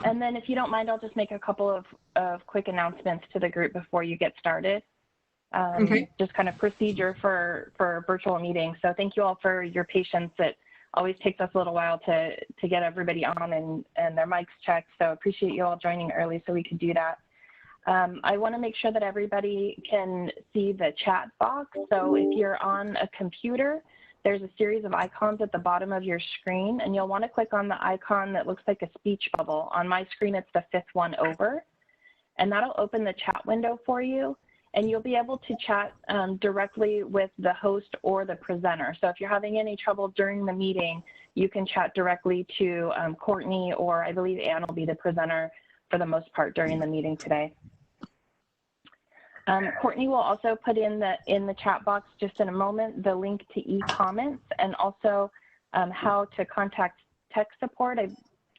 And then if you don't mind, I'll just make a couple of quick announcements to the group before you get started. Okay. Just kind of procedure for virtual meetings. So thank you all for your patience. It always takes us a little while to get everybody on and their mics checked. So appreciate you all joining early so we could do that. I want to make sure that everybody can see the chat box. So if you're on a computer, there's a series of icons at the bottom of your screen, and you'll want to click on the icon that looks like a speech bubble. On my screen, it's the 5th one over, and that'll open the chat window for you, and you'll be able to chat directly with the host or the presenter. So if you're having any trouble during the meeting, you can chat directly to Courtney, or I believe Ann will be the presenter for the most part during the meeting today. Courtney will also put in the chat box just in a moment the link to e-comments, and also how to contact tech support. I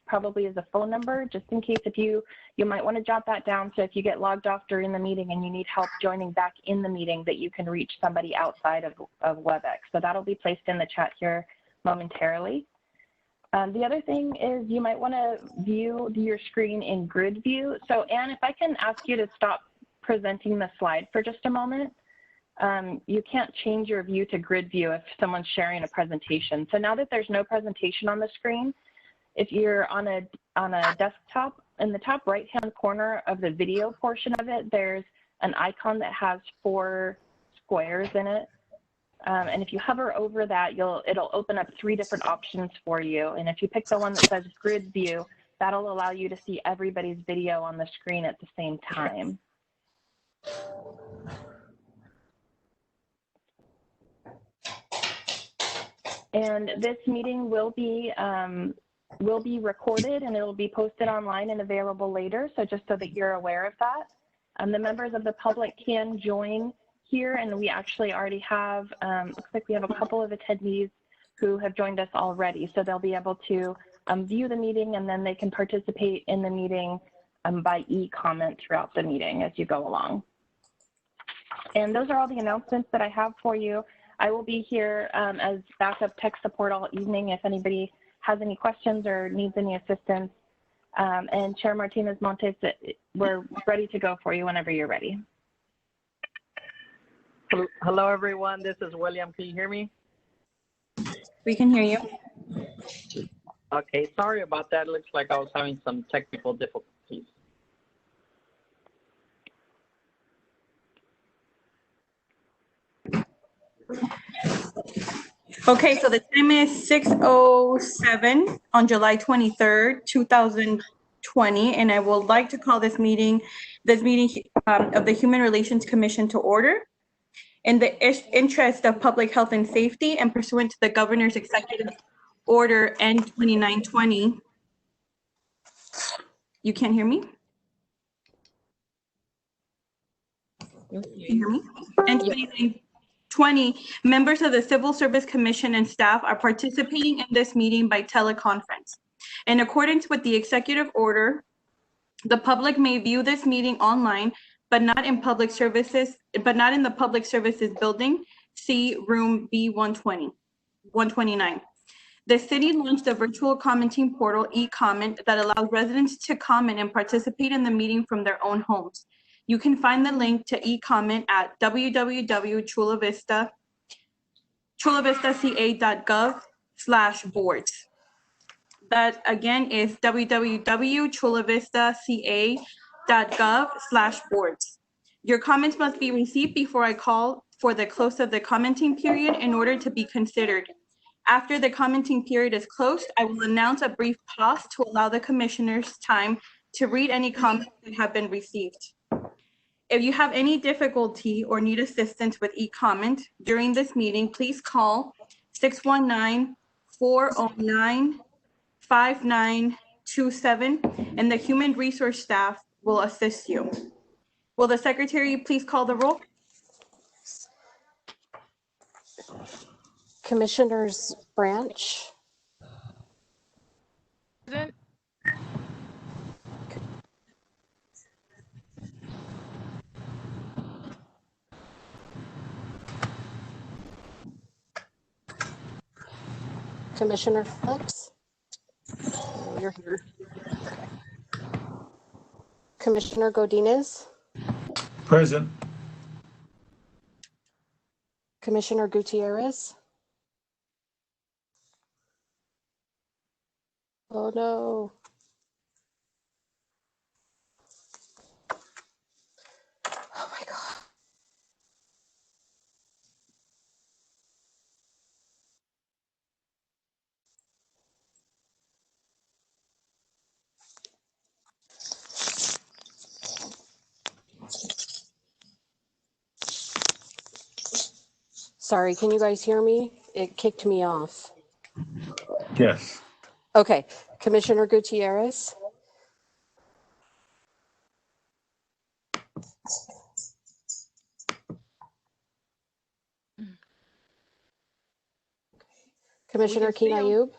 probably is a phone number, just in case if you might want to jot that down, so if you get logged off during the meeting and you need help joining back in the meeting, that you can reach somebody outside of WebEx. So that'll be placed in the chat here momentarily. The other thing is you might want to view your screen in grid view. So Ann, if I can ask you to stop presenting the slide for just a moment. You can't change your view to grid view if someone's sharing a presentation. So now that there's no presentation on the screen, if you're on a desktop, in the top right-hand corner of the video portion of it, there's an icon that has 4 squares in it. And if you hover over that, it'll open up 3 different options for you. And if you pick the one that says grid view, that'll allow you to see everybody's video on the screen at the same time. And this meeting will be recorded, and it will be posted online and available later. So just so that you're aware of that. The members of the public can join here, and we actually already have, looks like we have a couple of attendees who have joined us already. So they'll be able to view the meeting, and then they can participate in the meeting by e-comment throughout the meeting as you go along. And those are all the announcements that I have for you. I will be here as backup tech support all evening if anybody has any questions or needs any assistance. And Chair Martinez-Montes, we're ready to go for you whenever you're ready. Hello, everyone. This is William. Can you hear me? We can hear you. Okay, sorry about that. Looks like I was having some technical difficulties. Okay, so the time is 6:07 on July 23rd, 2020, and I would like to call this meeting of the Human Relations Commission to order. In the interest of public health and safety and pursuant to the Governor's Executive Order N2920. You can't hear me? Can you hear me? N2920, members of the Civil Service Commission and staff are participating in this meeting by teleconference. In accordance with the executive order, the public may view this meeting online, but not in public services, but not in the public services building. See room B129. The city launched a virtual commenting portal, e-comment, that allows residents to comment and participate in the meeting from their own homes. You can find the link to e-comment at chulavistaca.gov/boards. That again is www.chulavistaca.gov/boards. Your comments must be received before I call for the close of the commenting period in order to be considered. After the commenting period is closed, I will announce a brief pause to allow the commissioners time to read any comments that have been received. If you have any difficulty or need assistance with e-comment during this meeting, please call 619-409-5927 and the human resource staff will assist you. Will the secretary please call the roll? Commissioners Branch. Present. Commissioner Phillips. you're here. Commissioner Godinez, Present. Commissioner Gutierrez. Oh no. Oh my God. Sorry, can you guys hear me? It kicked me off. Yes. Okay, Commissioner Gutierrez. Commissioner Keen Ayub.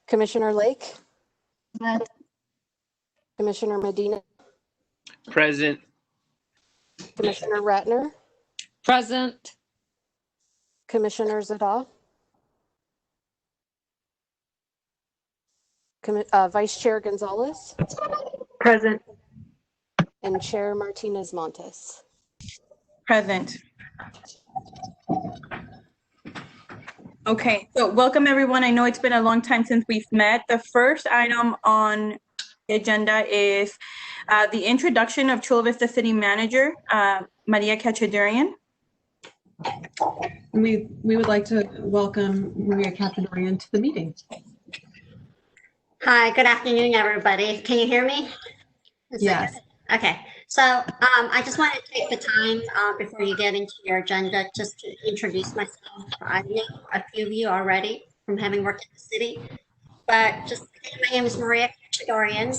Commissioner Lake. Commissioner Medina. Present. Commissioner Ratner. Present. Commissioner Zadal. Vice Chair Gonzalez. Present. And Chair Martinez Montes. Present. Okay, so welcome everyone. I know it's been a long time since we've met. The first item on the agenda is the introduction of Chula Vista City Manager, Maria Cachadarian. We would like to welcome Maria Cachadarian to the meeting. Hi, good afternoon, everybody. Can you hear me? Yes. Okay, so I just want to take the time before you get into your agenda just to introduce myself. I know a few of you already from having worked in the city, but just my name is Maria Cachadarian.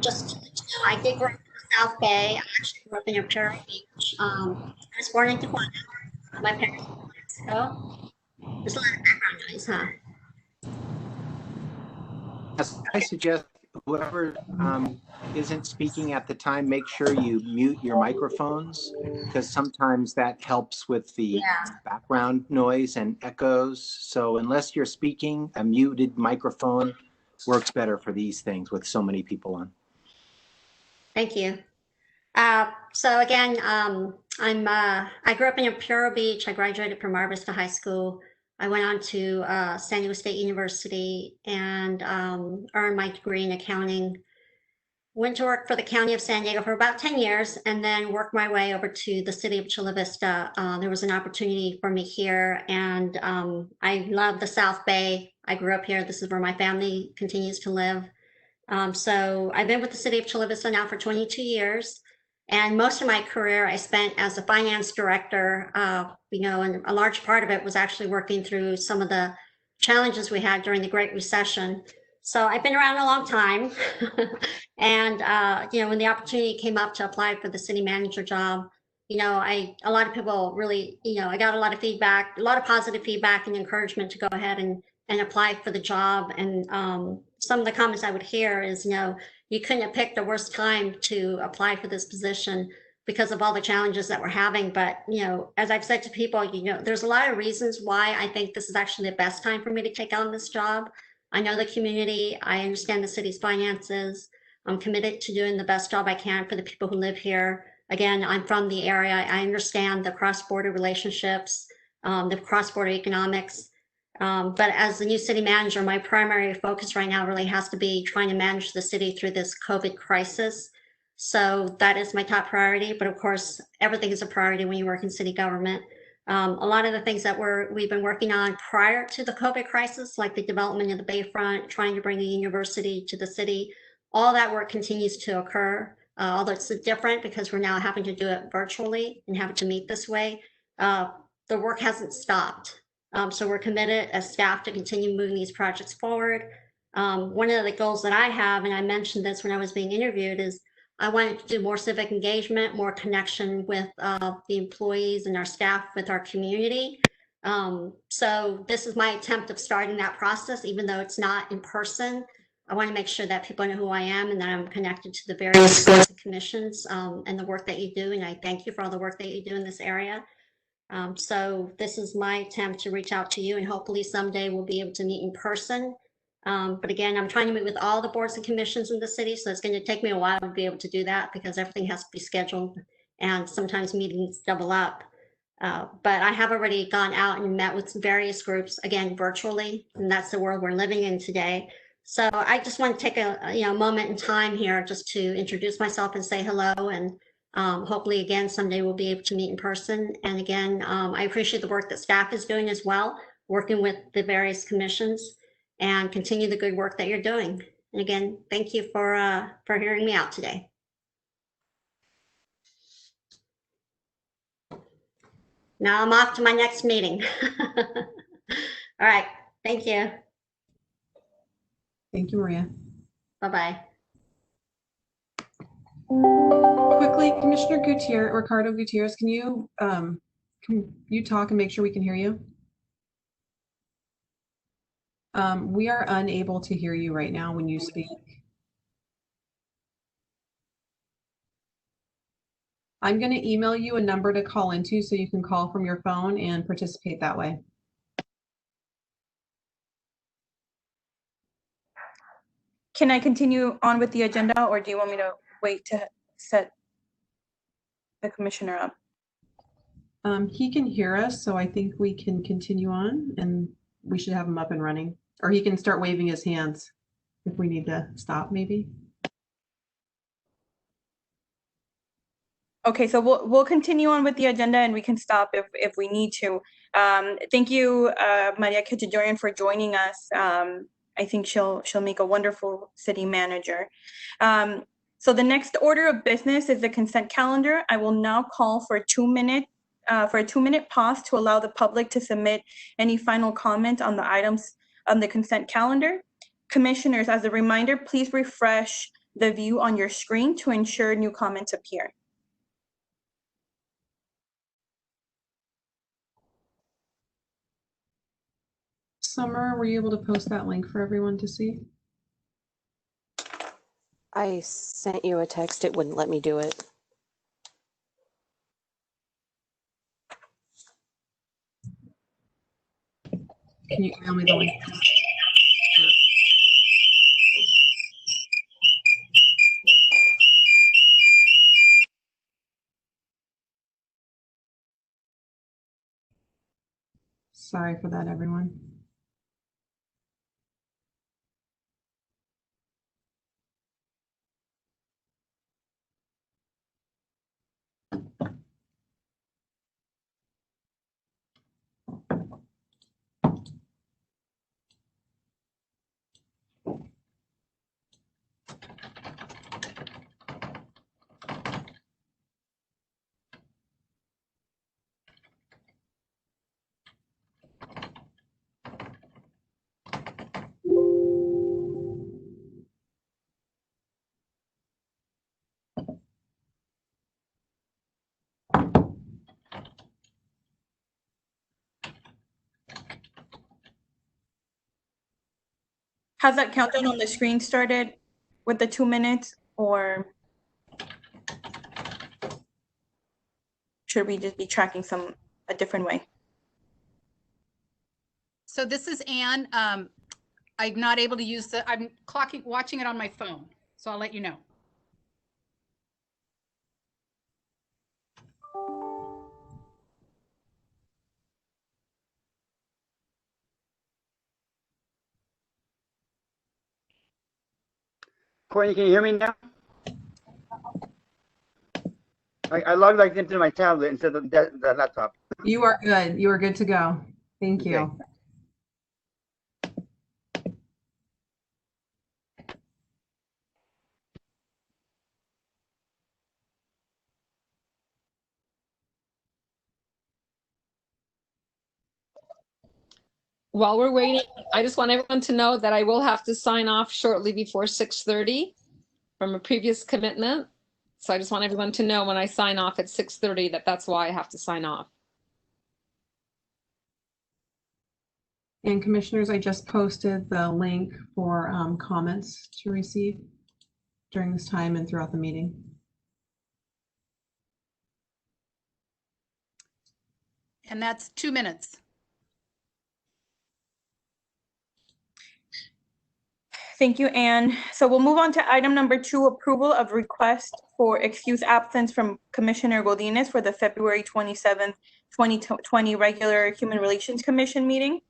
Just to let you know, I did grow up in the South Bay. I actually grew up in Imperial Beach. I was born in Tijuana. My parents were from Mexico. There's a lot of background noise, huh? Yes, I suggest whoever isn't speaking at the time, make sure you mute your microphones, because sometimes that helps with the background noise and echoes. So unless you're speaking, a muted microphone works better for these things with so many people on. Thank you. So again, I grew up in Imperial Beach. I graduated from Vista High School. I went on to San Diego State University and earned my degree in accounting. Went to work for the County of San Diego for about 10 years and then worked my way over to the city of Chula Vista. There was an opportunity for me here, and I love the South Bay. I grew up here. This is where my family continues to live. So I've been with the city of Chula Vista now for 22 years. And most of my career I spent as a finance director, and a large part of it was actually working through some of the challenges we had during the Great Recession. So I've been around a long time. And, when the opportunity came up to apply for the city manager job, a lot of people really, I got a lot of feedback, a lot of positive feedback and encouragement to go ahead and apply for the job. And some of the comments I would hear is, you couldn't have picked the worst time to apply for this position because of all the challenges that we're having. But, as I've said to people, there's a lot of reasons why I think this is actually the best time for me to take on this job. I know the community. I understand the city's finances. I'm committed to doing the best job I can for the people who live here. Again, I'm from the area. I understand the cross-border relationships, the cross-border economics. But as the new city manager, my primary focus right now really has to be trying to manage the city through this COVID crisis. So that is my top priority. But of course, everything is a priority when you work in city government. A lot of the things that we've been working on prior to the COVID crisis, like the development of the Bayfront, trying to bring the university to the city, all that work continues to occur. Although it's different because we're now having to do it virtually and having to meet this way, the work hasn't stopped. So we're committed as staff to continue moving these projects forward. One of the goals that I have, and I mentioned this when I was being interviewed, is I wanted to do more civic engagement, more connection with the employees and our staff with our community. So this is my attempt of starting that process, even though it's not in person. I want to make sure that people know who I am and that I'm connected to the various boards and commissions and the work that you do. And I thank you for all the work that you do in this area. So this is my attempt to reach out to you, and hopefully someday we'll be able to meet in person. But again, I'm trying to meet with all the boards and commissions in the city, so it's going to take me a while to be able to do that because everything has to be scheduled and sometimes meetings double up. But I have already gone out and met with various groups, again, virtually, and that's the world we're living in today. So I just want to take a moment in time here just to introduce myself and say hello, and hopefully again someday we'll be able to meet in person. And again, I appreciate the work that staff is doing as well, working with the various commissions, and continue the good work that you're doing. And again, thank you for hearing me out today. Now I'm off to my next meeting. All right, thank you. Thank you, Maria. Bye-bye. Quickly, Commissioner Ricardo Gutierrez, can you talk and make sure we can hear you? We are unable to hear you right now when you speak. I'm going to email you a number to call into so you can call from your phone and participate that way. Can I continue on with the agenda, or do you want me to wait to set the commissioner up? He can hear us, so I think we can continue on and we should have him up and running. Or he can start waving his hands if we need to stop, maybe. Okay, so we'll continue on with the agenda, and we can stop if we need to. Thank you, Maria Cachadarian, for joining us. I think she'll make a wonderful city manager. So the next order of business is the consent calendar. I will now call for a 2-minute pause to allow the public to submit any final comment on the items on the consent calendar. Commissioners, as a reminder, please refresh the view on your screen to ensure new comments appear. Summer, were you able to post that link for everyone to see? I sent you a text. It wouldn't let me do it. Can you email me the link? Sorry for that, everyone. Has that countdown on the screen started with the 2 minutes, or should we just be tracking a different way? So this is Anne. I'm not able to use I'm watching it on my phone, so I'll let you know. Courtney, can you hear me now? I logged into my tablet instead of the laptop. You are good. You are good to go. Thank you. Okay. While we're waiting, I just want everyone to know that I will have to sign off shortly before 6:30 from a previous commitment. So I just want everyone to know when I sign off at 6:30 that's why I have to sign off. And commissioners, I just posted the link for comments to receive during this time and throughout the meeting. and that's 2 minutes. Thank you, Anne. So we'll move on to item number 2, approval of request for excused absence from Commissioner Godinez for the February 27th, 2020 regular Human Relations Commission meeting.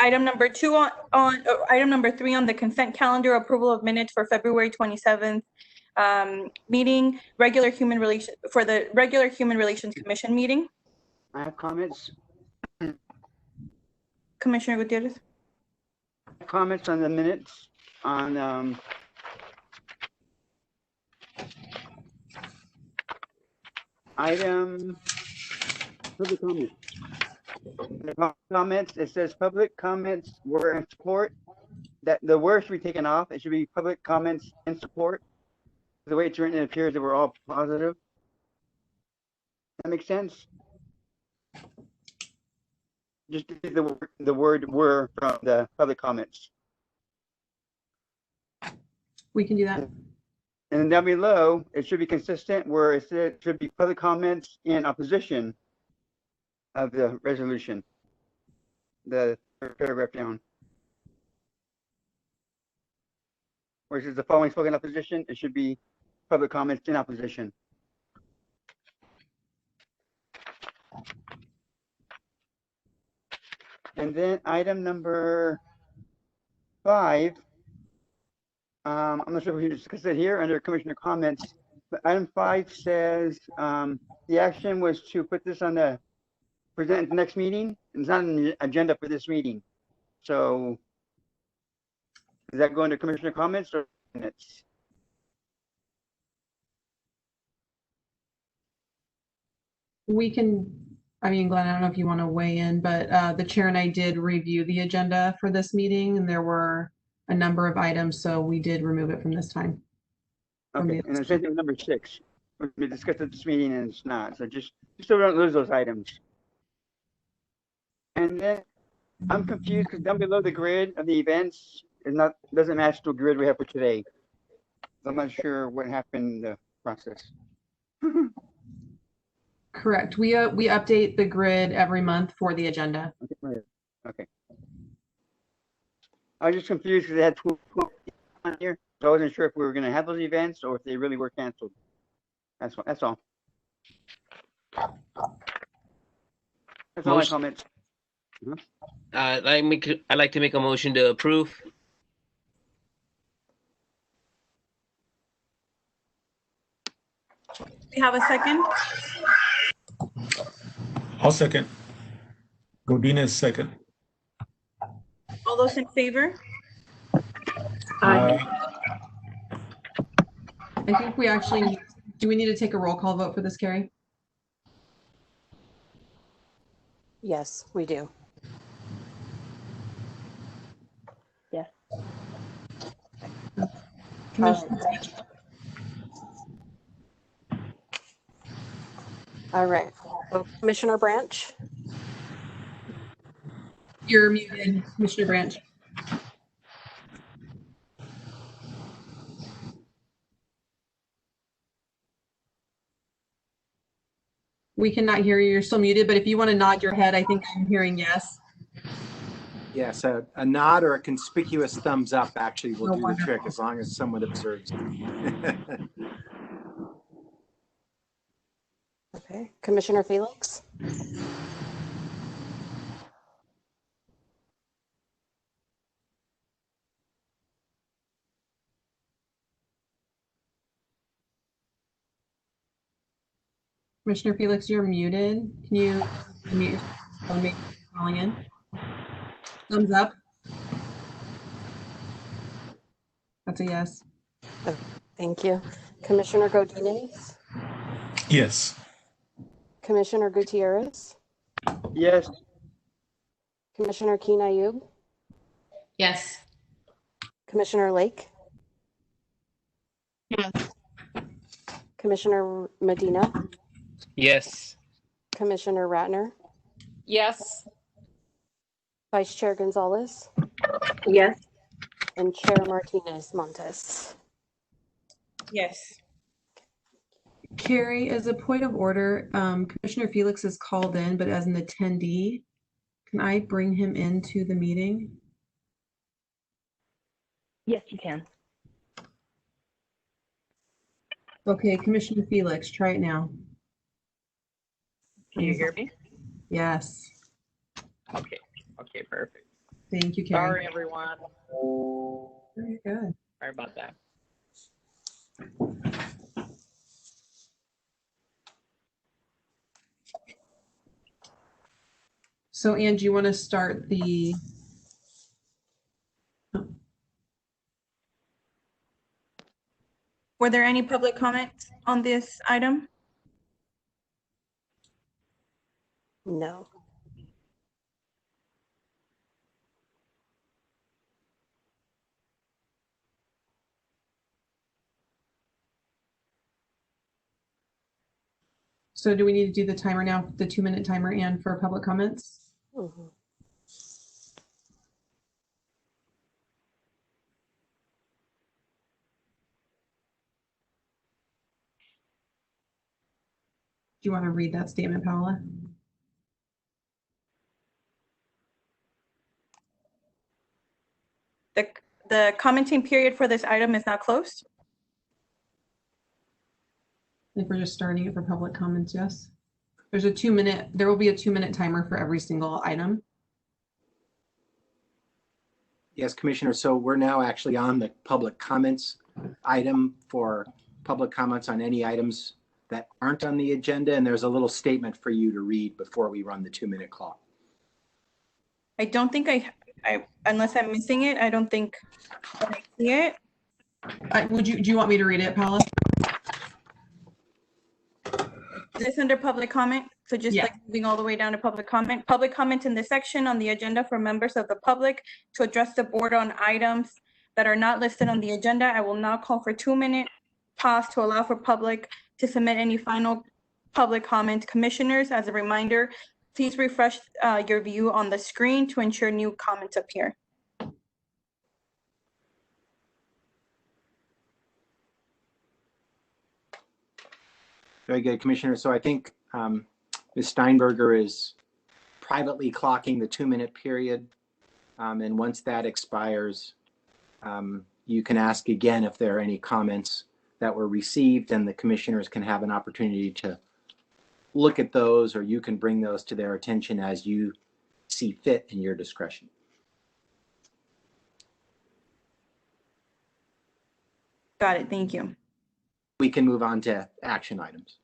Item number 3 on the consent calendar, approval of minutes for February 27th meeting, regular human relations commission meeting. I have comments. Commissioner Gutierrez. Comments on the minutes on item public comments. The comments, it says public comments were in support. That the word should be taken off. It should be public comments in support. The way it's written, it appears that we're all positive. That makes sense. Just the word "were" from the public comments. We can do that. And then down below, it should be consistent where it said it should be public comments in opposition of the resolution. The third paragraph down. Where it says the following spoken opposition, it should be public comments in opposition. And then item number 5, I'm not sure if we can discuss it here under commissioner comments, but item 5 says the action was to put this on the present at the next meeting. It's not on the agenda for this meeting. So does that go into commissioner comments or minutes? We can, I mean, Glenn, I don't know if you want to weigh in, but the chair and I did review the agenda for this meeting, and there were a number of items, so we did remove it from this time. Okay, and the same thing with number 6. We discussed at this meeting and it's not. So just so we don't lose those items. And then I'm confused because down below the grid of the events doesn't match the grid we have for today. I'm not sure what happened in the process. Correct. We update the grid every month for the agenda. Okay. I was just confused because they had 12 on here, so I wasn't sure if we were going to have those events or if they really were canceled. That's all. That's all my comments. I'd like to make a motion to approve. We have a second. I'll second. Godinez second. All those in favor? I think we actually, do we need to take a roll call vote for this, Carrie? Yes, we do. Yes. All right. So Commissioner Branch? You're muted, Commissioner Branch. We cannot hear you. You're still muted, but if you want to nod your head, I think I'm hearing yes. Yes, a nod or a conspicuous thumbs up actually will do the trick as long as someone observes. Okay. Commissioner Felix? Commissioner Felix, you're muted. Can you unmute yourself and make calling in? Thumbs up. That's a yes. Oh, thank you. Commissioner Godinez? Yes. Commissioner Gutierrez? Yes. Commissioner Keen Ayub? Yes. Commissioner Lake? Yes. Commissioner Medina? Yes. Commissioner Ratner? Yes. Vice Chair Gonzalez, Yes. and Chair Martinez Montes. Yes. Carrie, as a point of order, Commissioner Felix is called in, but as an attendee, can I bring him into the meeting? Yes, you can. Okay, Commissioner Felix, try it now. Can you hear me? Yes. Okay. Okay, perfect. Thank you, Carrie. Sorry, everyone. Very good. Sorry about that. So, Ange, you want to start the... Were there any public comments on this item? No. So do we need to do the timer now, the 2-minute timer, and for public comments? Mhm. Do you want to read that statement, Paola? The commenting period for this item is now closed. If we're just starting it for public comments, yes. There's a 2-minute, there will be a 2-minute timer for every single item. Yes, Commissioner. So we're now actually on the public comments item for public comments on any items that aren't on the agenda. And there's a little statement for you to read before we run the 2-minute clock. I don't think I unless I'm missing it, I don't think I see it. Do you want me to read it, Paola? Is this under public comment? So just like moving all the way down to public comment. Public comment in this section on the agenda for members of the public to address the board on items that are not listed on the agenda. I will now call for 2-minute pause to allow for public to submit any final public comment. Commissioners, as a reminder, please refresh your view on the screen to ensure new comments appear. Very good, Commissioner. So I think Ms. Steinberger is privately clocking the 2-minute period. And once that expires, you can ask again if there are any comments that were received, and the commissioners can have an opportunity to look at those, or you can bring those to their attention as you see fit in your discretion. Got it. Thank you. We can move on to action items.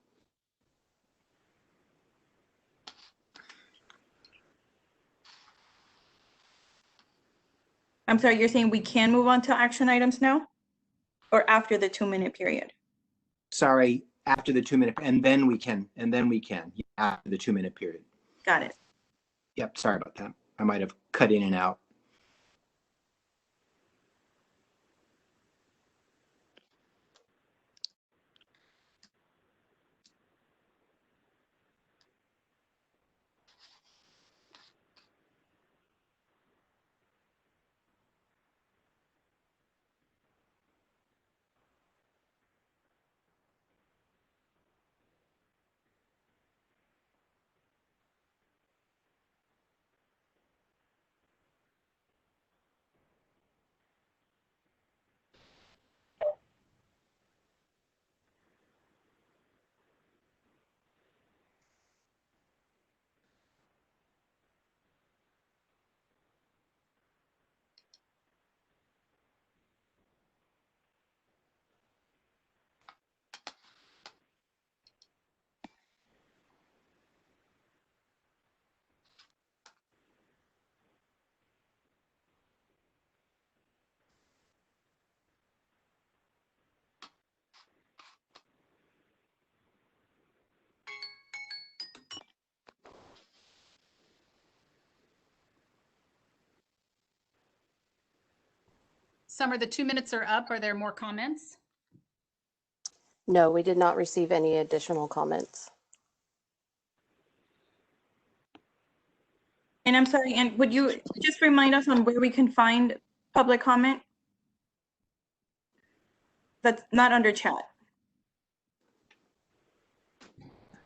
I'm sorry, you're saying we can move on to action items now? Or after the 2-minute period? Sorry, after the 2-minute, and then we can after the 2-minute period. Got it. Yep, sorry about that. I might have cut in and out. Summer, the 2 minutes are up. Are there more comments? No, we did not receive any additional comments. And I'm sorry, and would you just remind us on where we can find public comment? That's not under chat.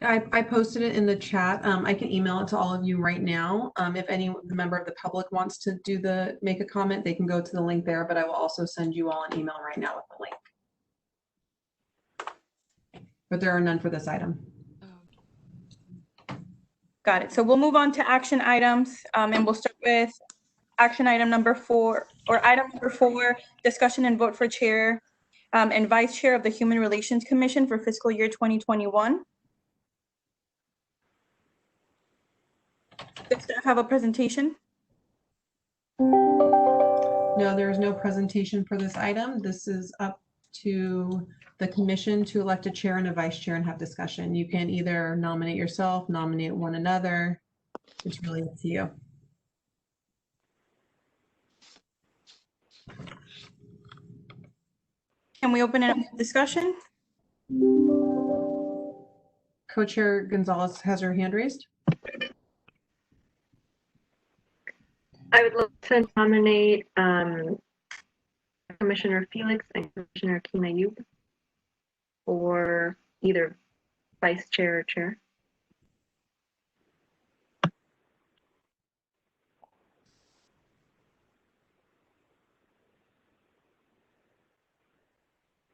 I posted it in the chat. I can email it to all of you right now. If any member of the public wants to make a comment, they can go to the link there, but I will also send you all an email right now with the link. But there are none for this item. Got it. So we'll move on to action items, and we'll start with action item number 4, or item number 4, discussion and vote for chair and vice chair of the Human Relations Commission for fiscal year 2021. Does staff have a presentation? No, there is no presentation for this item. This is up to the commission to elect a chair and a vice chair and have discussion. You can either nominate yourself, nominate one another. It's really up to you. Can we open it up for discussion? Co-chair Gonzalez has her hand raised. I would like to nominate Commissioner Felix and Commissioner Kina-Youb for either vice chair or chair.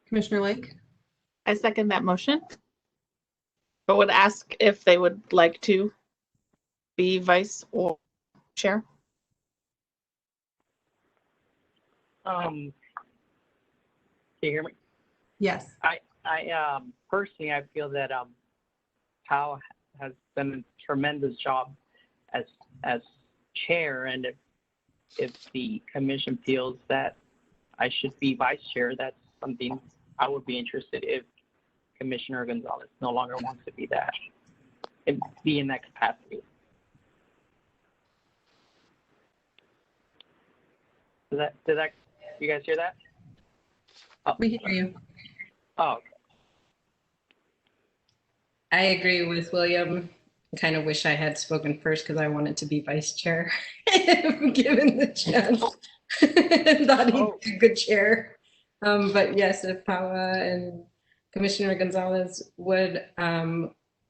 Commissioner Lake? I second that motion, but would ask if they would like to be vice or chair. Can you hear me? Yes. I personally, I feel that Pao has done a tremendous job as chair, and if the commission feels that I should be vice chair, that's something I would be interested if Commissioner Gonzalez no longer wants to be that, be in that capacity. Did that you guys hear that? Oh. We hear you. Oh. I agree with William. I kind of wish I had spoken first because I wanted to be vice chair if given the chance. Thought he'd be a good chair. But yes, if Paula and Commissioner Gonzalez would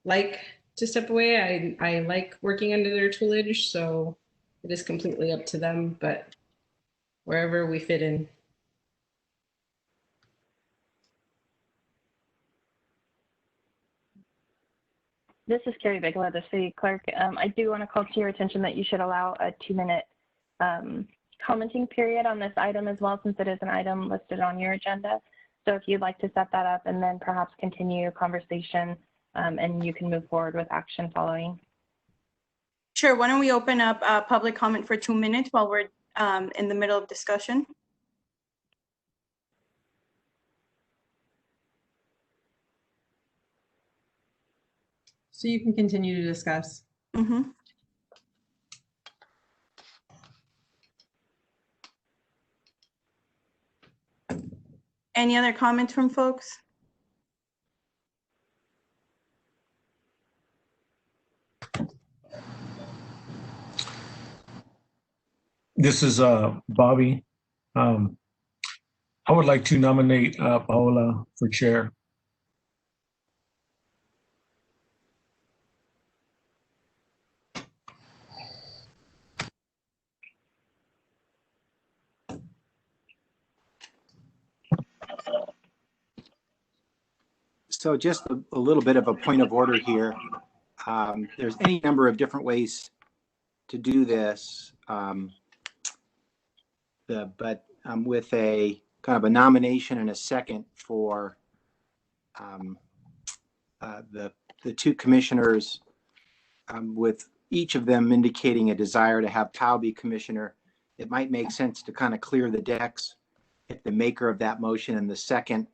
like to step away, I like working under their tutelage, so it is completely up to them, but wherever we fit in. This is Carrie Bigelow, the city clerk. I do want to call to your attention that you should allow a 2-minute commenting period on this item as well, since it is an item listed on your agenda. So if you'd like to set that up and then perhaps continue your conversation, and you can move forward with action following. Sure. Why don't we open up public comment for 2 minutes while we're in the middle of discussion? So you can continue to discuss. Mm-hmm. Any other comments from folks? This is Bobby. I would like to nominate Paola for chair. So just a little bit of a point of order here. There's any number of different ways to do this, but with a kind of a nomination and a second for the two commissioners, with each of them indicating a desire to have Pao be commissioner, it might make sense to kind of clear the decks. If the maker of that motion and the second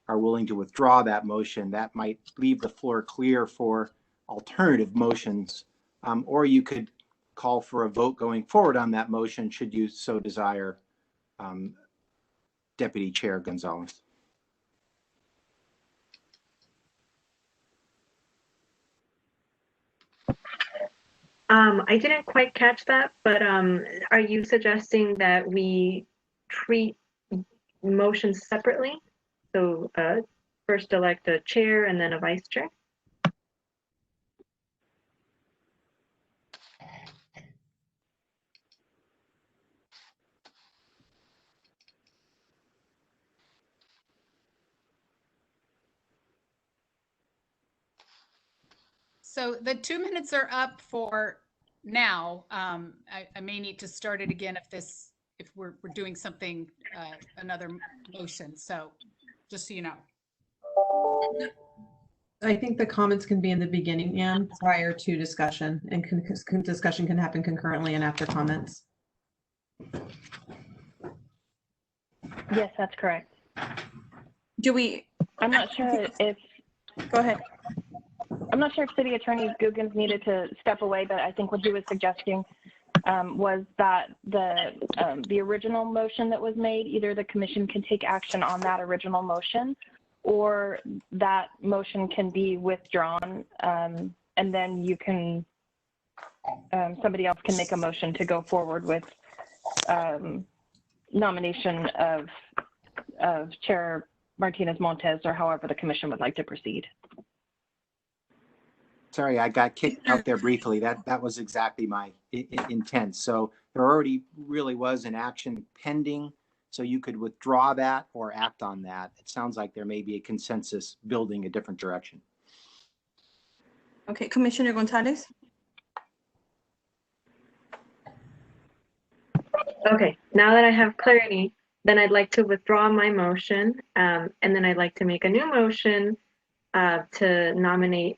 are willing to withdraw that motion, that might leave the floor clear for alternative motions, or you could call for a vote going forward on that motion should you so desire, Deputy Chair Gonzalez. I didn't quite catch that, but are you suggesting that we treat motions separately? So first elect a chair and then a vice chair? So the 2 minutes are up for now. I may need to start it again if we're doing something, another motion. So just so you know. I think the comments can be in the beginning and prior to discussion, and discussion can happen concurrently and after comments. Yes, that's correct. I'm not sure if. Go ahead. I'm not sure if City Attorney Googins needed to step away, but I think what he was suggesting was that the original motion that was made, either the commission can take action on that original motion, or that motion can be withdrawn, and then you can, somebody else can make a motion to go forward with nomination of Chair Martinez Montes, or however the commission would like to proceed. Sorry, I got kicked out there briefly. That was exactly my intent. So there already really was an action pending, so you could withdraw that or act on that. It sounds like there may be a consensus building a different direction. Okay, Commissioner Gonzalez. Okay, now that I have clarity, then I'd like to withdraw my motion, and then I'd like to make a new motion to nominate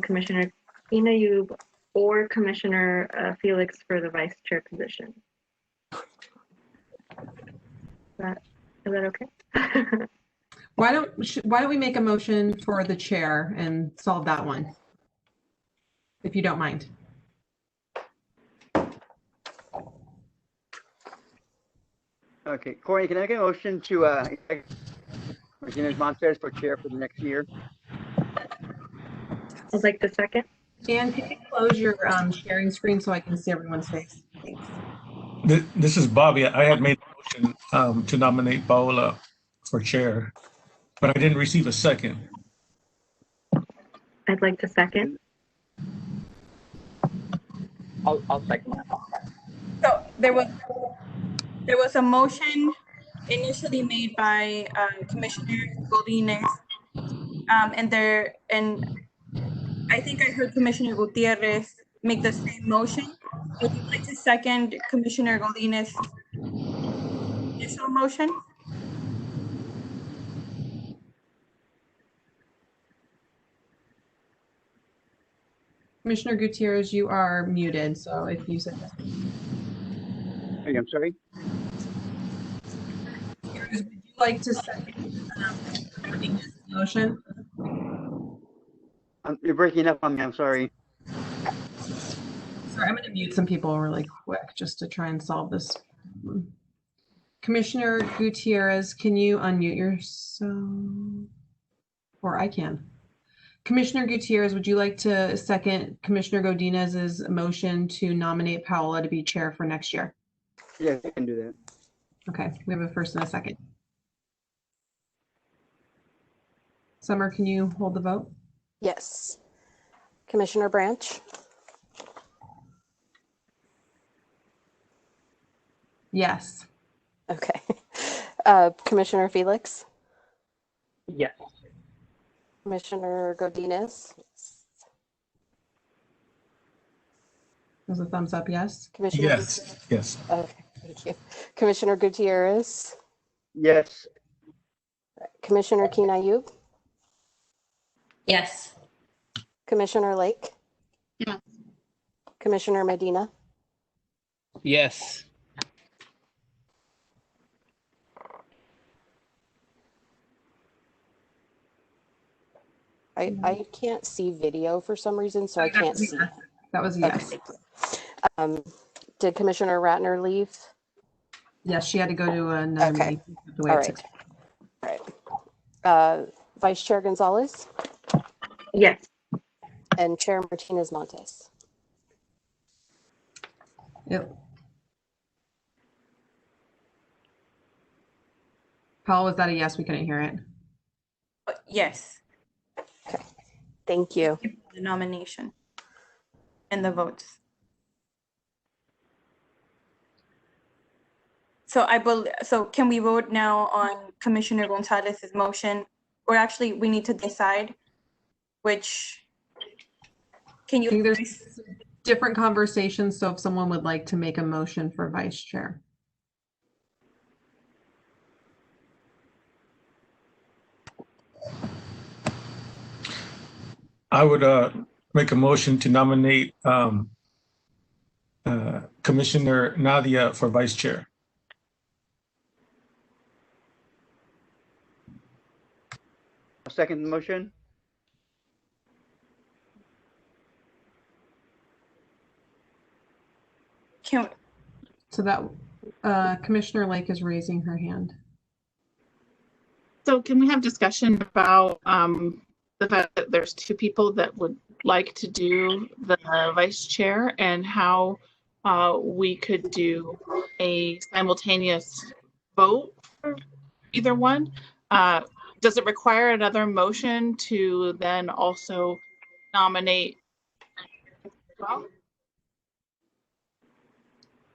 Commissioner Inayub or Commissioner Felix for the vice chair position. Is that okay? Why don't we make a motion for the chair and solve that one, if you don't mind? Okay, Corey, can I get a motion to Martinez Montes for chair for the next year? I'd like the second. Dan, can you close your sharing screen so I can see everyone's face? Thanks. This is Bobby. I had made a motion to nominate Paola for chair, but I didn't receive a second. I'd like to second. I'll second that. So there was a motion initially made by Commissioner Godinez, and I think I heard Commissioner Gutierrez make the same motion. Would you like to second Commissioner Godinez's initial motion? Commissioner Gutierrez, you are muted, so if you said that. Hey, I'm sorry. Would you like to second Godinez's motion? You're breaking up on me. I'm sorry. Sorry, I'm going to mute some people really quick just to try and solve this. Commissioner Gutierrez, can you unmute yourself? Or I can. Commissioner Gutierrez, would you like to second Commissioner Godinez's motion to nominate Paola to be chair for next year? Yeah, I can do that. Okay, we have a first and a second. Summer, can you hold the vote? Yes. Commissioner Branch? Yes. Okay. Commissioner Felix? Yes. Commissioner Godinez? Was a thumbs up, yes? Commissioner Yes, yes. Okay, thank you. Commissioner Gutierrez? Yes. Commissioner Keen-Ayub? Yes. Commissioner Lake? Yeah. Commissioner Medina? Yes. I can't see video for some reason, so I can't see. That was a yes. Okay. Did Commissioner Ratner leave? Yes, she had to go to another meeting. All right. All right. Vice Chair Gonzalez? Yes. And Chair Martinez Montes? Yep. Paul, was that a yes? We couldn't hear it. Yes. Thank you. The nomination and the votes. So can we vote now on Commissioner Gonzalez's motion? Or actually, we need to decide which, can I think you? there's different conversations, so if someone would like to make a motion for vice chair. I would make a motion to nominate Commissioner Nadia for vice chair. I'll second the motion. So that Commissioner Lake is raising her hand. So can we have discussion about the fact that there's two people that would like to do the vice chair and how we could do a simultaneous vote for either one? Does it require another motion to then also nominate? Well,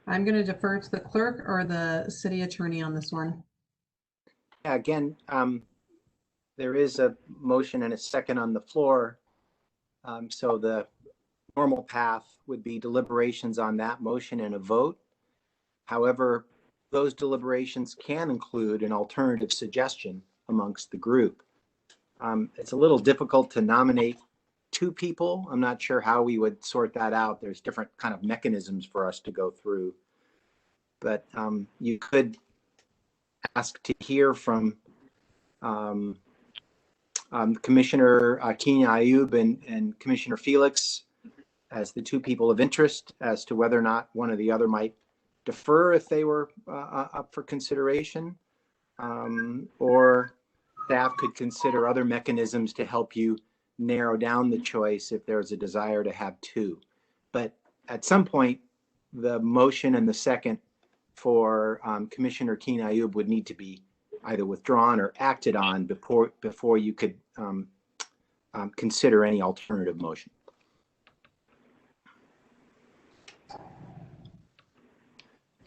I'm going to defer to the clerk or the city attorney on this one. Yeah, again, there is a motion and a second on the floor. So the normal path would be deliberations on that motion and a vote. However, those deliberations can include an alternative suggestion amongst the group. It's a little difficult to nominate two people. I'm not sure how we would sort that out. There's different kind of mechanisms for us to go through. But you could ask to hear from Commissioner Kenya Ayub and Commissioner Felix as the two people of interest as to whether or not one or the other might defer if they were up for consideration, or staff could consider other mechanisms to help you narrow down the choice if there's a desire to have two. But at some point, the motion and the second for Commissioner Kenya Ayub would need to be either withdrawn or acted on before you could consider any alternative motion.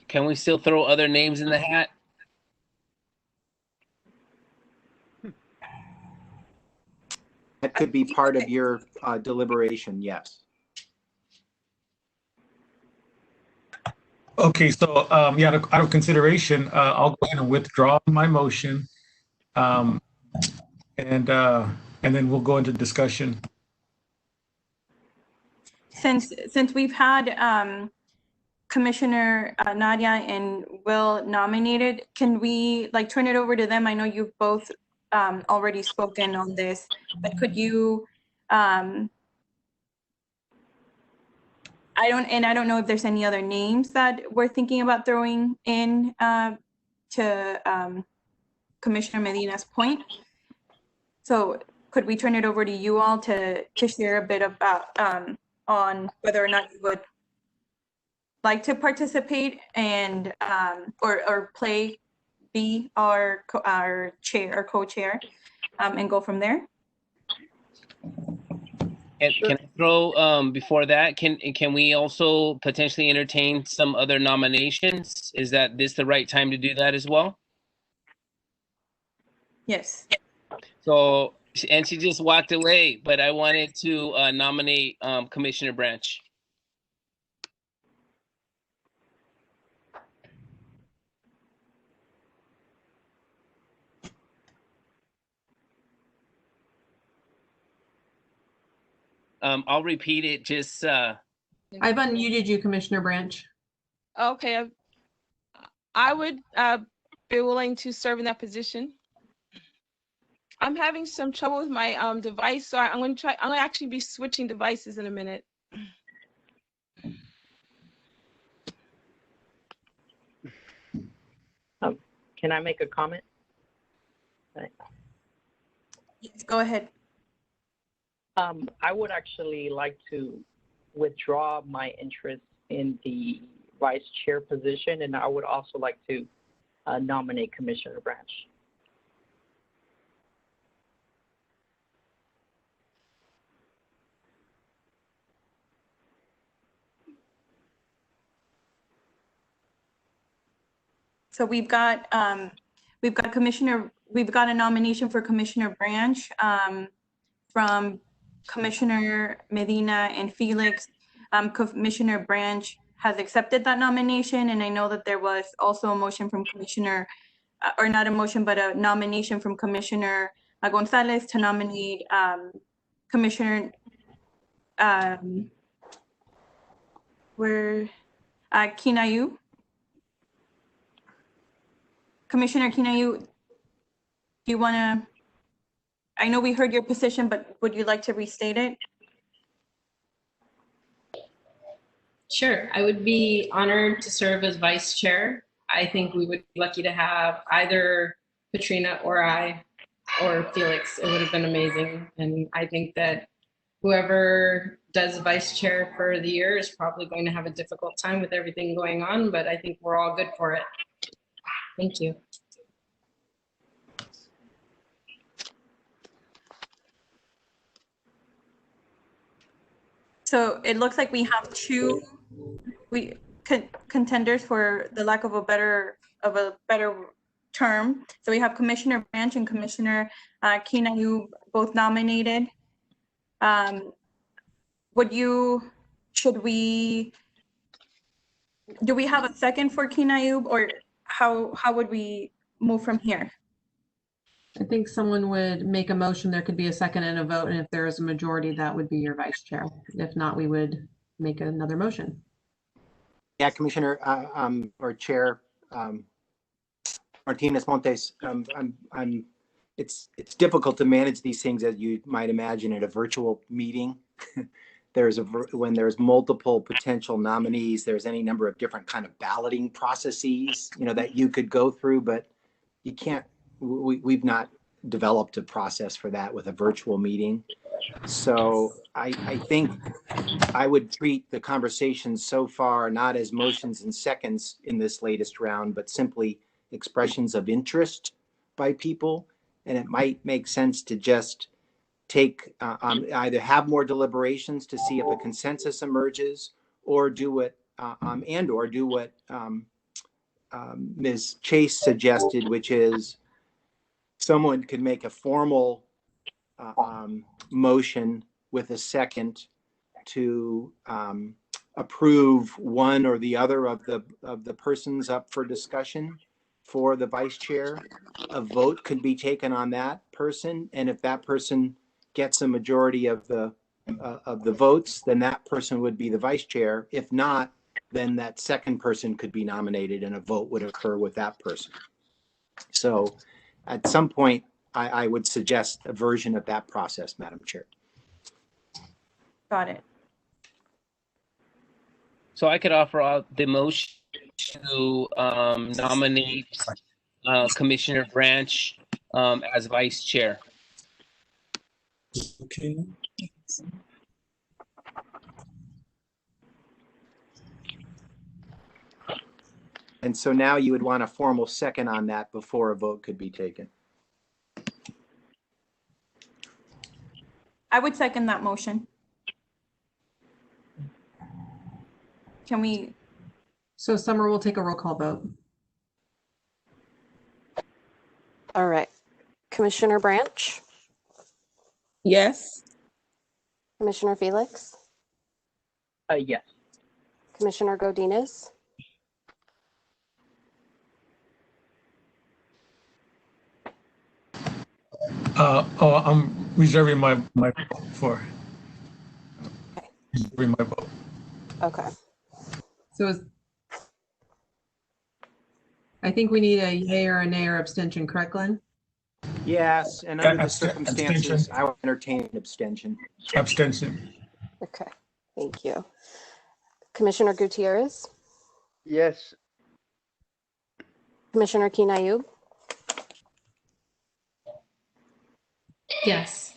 Can we still throw other names in the hat? That could be part of your deliberation, yes. Okay, so yeah, out of consideration, I'll go ahead and withdraw my motion, and then we'll go into discussion. Since we've had Commissioner Nadia and Will nominated, can we turn it over to them? I know you've both already spoken on this, but could you? I don't know if there's any other names that we're thinking about throwing in to Commissioner Medina's point. So could we turn it over to you all to share a bit about on whether or not you would like to participate and or be our chair or co-chair and go from there? Can I throw before that? Can we also potentially entertain some other nominations? Is this the right time to do that as well? Yes. So, and she just walked away, but I wanted to nominate Commissioner Branch. I'll repeat it. Just I've unmuted you, Commissioner Branch. Okay, I would be willing to serve in that position. I'm having some trouble with my device, so I'm going to actually be switching devices in a minute. Can I make a comment? Yes, go ahead. I would actually like to withdraw my interest in the vice chair position, and I would also like to nominate Commissioner Branch. So we've got a nomination for Commissioner Branch from Commissioner Medina and Felix. Commissioner Branch has accepted that nomination, and I know that there was also a motion from Commissioner, or not a motion, but a nomination from Commissioner Gonzalez to nominate Commissioner Kinayu. Commissioner Kinayu, do you want to, I know we heard your position, but would you like to restate it? Sure, I would be honored to serve as vice chair. I think we would be lucky to have either Katrina or I or Felix. It would have been amazing. And I think that whoever does vice chair for the year is probably going to have a difficult time with everything going on, but I think we're all good for it. Thank you. So it looks like we have two contenders, for the lack of a better term. So we have Commissioner Branch and Commissioner Kinayu both nominated. Do we have a second for Kinayu, or how would we move from here? I think someone would make a motion, there could be a second and a vote, and if there is a majority, that would be your vice chair. If not, we would make another motion. Yeah, Commissioner or Chair Martinez Montes, it's difficult to manage these things, as you might imagine, at a virtual meeting. When there's multiple potential nominees, there's any number of different kind of balloting processes, that you could go through, but you can't. We've not developed a process for that with a virtual meeting. So I think I would treat the conversations so far not as motions and seconds in this latest round, but simply expressions of interest by people. And it might make sense to just take either have more deliberations to see if a consensus emerges, or do what Ms. Chase suggested, which is someone could make a formal motion with a second to approve one or the other of the persons up for discussion for the vice chair. A vote could be taken on that person, and if that person gets a majority of the votes, then that person would be the vice chair. If not, then that second person could be nominated, and a vote would occur with that person. So at some point, I would suggest a version of that process, Madam Chair. Got it. So I could offer out the motion to nominate Commissioner Branch as vice chair. Okay. And so now you would want a formal second on that before a vote could be taken. I would second that motion. Can we? So Summer will take a roll call vote. All right. Commissioner Branch? Yes. Commissioner Felix? Yes. Commissioner Godinez? I'm reserving my vote for. Okay. Reserving my vote. Okay. So I think we need a yay or a nay or abstention, correct, Glenn? Yes, and under the circumstances, abstention. I would entertain an abstention. Abstention. Okay. Thank you. Commissioner Gutierrez? Yes. Commissioner Kinayu? Yes.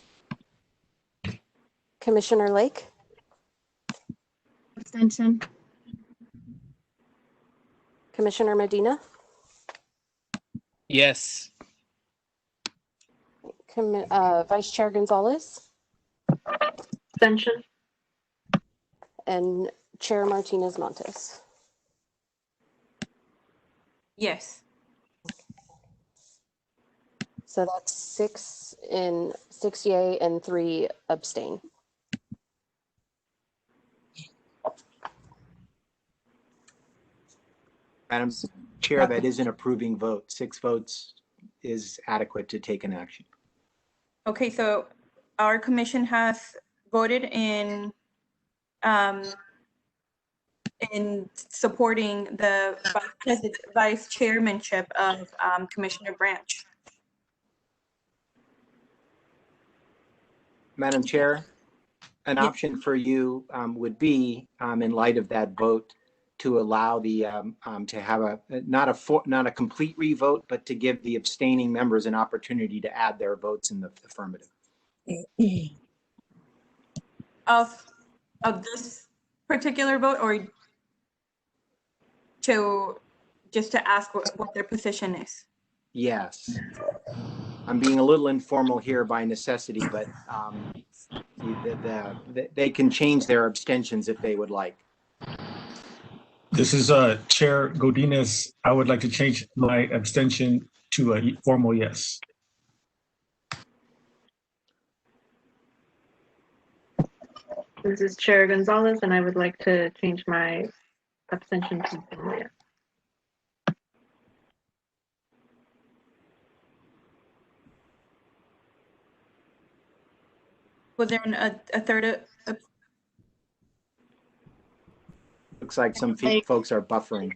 Commissioner Lake? Abstention. Commissioner Medina, Yes. Vice Chair Gonzalez, Abstention. and Chair Martinez Montes. Yes. So that's 6 yay and 3 abstain. Madam Chair, that is an approving vote. 6 votes is adequate to take an action. Okay, so our commission has voted in supporting the vice chairmanship of Commissioner Branch. Madam Chair, an option for you would be, in light of that vote, to allow the to have not a complete revote, but to give the abstaining members an opportunity to add their votes in the affirmative. Of this particular vote, or just to ask what their position is? Yes. I'm being a little informal here by necessity, but they can change their abstentions if they would like. This is Chair Godinez. I would like to change my abstention to a formal yes. This is Chair Gonzalez, and I would like to change my abstention to formal yes. Was there a third? Looks like some folks are buffering.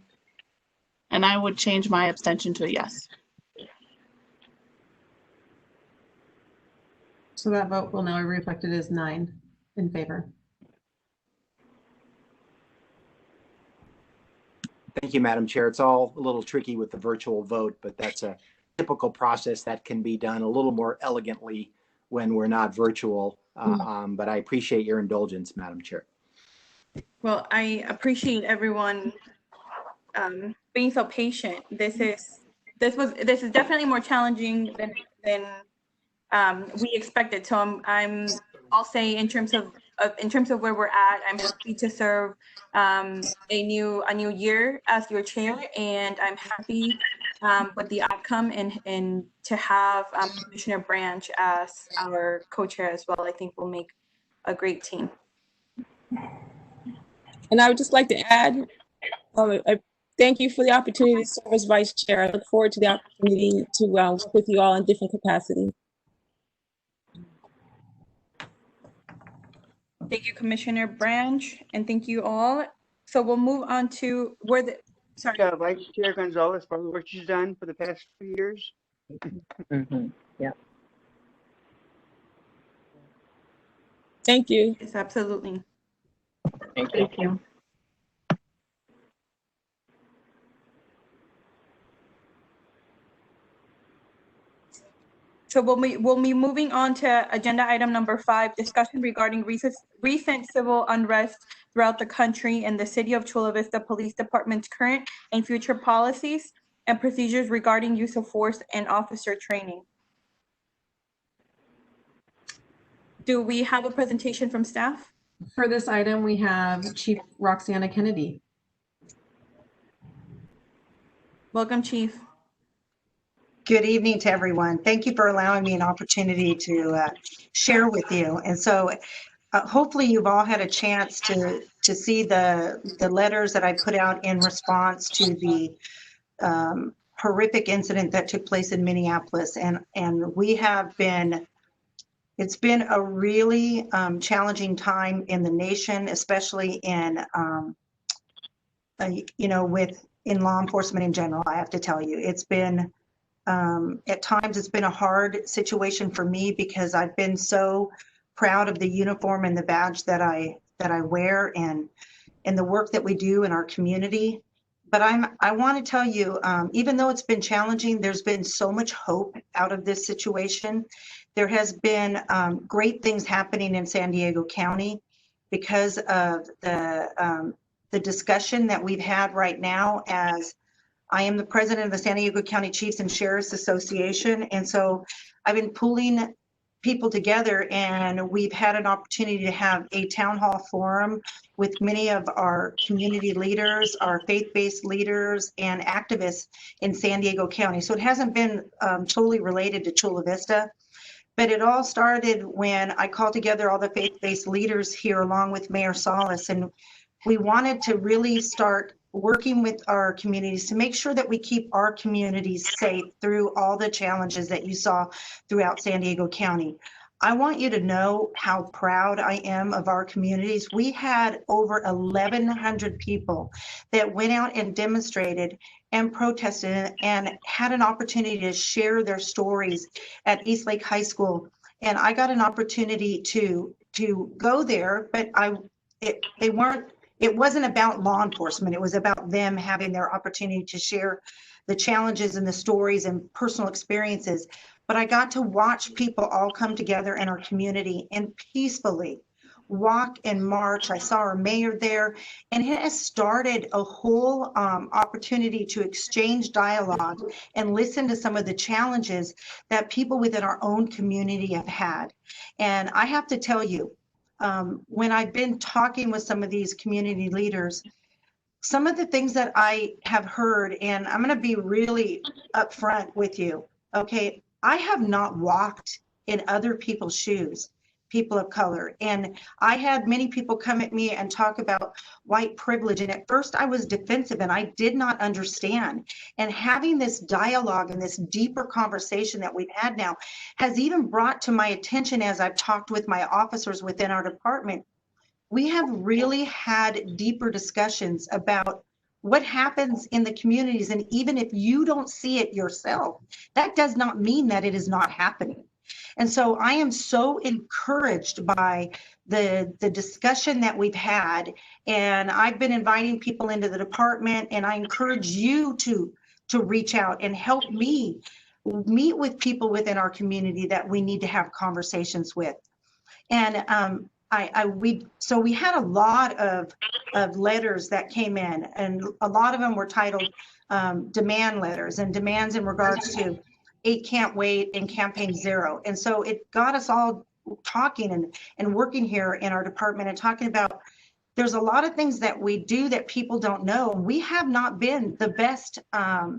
And I would change my abstention to a yes. So that vote will now be reflected as 9 in favor. Thank you, Madam Chair. It's all a little tricky with the virtual vote, but that's a typical process that can be done a little more elegantly when we're not virtual. But I appreciate your indulgence, Madam Chair. Well, I appreciate everyone being so patient. This is definitely more challenging than we expected. So I'll say in terms of where we're at, I'm happy to serve a new year as your chair, and I'm happy with the outcome and to have Commissioner Branch as our co-chair as well. I think we'll make a great team. And I would just like to add, I thank you for the opportunity to serve as vice chair. I look forward to the opportunity to work with you all in different capacities. Thank you, Commissioner Branch, and thank you all. So we'll move on to Vice Chair Gonzalez for the work she's done for the past few years. Yeah. Thank you. Yes, absolutely. Thank you. So we'll be moving on to agenda item number 5, discussion regarding recent civil unrest throughout the country and the City of Chula Vista Police Department's current and future policies and procedures regarding use of force and officer training. Do we have a presentation from staff? For this item, we have Chief Roxana Kennedy. Welcome, Chief. Good evening to everyone. Thank you for allowing me an opportunity to share with you. And so hopefully you've all had a chance to see the letters that I put out in response to the horrific incident that took place in Minneapolis. And we have been, it's been a really challenging time in the nation, especially in, in law enforcement in general. I have to tell you, it's been, at times it's been a hard situation for me because I've been so proud of the uniform and the badge that I wear and the work that we do in our community. But I want to tell you, even though it's been challenging, there's been so much hope out of this situation. There has been great things happening in San Diego County because of the discussion that we've had right now as I am the president of the San Diego County Chiefs and Sheriffs Association. And so I've been pulling people together, and we've had an opportunity to have a town hall forum with many of our community leaders, our faith-based leaders and activists in San Diego County. So it hasn't been totally related to Chula Vista, but it all started when I called together all the faith-based leaders here along with Mayor Salas, and we wanted to really start working with our communities to make sure that we keep our communities safe through all the challenges that you saw throughout San Diego County. I want you to know how proud I am of our communities. We had over 1,100 people that went out and demonstrated and protested and had an opportunity to share their stories at Eastlake High School. And I got an opportunity to go there, but it wasn't about law enforcement. It was about them having their opportunity to share the challenges and the stories and personal experiences. But I got to watch people all come together in our community and peacefully walk and march. I saw our mayor there, and it has started a whole opportunity to exchange dialogue and listen to some of the challenges that people within our own community have had. And I have to tell you, when I've been talking with some of these community leaders, some of the things that I have heard, and I'm going to be really upfront with you, okay? I have not walked in other people's shoes, people of color. And I had many people come at me and talk about white privilege. And at first I was defensive and I did not understand. And having this dialogue and this deeper conversation that we've had now has even brought to my attention as I've talked with my officers within our department. We have really had deeper discussions about what happens in the communities. And even if you don't see it yourself, that does not mean that it is not happening. And so I am so encouraged by the discussion that we've had. And I've been inviting people into the department, and I encourage you to reach out and help me meet with people within our community that we need to have conversations with. And so we had a lot of letters that came in, and a lot of them were titled demand letters and demands in regards to 8 Can't Wait and Campaign Zero. And so it got us all talking and working here in our department and talking about there's a lot of things that we do that people don't know. We have not been the best, I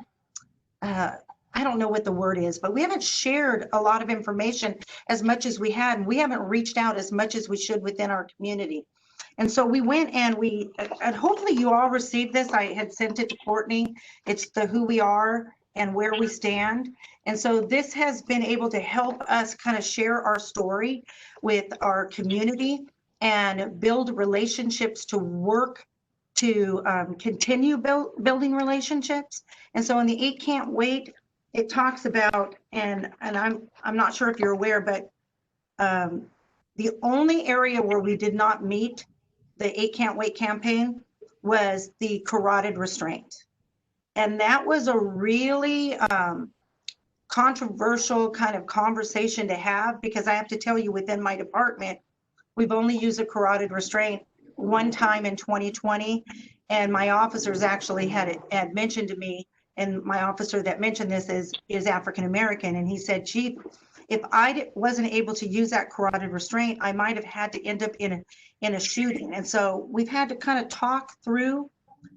don't know what the word is, but we haven't shared a lot of information as much as we had. And we haven't reached out as much as we should within our community. And so we went and and hopefully you all received this. I had sent it to Courtney. It's the who we are and where we stand. And so this has been able to help us kind of share our story with our community and build relationships to work to continue building relationships. And so in the 8 Can't Wait, it talks about, and I'm not sure if you're aware, but the only area where we did not meet the 8 Can't Wait campaign was the carotid restraint. And that was a really controversial kind of conversation to have, because I have to tell you, within my department, we've only used a carotid restraint one time in 2020. And my officers actually had mentioned to me, and my officer that mentioned this is African-American. And he said, Chief, if I wasn't able to use that carotid restraint, I might have had to end up in a shooting. And so we've had to kind of talk through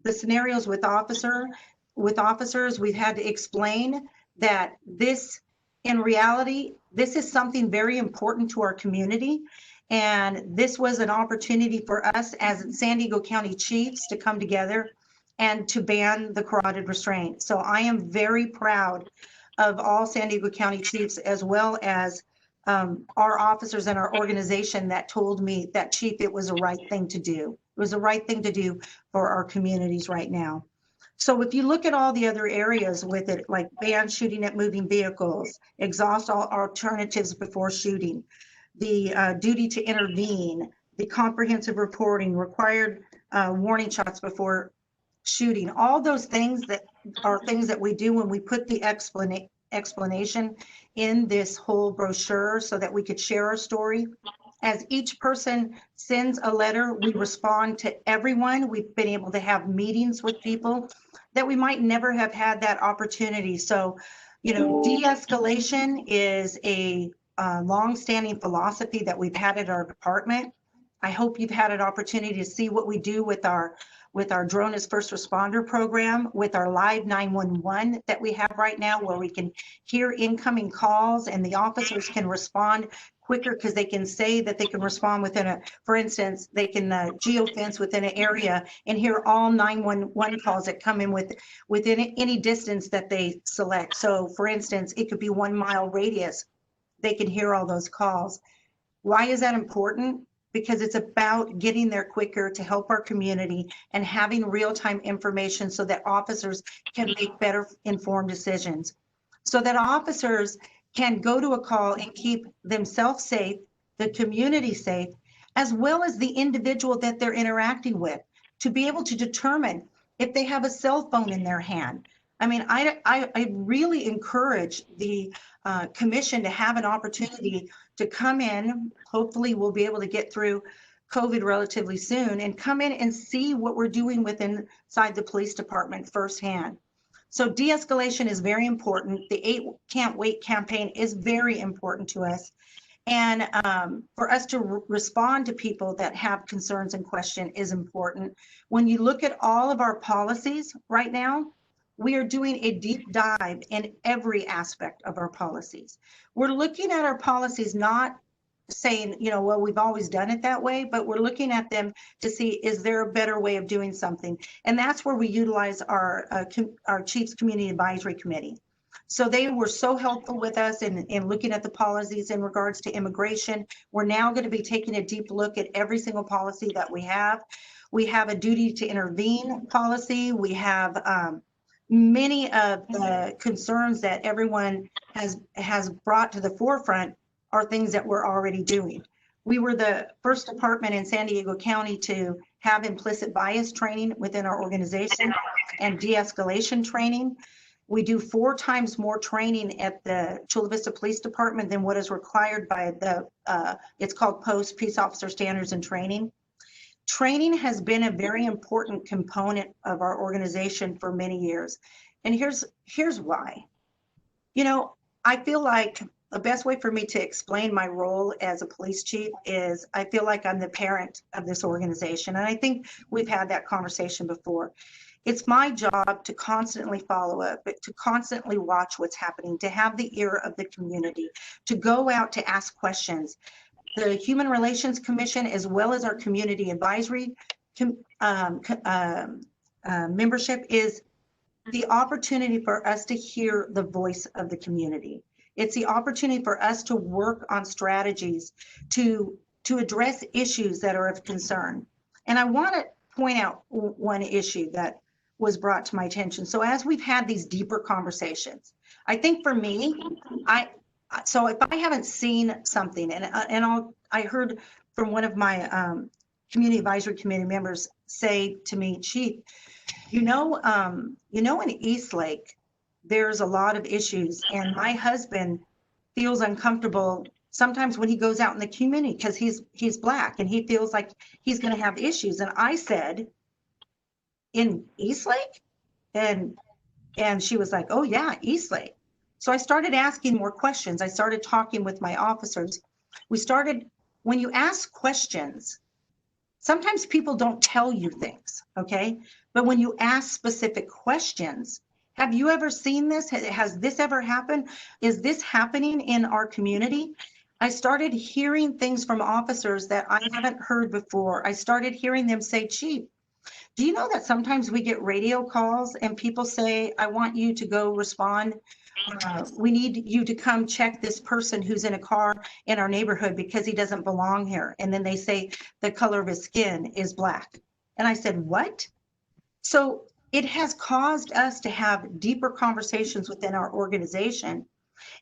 the scenarios with officers. We've had to explain that this, in reality, this is something very important to our community. And this was an opportunity for us as San Diego County Chiefs to come together and to ban the carotid restraint. So I am very proud of all San Diego County Chiefs, as well as our officers and our organization that told me that, Chief, it was the right thing to do. It was the right thing to do for our communities right now. So if you look at all the other areas with it, like ban shooting at moving vehicles, exhaust all alternatives before shooting, the duty to intervene, the comprehensive reporting, required warning shots before shooting, all those things that are things that we do when we put the explanation in this whole brochure so that we could share our story. As each person sends a letter, we respond to everyone. We've been able to have meetings with people that we might never have had that opportunity. So, you know, de-escalation is a long-standing philosophy that we've had at our department. I hope you've had an opportunity to see what we do with our drone as first responder program, with our live 911 that we have right now, where we can hear incoming calls and the officers can respond quicker because they can say that they can respond within a, for instance, they can geofence within an area and hear all 911 calls that come in within any distance that they select. So for instance, it could be 1 mile radius. They can hear all those calls. Why is that important? Because it's about getting there quicker to help our community and having real-time information so that officers can make better informed decisions. So that officers can go to a call and keep themselves safe, the community safe, as well as the individual that they're interacting with, to be able to determine if they have a cell phone in their hand. I mean, I really encourage the commission to have an opportunity to come in. Hopefully we'll be able to get through COVID relatively soon and come in and see what we're doing inside the police department firsthand. So de-escalation is very important. The 8 Can't Wait campaign is very important to us. And for us to respond to people that have concerns and questions is important. When you look at all of our policies right now, we are doing a deep dive in every aspect of our policies. We're looking at our policies, not saying, you know, well, we've always done it that way, but we're looking at them to see, is there a better way of doing something? And that's where we utilize our Chiefs Community Advisory Committee. So they were so helpful with us in looking at the policies in regards to immigration. We're now going to be taking a deep look at every single policy that we have. We have a duty to intervene policy. We have many of the concerns that everyone has brought to the forefront are things that we're already doing. We were the first department in San Diego County to have implicit bias training within our organization and de-escalation training. We do 4 times more training at the Chula Vista Police Department than what is required by the, it's called Post Peace Officer Standards and Training. Training has been a very important component of our organization for many years. And here's why. You know, I feel like the best way for me to explain my role as a police chief is I feel like I'm the parent of this organization. And I think we've had that conversation before. It's my job to constantly follow up, to constantly watch what's happening, to have the ear of the community, to go out to ask questions. The Human Relations Commission, as well as our community advisory membership, is the opportunity for us to hear the voice of the community. It's the opportunity for us to work on strategies to address issues that are of concern. And I want to point out one issue that was brought to my attention. So as we've had these deeper conversations, I think for me, so if I haven't seen something, and I heard from one of my community advisory committee members say to me, Chief, you know in Eastlake, there's a lot of issues, and my husband feels uncomfortable sometimes when he goes out in the community because he's Black and he feels like he's going to have issues. And I said, in Eastlake? And she was like, oh yeah, Eastlake. So I started asking more questions. I started talking with my officers. When you ask questions, sometimes people don't tell you things, okay? But when you ask specific questions, have you ever seen this? Has this ever happened? Is this happening in our community? I started hearing things from officers that I haven't heard before. I started hearing them say, Chief, do you know that sometimes we get radio calls and people say, I want you to go respond. We need you to come check this person who's in a car in our neighborhood because he doesn't belong here. And then they say the color of his skin is Black. And I said, what? So it has caused us to have deeper conversations within our organization.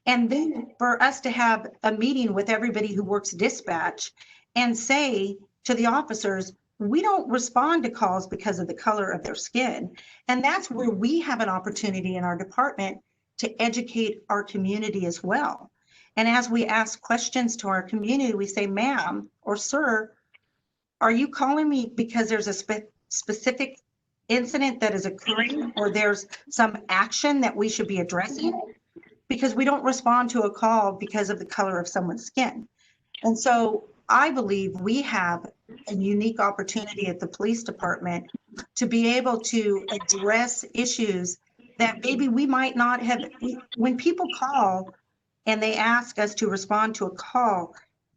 And then for us to have a meeting with everybody who works dispatch and say to the officers, we don't respond to calls because of the color of their skin. And that's where we have an opportunity in our department to educate our community as well. And as we ask questions to our community, we say, ma'am or sir, are you calling me because there's a specific incident that is occurring or there's some action that we should be addressing, because we don't respond to a call because of the color of someone's skin. And so I believe we have a unique opportunity at the police department to be able to address issues that maybe we might not have. When people call and they ask us to respond to a call,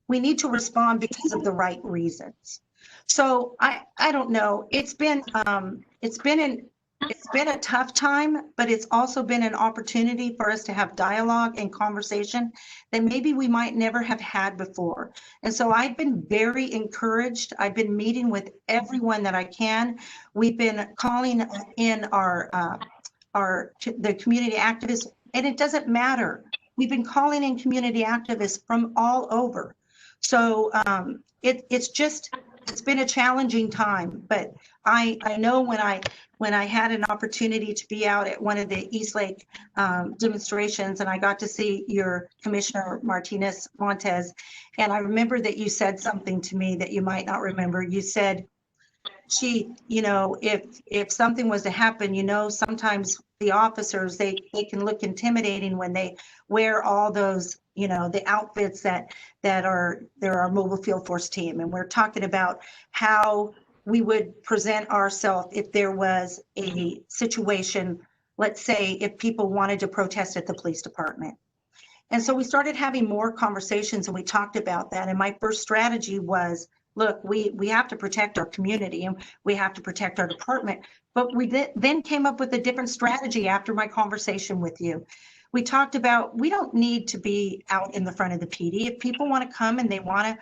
we need to respond because of the right reasons. So I don't know. It's been a tough time, but it's also been an opportunity for us to have dialogue and conversation that maybe we might never have had before. And so I've been very encouraged. I've been meeting with everyone that I can. We've been calling in the community activists, and it doesn't matter. We've been calling in community activists from all over. So it's been a challenging time, but I know when I had an opportunity to be out at one of the Eastlake demonstrations, and I got to see your Commissioner Martinez Montes, and I remember that you said something to me that you might not remember. You said, if something was to happen, sometimes the officers, they can look intimidating when they wear all those, the outfits that they're our mobile field force team. And we're talking about how we would present ourselves if there was a situation, let's say if people wanted to protest at the police department. And so we started having more conversations and we talked about that. And my first strategy was, look, we have to protect our community and we have to protect our department. But we then came up with a different strategy after my conversation with you. We talked about, we don't need to be out in the front of the PD. If people want to come and they want to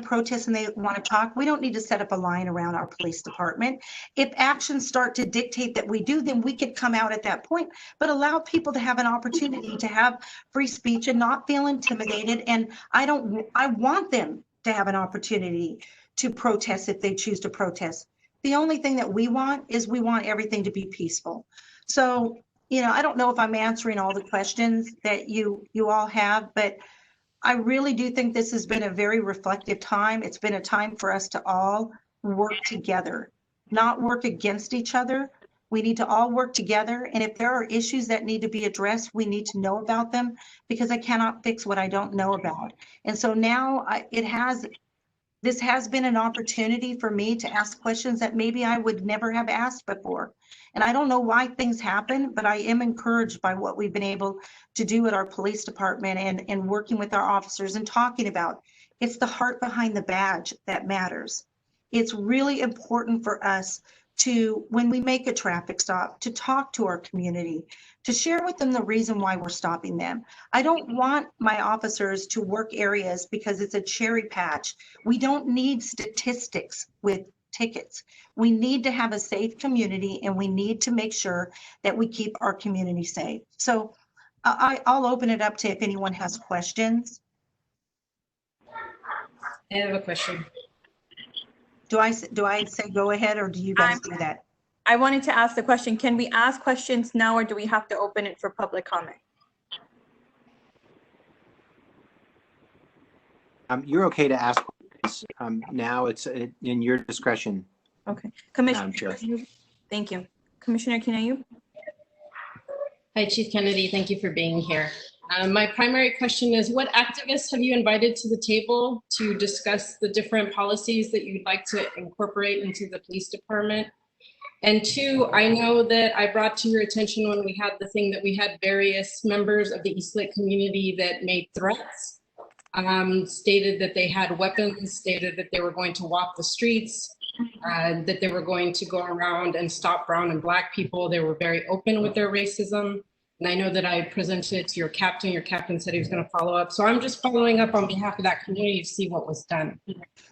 protest and they want to talk, we don't need to set up a line around our police department. If actions start to dictate that we do, then we could come out at that point, but allow people to have an opportunity to have free speech and not feel intimidated. And I want them to have an opportunity to protest if they choose to protest. The only thing that we want is we want everything to be peaceful. So, I don't know if I'm answering all the questions that you all have, but I really do think this has been a very reflective time. It's been a time for us to all work together, not work against each other. We need to all work together. And if there are issues that need to be addressed, we need to know about them, because I cannot fix what I don't know about. And so now this has been an opportunity for me to ask questions that maybe I would never have asked before. And I don't know why things happen, but I am encouraged by what we've been able to do at our police department and working with our officers and talking about. It's the heart behind the badge that matters. It's really important for us to, when we make a traffic stop, to talk to our community, to share with them the reason why we're stopping them. I don't want my officers to work areas because it's a cherry patch. We don't need statistics with tickets. We need to have a safe community, and we need to make sure that we keep our community safe. So I'll open it up to if anyone has questions. I have a question. Do I say go ahead, or do you guys do that? I wanted to ask the question, can we ask questions now, or do we have to open it for public comment? You're okay to ask questions now. It's in your discretion. Okay. Commissioner, thank you. Commissioner Kinayu? Hi, Chief Kennedy. Thank you for being here. My primary question is, what activists have you invited to the table to discuss the different policies that you'd like to incorporate into the police department? And two, I know that I brought to your attention when we had the thing that we had various members of the Eastlake community that made threats, stated that they had weapons, stated that they were going to walk the streets, that they were going to go around and stop brown and black people. They were very open with their racism. And I know that I presented it to your captain. Your captain said he was going to follow up. So I'm just following up on behalf of that community to see what was done.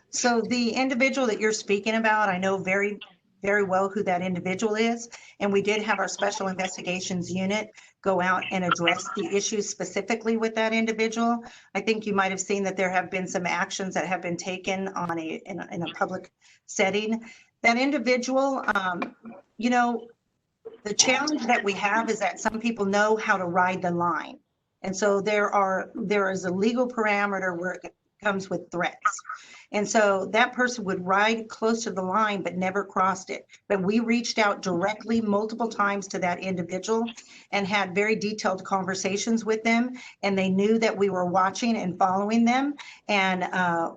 So the individual that you're speaking about, I know very, very well who that individual is. And we did have our special investigations unit go out and address the issues specifically with that individual. I think you might have seen that there have been some actions that have been taken on in a public setting. That individual, the challenge that we have is that some people know how to ride the line. And so there is a legal parameter where comes with threats. And so that person would ride close to the line but never crossed it. But we reached out directly multiple times to that individual and had very detailed conversations with them. And they knew that we were watching and following them. And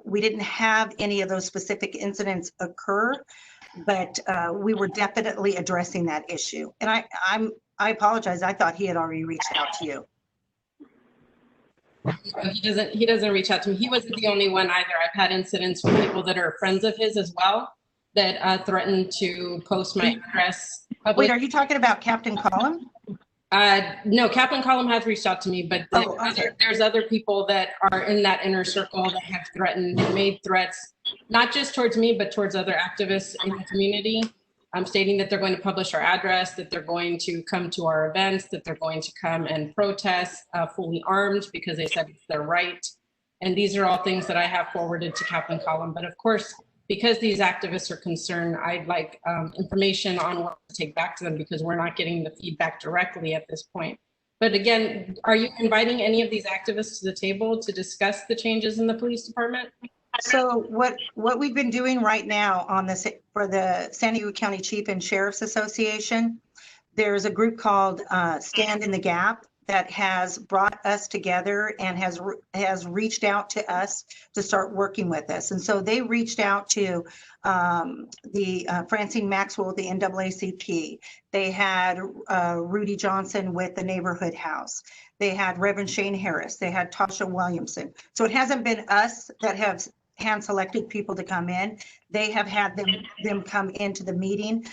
we didn't have any of those specific incidents occur, but we were definitely addressing that issue. And I apologize. I thought he had already reached out to you. He doesn't reach out to me. He wasn't the only one either. I've had incidents with people that are friends of his as well that threatened to post my address public. Wait, are you talking about Captain Collum? No, Captain Collum has reached out to me, but there's other people that are in that inner circle that have threatened, made threats, not just towards me, but towards other activists in the community. Stating that they're going to publish our address, that they're going to come to our events, that they're going to come and protest fully armed because they said it's their right. And these are all things that I have forwarded to Captain Collum. But of course, because these activists are concerned, I'd like information on what to take back to them because we're not getting the feedback directly at this point. But again, are you inviting any of these activists to the table to discuss the changes in the police department? So what we've been doing right now on this for the San Diego County Chief and Sheriff's Association, there's a group called Stand in the Gap that has brought us together and has reached out to us to start working with us. And so they reached out to the Francine Maxwell, the NAACP. They had Rudy Johnson with the Neighborhood House. They had Reverend Shane Harris. They had Tasha Williamson. So it hasn't been us that have hand-selected people to come in. They have had them come into the meeting.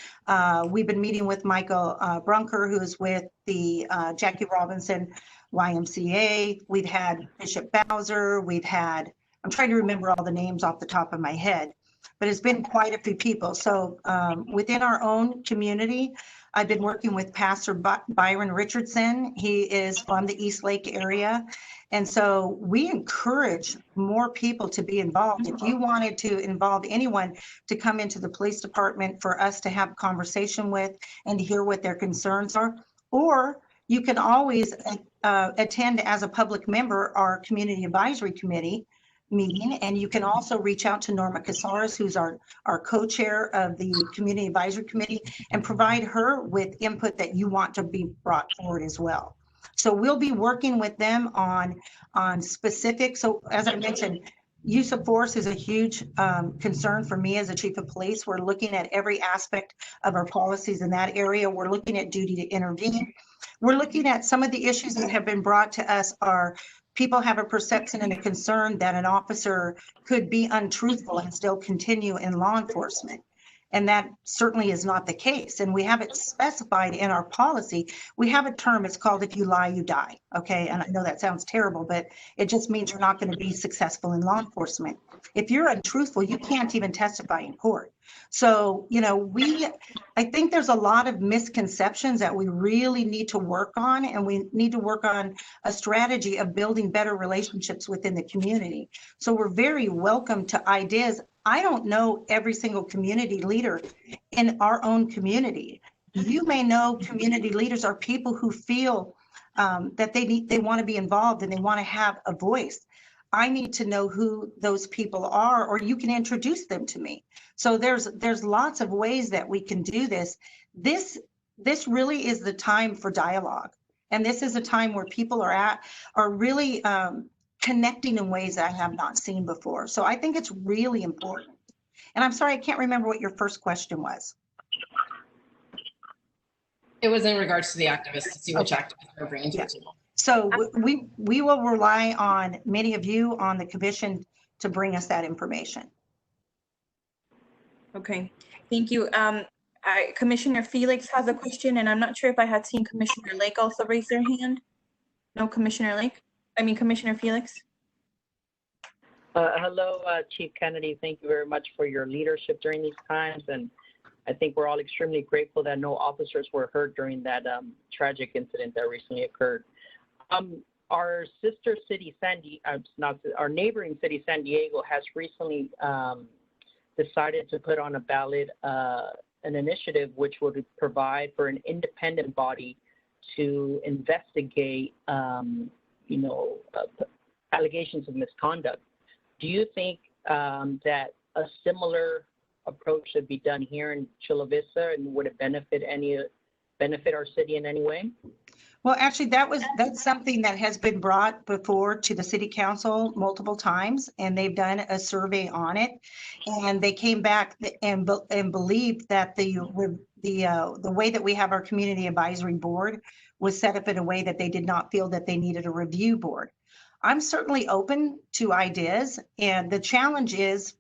We've been meeting with Michael Brunker, who's with the Jackie Robinson YMCA. We've had Bishop Bowser. We've had, I'm trying to remember all the names off the top of my head, but it's been quite a few people. So within our own community, I've been working with Pastor Byron Richardson. He is from the East Lake area. And so we encourage more people to be involved. If you wanted to involve anyone to come into the police department for us to have a conversation with and to hear what their concerns are, or you can always attend as a public member our community advisory committee meeting. And you can also reach out to Norma Casares, who's our co-chair of the community advisory committee, and provide her with input that you want to be brought forward as well. So we'll be working with them on specific. So as I mentioned, use of force is a huge concern for me as a chief of police. We're looking at every aspect of our policies in that area. We're looking at duty to intervene. We're looking at some of the issues that have been brought to us are people have a perception and a concern that an officer could be untruthful and still continue in law enforcement. And that certainly is not the case. And we have it specified in our policy. We have a term, it's called if you lie, you die. Okay. And I know that sounds terrible, but it just means you're not going to be successful in law enforcement. If you're untruthful, you can't even testify in court. So, you know, I think there's a lot of misconceptions that we really need to work on, and we need to work on a strategy of building better relationships within the community. So we're very welcome to ideas. I don't know every single community leader in our own community. You may know community leaders are people who feel that they want to be involved and they want to have a voice. I need to know who those people are, or you can introduce them to me. So there's lots of ways that we can do this. This really is the time for dialogue. And this is a time where people are really connecting in ways that I have not seen before. So I think it's really important. And I'm sorry, I can't remember what your first question was. It was in regards to the activists, to see which activists we're bringing to the table. So we will rely on many of you on the commission to bring us that information. Okay, thank you. Commissioner Felix has a question, and I'm not sure if I had seen Commissioner Lake also raise their hand. No, Commissioner Felix. Hello, Chief Kennedy. Thank you very much for your leadership during these times. And I think we're all extremely grateful that no officers were hurt during that tragic incident that recently occurred. Our sister city, our neighboring city, San Diego, has recently decided to put on a ballot an initiative which would provide for an independent body to investigate, allegations of misconduct. do you think that a similar approach should be done here in Chula Vista, and would it benefit our city in any way? Well, actually, that's something that has been brought before to the city council multiple times, and they've done a survey on it. And they came back and believed that the way that we have our community advisory board was set up in a way that they did not feel that they needed a review board. I'm certainly open to ideas, and the challenge is,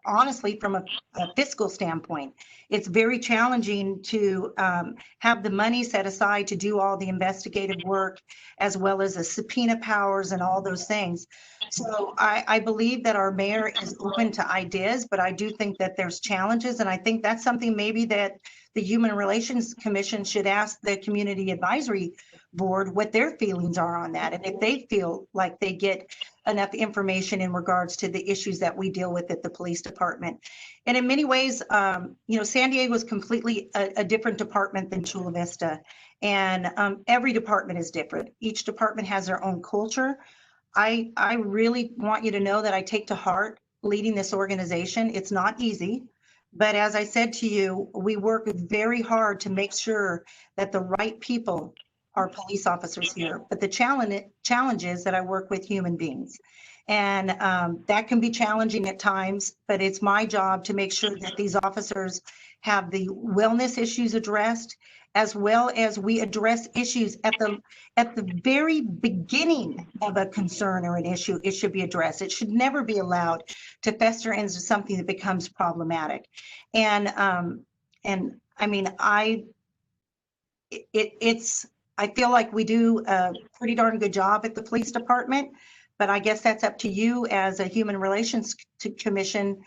honestly, from a fiscal standpoint, it's very challenging to have the money set aside to do all the investigative work, as well as the subpoena powers and all those things. So I believe that our mayor is open to ideas, but I do think that there's challenges. And I think that's something maybe that the Human Relations Commission should ask the Community Advisory Board what their feelings are on that, and if they feel like they get enough information in regards to the issues that we deal with at the police department. And in many ways, San Diego is completely a different department than Chula Vista, and every department is different. Each department has their own culture. I really want you to know that I take to heart leading this organization. It's not easy. But as I said to you, we work very hard to make sure that the right people are police officers here. But the challenge is that I work with human beings. And that can be challenging at times, but it's my job to make sure that these officers have the wellness issues addressed, as well as we address issues at the very beginning of a concern or an issue. It should be addressed. It should never be allowed to fester into something that becomes problematic. And I mean, I feel like we do a pretty darn good job at the police department, but I guess that's up to you as a Human Relations Commission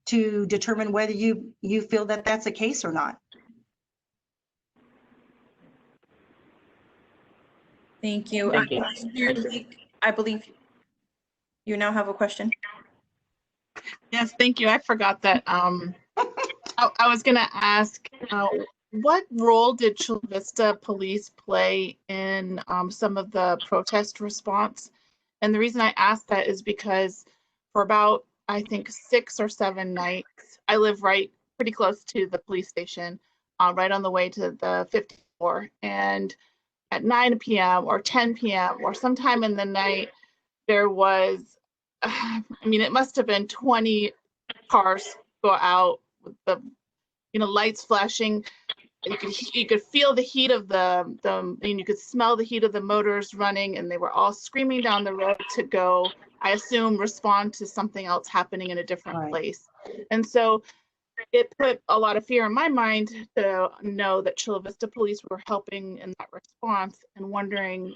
to determine whether you feel that that's the case or not. Thank you. I believe you now have a question. Yes, thank you. I forgot that. I was going to ask, what role did Chula Vista police play in some of the protest response? And the reason I asked that is because for about, I think, 6 or 7 nights, I live pretty close to the police station, right on the way to the 54. And at 9 p.m. or 10 p.m. or sometime in the night, there was, I mean, it must have been 20 cars go out with the, lights flashing. You could feel the heat of and you could smell the heat of the motors running, and they were all screaming down the road to go, I assume, respond to something else happening in a different place. And so it put a lot of fear in my mind to know that Chula Vista police were helping in that response, and wondering,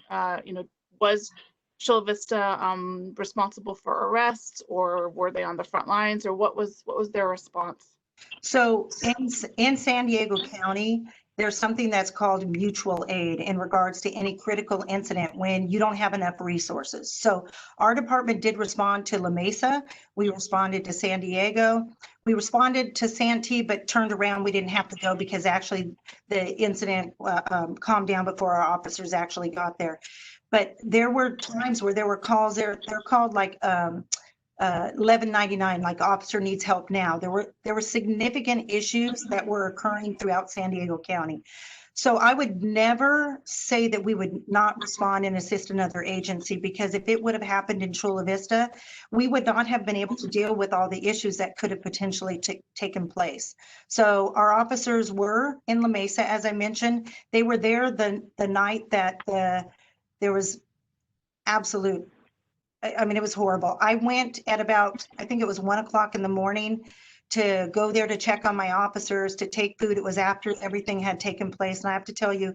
was Chula Vista responsible for arrests, or were they on the front lines, or what was their response? So in San Diego County, there's something that's called mutual aid in regards to any critical incident when you don't have enough resources. So our department did respond to La Mesa. We responded to San Diego. We responded to Santee, but turned around. We didn't have to go because actually the incident calmed down before our officers actually got there. But there were times where there were calls, they're called like 1199, like officer needs help now. There were significant issues that were occurring throughout San Diego County. So I would never say that we would not respond and assist another agency, because if it would have happened in Chula Vista, we would not have been able to deal with all the issues that could have potentially taken place. So our officers were in La Mesa, as I mentioned. They were there the night that there was absolute, I mean, it was horrible. I went at about, I think it was 1 o'clock in the morning to go there to check on my officers, to take food. It was after everything had taken place. And I have to tell you,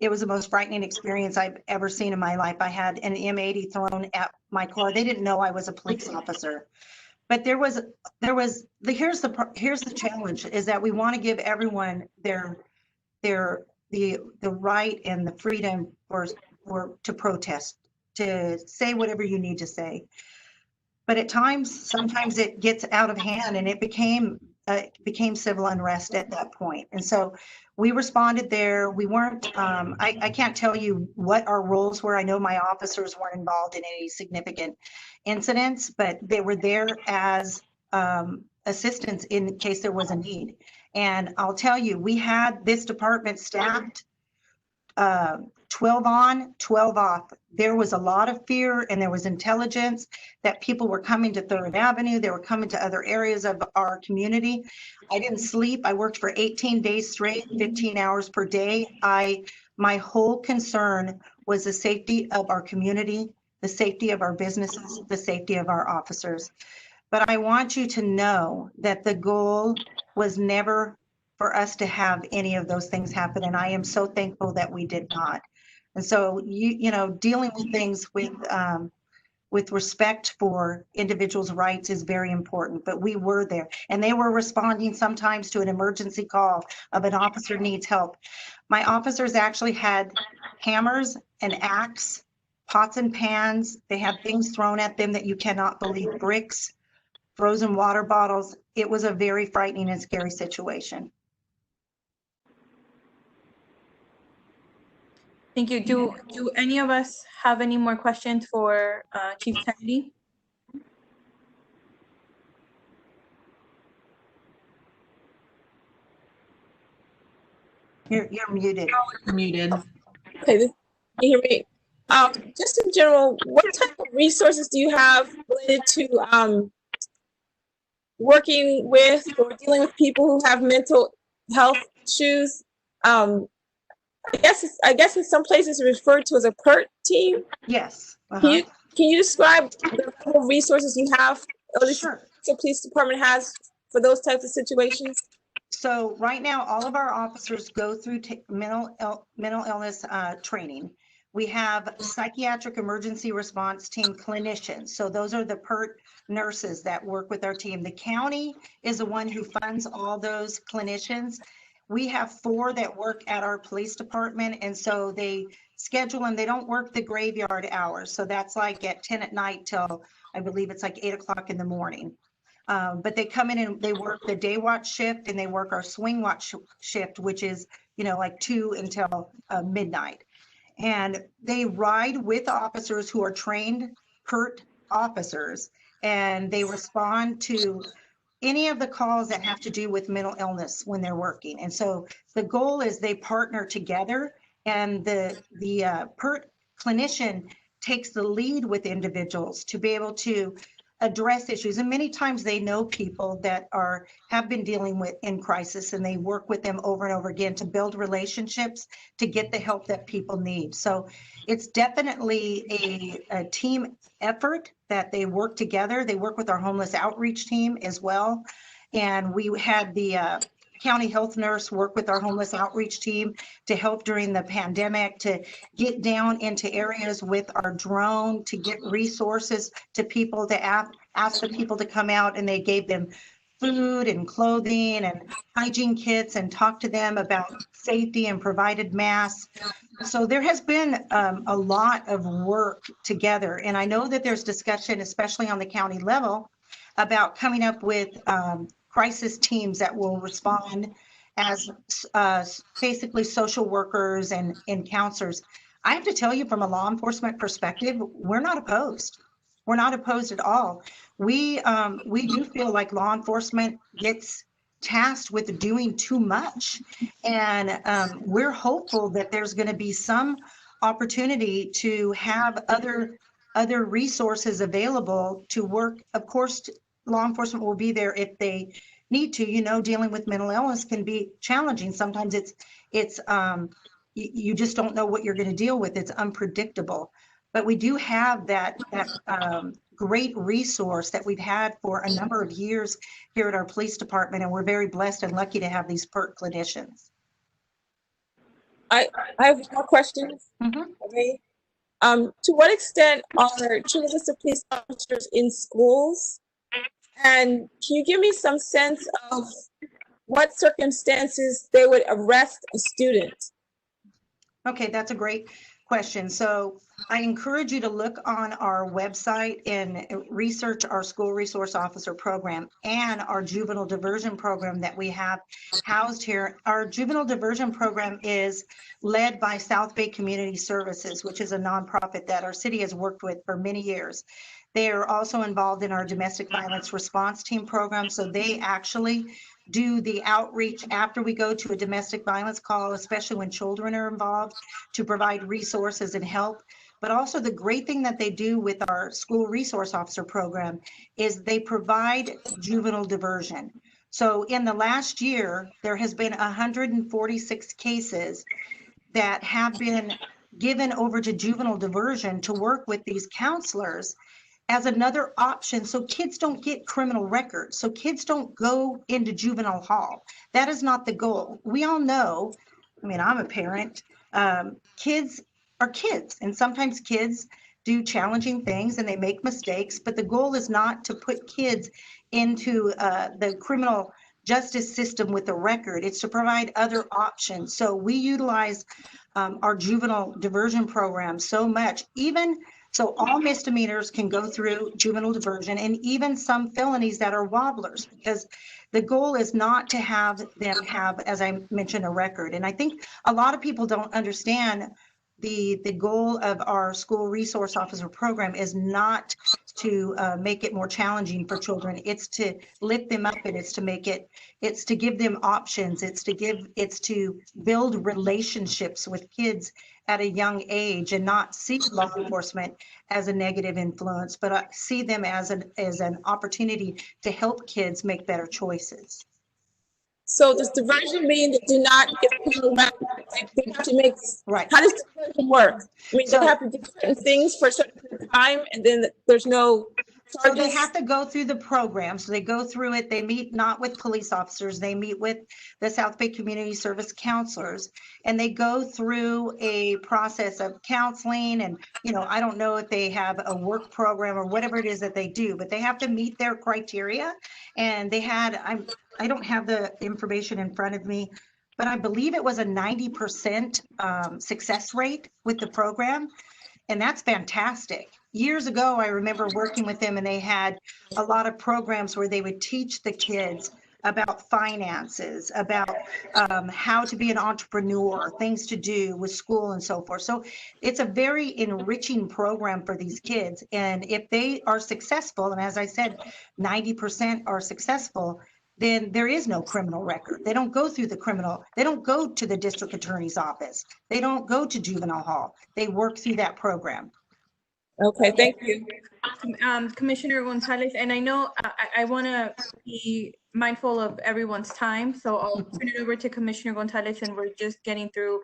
it was the most frightening experience I've ever seen in my life. I had an M80 thrown at my car. They didn't know I was a police officer. But here's the challenge, is that we want to give everyone the right and the freedom to protest, to say whatever you need to say. But at times, sometimes it gets out of hand, and it became became civil unrest at that point. And so we responded there. We weren't, I can't tell you what our roles were. I know my officers weren't involved in any significant incidents, but they were there as assistance in case there was a need. And I'll tell you, we had this department staffed 12 on, 12 off. There was a lot of fear and there was intelligence that people were coming to 3rd Avenue. They were coming to other areas of our community. I didn't sleep. I worked for 18 days straight, 15 hours per day. My whole concern was the safety of our community, the safety of our businesses, the safety of our officers. But I want you to know that the goal was never for us to have any of those things happen. And I am so thankful that we did not. And so, you know, dealing with things with respect for individuals' rights is very important, but we were there and they were responding sometimes to an emergency call of an officer needs help. My officers actually had hammers, an axe, pots and pans. They had things thrown at them that you cannot believe, bricks, frozen water bottles. It was a very frightening and scary situation. Thank you. Do any of us have any more questions for Chief Kennedy? You're muted. You're muted. Okay, can you hear me? Just in general, what type of resources do you have related to working with or dealing with people who have mental health issues? I guess in some places it's referred to as a PERT team. Yes. Can you describe the level of resources you have, or Sure. the police department has for those types of situations? So right now, all of our officers go through mental illness training. We have psychiatric emergency response team clinicians. So those are the PERT nurses that work with our team. The county is the one who funds all those clinicians. We have 4 that work at our police department, and so they schedule them. They don't work the graveyard hours. So that's like at 10 at night till I believe it's like 8 o'clock in the morning. But they come in and they work the day watch shift and they work our swing watch shift, which is, you know, like 2 until midnight. And they ride with officers who are trained PERT officers, and they respond to any of the calls that have to do with mental illness when they're working. And so the goal is they partner together, and the PERT clinician takes the lead with individuals to be able to address issues. And many times they know people that have been dealing with in crisis, and they work with them over and over again to build relationships to get the help that people need. So it's definitely a team effort that they work together. They work with our homeless outreach team as well. And we had the county health nurse work with our homeless outreach team to help during the pandemic, to get down into areas with our drone, to get resources to people, to ask the people to come out, and they gave them food and clothing and hygiene kits and talked to them about safety and provided masks. So there has been a lot of work together. And I know that there's discussion, especially on the county level, about coming up with crisis teams that will respond as basically social workers and counselors. I have to tell you, from a law enforcement perspective, we're not opposed. We're not opposed at all. We do feel like law enforcement gets tasked with doing too much. And we're hopeful that there's going to be some opportunity to have other resources available to work. Of course, law enforcement will be there if they need to. You know, dealing with mental illness can be challenging. Sometimes it's you just don't know what you're going to deal with. It's unpredictable. But we do have that great resource that we've had for a number of years here at our police department, and we're very blessed and lucky to have these PERT clinicians. I have more questions. Okay. To what extent are Chula Vista police officers in schools? And can you give me some sense of what circumstances they would arrest a student? Okay, that's a great question. So I encourage you to look on our website and research our school resource officer program and our juvenile diversion program that we have housed here. Our juvenile diversion program is led by South Bay Community Services, which is a nonprofit that our city has worked with for many years. They are also involved in our domestic violence response team program. So they actually do the outreach after we go to a domestic violence call, especially when children are involved, to provide resources and help. But also the great thing that they do with our school resource officer program is they provide juvenile diversion. So in the last year, there has been 146 cases that have been given over to juvenile diversion to work with these counselors as another option, so kids don't get criminal records, so kids don't go into juvenile hall. That is not the goal. We all know, I mean, I'm a parent, kids are kids, and sometimes kids do challenging things and they make mistakes, but the goal is not to put kids into the criminal justice system with a record. It's to provide other options. So we utilize our juvenile diversion program so much, so all misdemeanors can go through juvenile diversion, and even some felonies that are wobblers, because the goal is not to have them have, as I mentioned, a record. And I think a lot of people don't understand the goal of our school resource officer program is not to make it more challenging for children. It's to lift them up, and it's to give them options. It's to build relationships with kids at a young age, and not see law enforcement as a negative influence, but see them as an opportunity to help kids make better choices. So does diversion mean they do not get criminal records? They have to make, right. How does diversion work? I mean, So, they have to do certain things for a certain period of time, and then there's no So they have to go through the program. So they go through it. They meet not with police officers. They meet with the South Bay Community Service counselors, and they go through a process of counseling. And, I don't know if they have a work program or whatever it is that they do, but they have to meet their criteria. And I don't have the information in front of me, but I believe it was a 90% success rate with the program. And that's fantastic. Years ago, I remember working with them, and they had a lot of programs where they would teach the kids about finances, about how to be an entrepreneur, things to do with school and so forth. So it's a very enriching program for these kids. And if they are successful, and as I said, 90% are successful, then there is no criminal record. They don't go through they don't go to the district attorney's office. They don't go to juvenile hall. They work through that program. Okay, thank you. Commissioner Gonzalez, and I know I want to be mindful of everyone's time, so I'll turn it over to Commissioner Gonzalez, and we're just getting through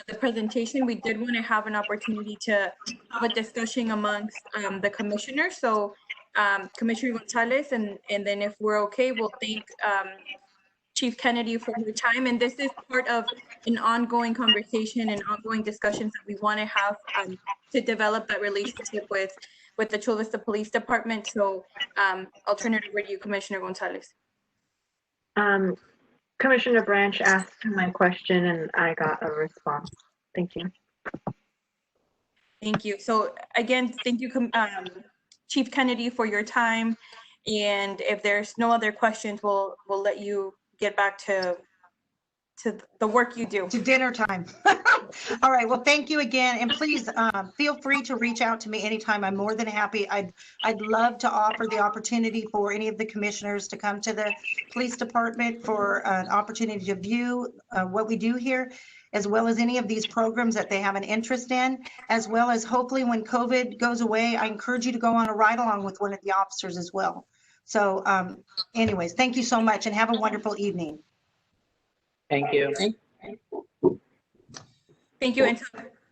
the presentation. We did want to have an opportunity to have a discussion amongst the commissioners. So Commissioner Gonzalez, and then if we're okay, we'll thank Chief Kennedy for your time. And this is part of an ongoing conversation and ongoing discussions that we want to have to develop that relationship with the Chula Vista Police Department. So I'll turn it over to you, Commissioner Gonzalez. Commissioner Branch asked my question and I got a response. Thank you. Thank you. So again, thank you, Chief Kennedy, for your time. And if there's no other questions, we'll let you get back to the work you do. To dinner time. All right. Well, thank you again. And please feel free to reach out to me anytime. I'm more than happy. I'd love to offer the opportunity for any of the commissioners to come to the police department for an opportunity to view what we do here, as well as any of these programs that they have an interest in, as well as hopefully when COVID goes away, I encourage you to go on a ride along with one of the officers as well. So anyways, thank you so much and have a wonderful evening. Thank you. Thank you. And so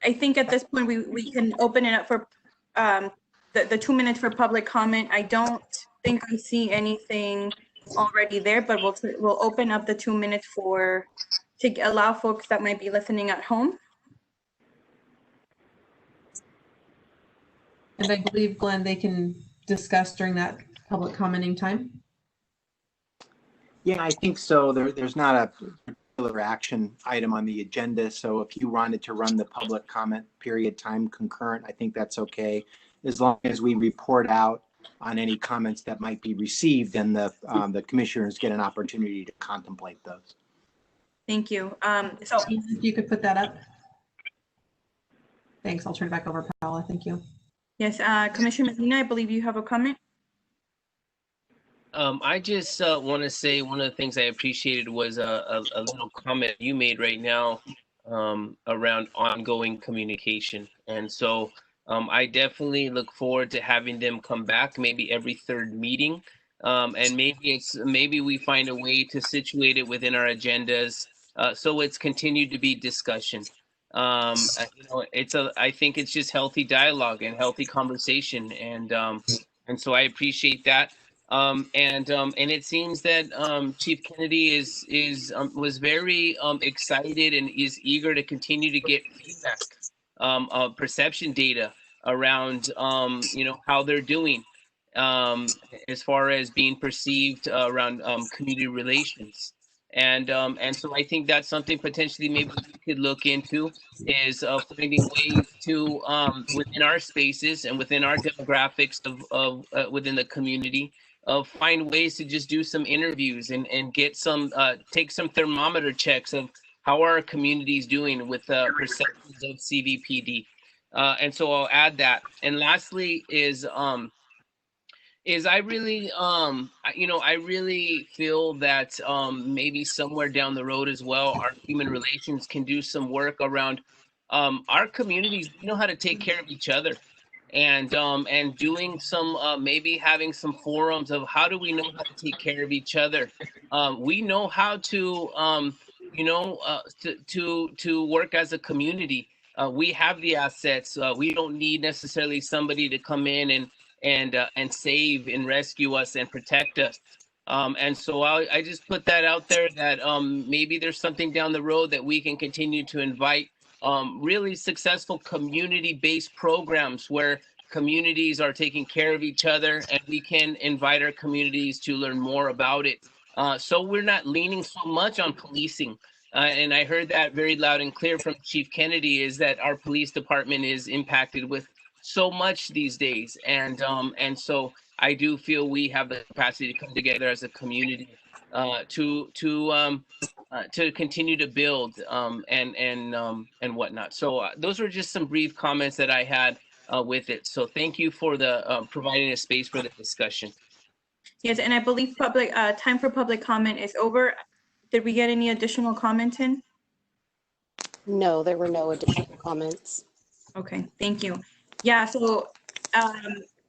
I think at this point we can open it up for the 2 minutes for public comment. I don't think I see anything already there, but we'll open up the 2 minutes to allow folks that might be listening at home. And I believe, Glenn, they can discuss during that public commenting time. Yeah, I think so. There's not a particular action item on the agenda. So if you wanted to run the public comment period time concurrent, I think that's okay, as long as we report out on any comments that might be received and the commissioners get an opportunity to contemplate those. Thank you. If you could put that up. Thanks. I'll turn it back over, Paola. Thank you. Yes, Commissioner Medina, I believe you have a comment. I just want to say one of the things I appreciated was a little comment you made right now around ongoing communication. And so I definitely look forward to having them come back maybe every third meeting. And maybe we find a way to situate it within our agendas so it's continued to be discussion. I think it's just healthy dialogue and healthy conversation. And so I appreciate that. And it seems that Chief Kennedy was very excited and is eager to continue to get feedback, perception data around how they're doing as far as being perceived around community relations. And so I think that's something potentially maybe we could look into, is finding ways to within our spaces and within our demographics of within the community, find ways to just do some interviews and get some take some thermometer checks of how our communities doing with perceptions of CVPD. And so I'll add that. And lastly is I really I really feel that maybe somewhere down the road as well, our human relations can do some work around our communities. We know how to take care of each other, and doing some maybe having some forums of how do we know how to take care of each other. We know how to to work as a community. We have the assets. We don't need necessarily somebody to come in and save and rescue us and protect us. And so I just put that out there that maybe there's something down the road that we can continue to invite really successful community-based programs where communities are taking care of each other, and we can invite our communities to learn more about it. So we're not leaning so much on policing. And I heard that very loud and clear from Chief Kennedy, is that our police department is impacted with so much these days. And so I do feel we have the capacity to come together as a community to continue to build and whatnot. So those were just some brief comments that I had with it. So thank you for the providing a space for the discussion. Yes, and I believe time for public comment is over. Did we get any additional comments in? No, there were no additional comments. Okay, thank you. Yeah, so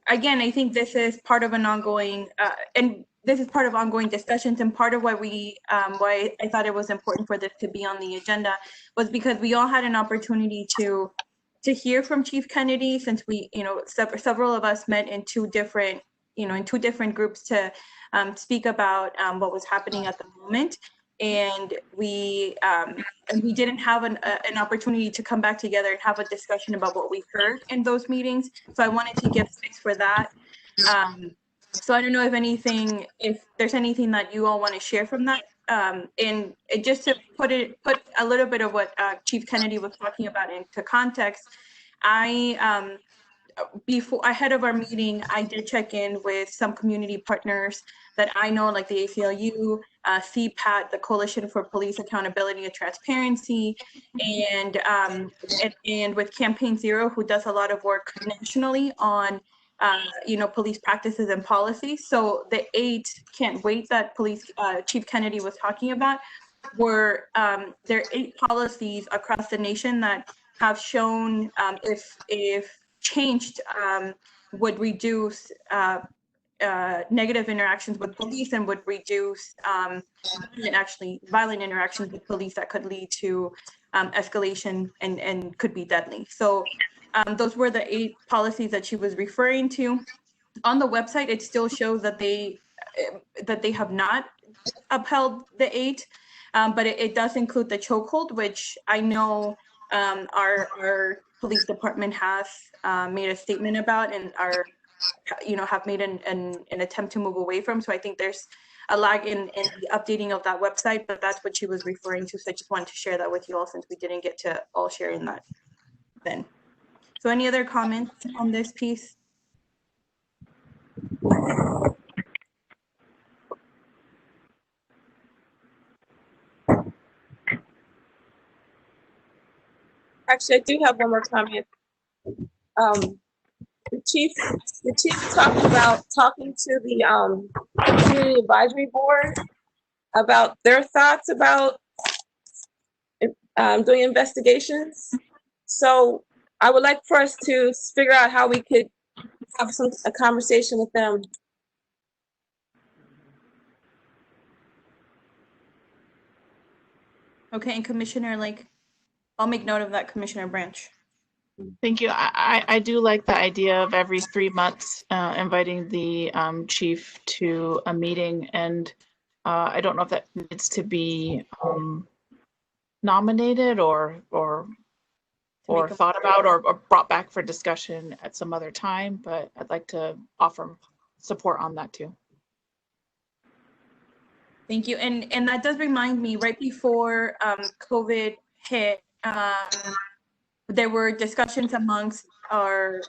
again, I think this is part of an ongoing, and this is part of ongoing discussions, and part of why why I thought it was important for this to be on the agenda was because we all had an opportunity to hear from Chief Kennedy, since we, several of us met in two different groups to speak about what was happening at the moment. And we didn't have an opportunity to come back together and have a discussion about what we heard in those meetings. So I wanted to give space for that. So I don't know if there's anything that you all want to share from that. And just to put a little bit of what Chief Kennedy was talking about into context, ahead of our meeting, I did check in with some community partners that I know, like the ACLU, CPAT, the Coalition for Police Accountability and Transparency, and with Campaign Zero, who does a lot of work nationally on police practices and policies. So the 8 can't wait that Chief Kennedy was talking about were there are 8 policies across the nation that have shown if changed would reduce negative interactions with police and would reduce violent interactions with police that could lead to escalation and could be deadly. So those were the 8 policies that she was referring to. On the website, it still shows that they have not upheld the 8, but it does include the chokehold, which I know our police department has made a statement about and have made an attempt to move away from. So I think there's a lag in the updating of that website, but that's what she was referring to. So I just wanted to share that with you all since we didn't get to all share in that then. So any other comments on this piece? Actually, I do have one more comment. The chief talked about talking to the community advisory board about their thoughts about doing investigations. So I would like for us to figure out how we could have a conversation with them. Okay, and Commissioner, like, I'll make note of that, Commissioner Branch. Thank you. I do like the idea of every 3 months inviting the chief to a meeting, and I don't know if that needs to be nominated or thought about or brought back for discussion at some other time, but I'd like to offer support on that too. Thank you. And that does remind me, right before COVID hit, there were discussions amongst our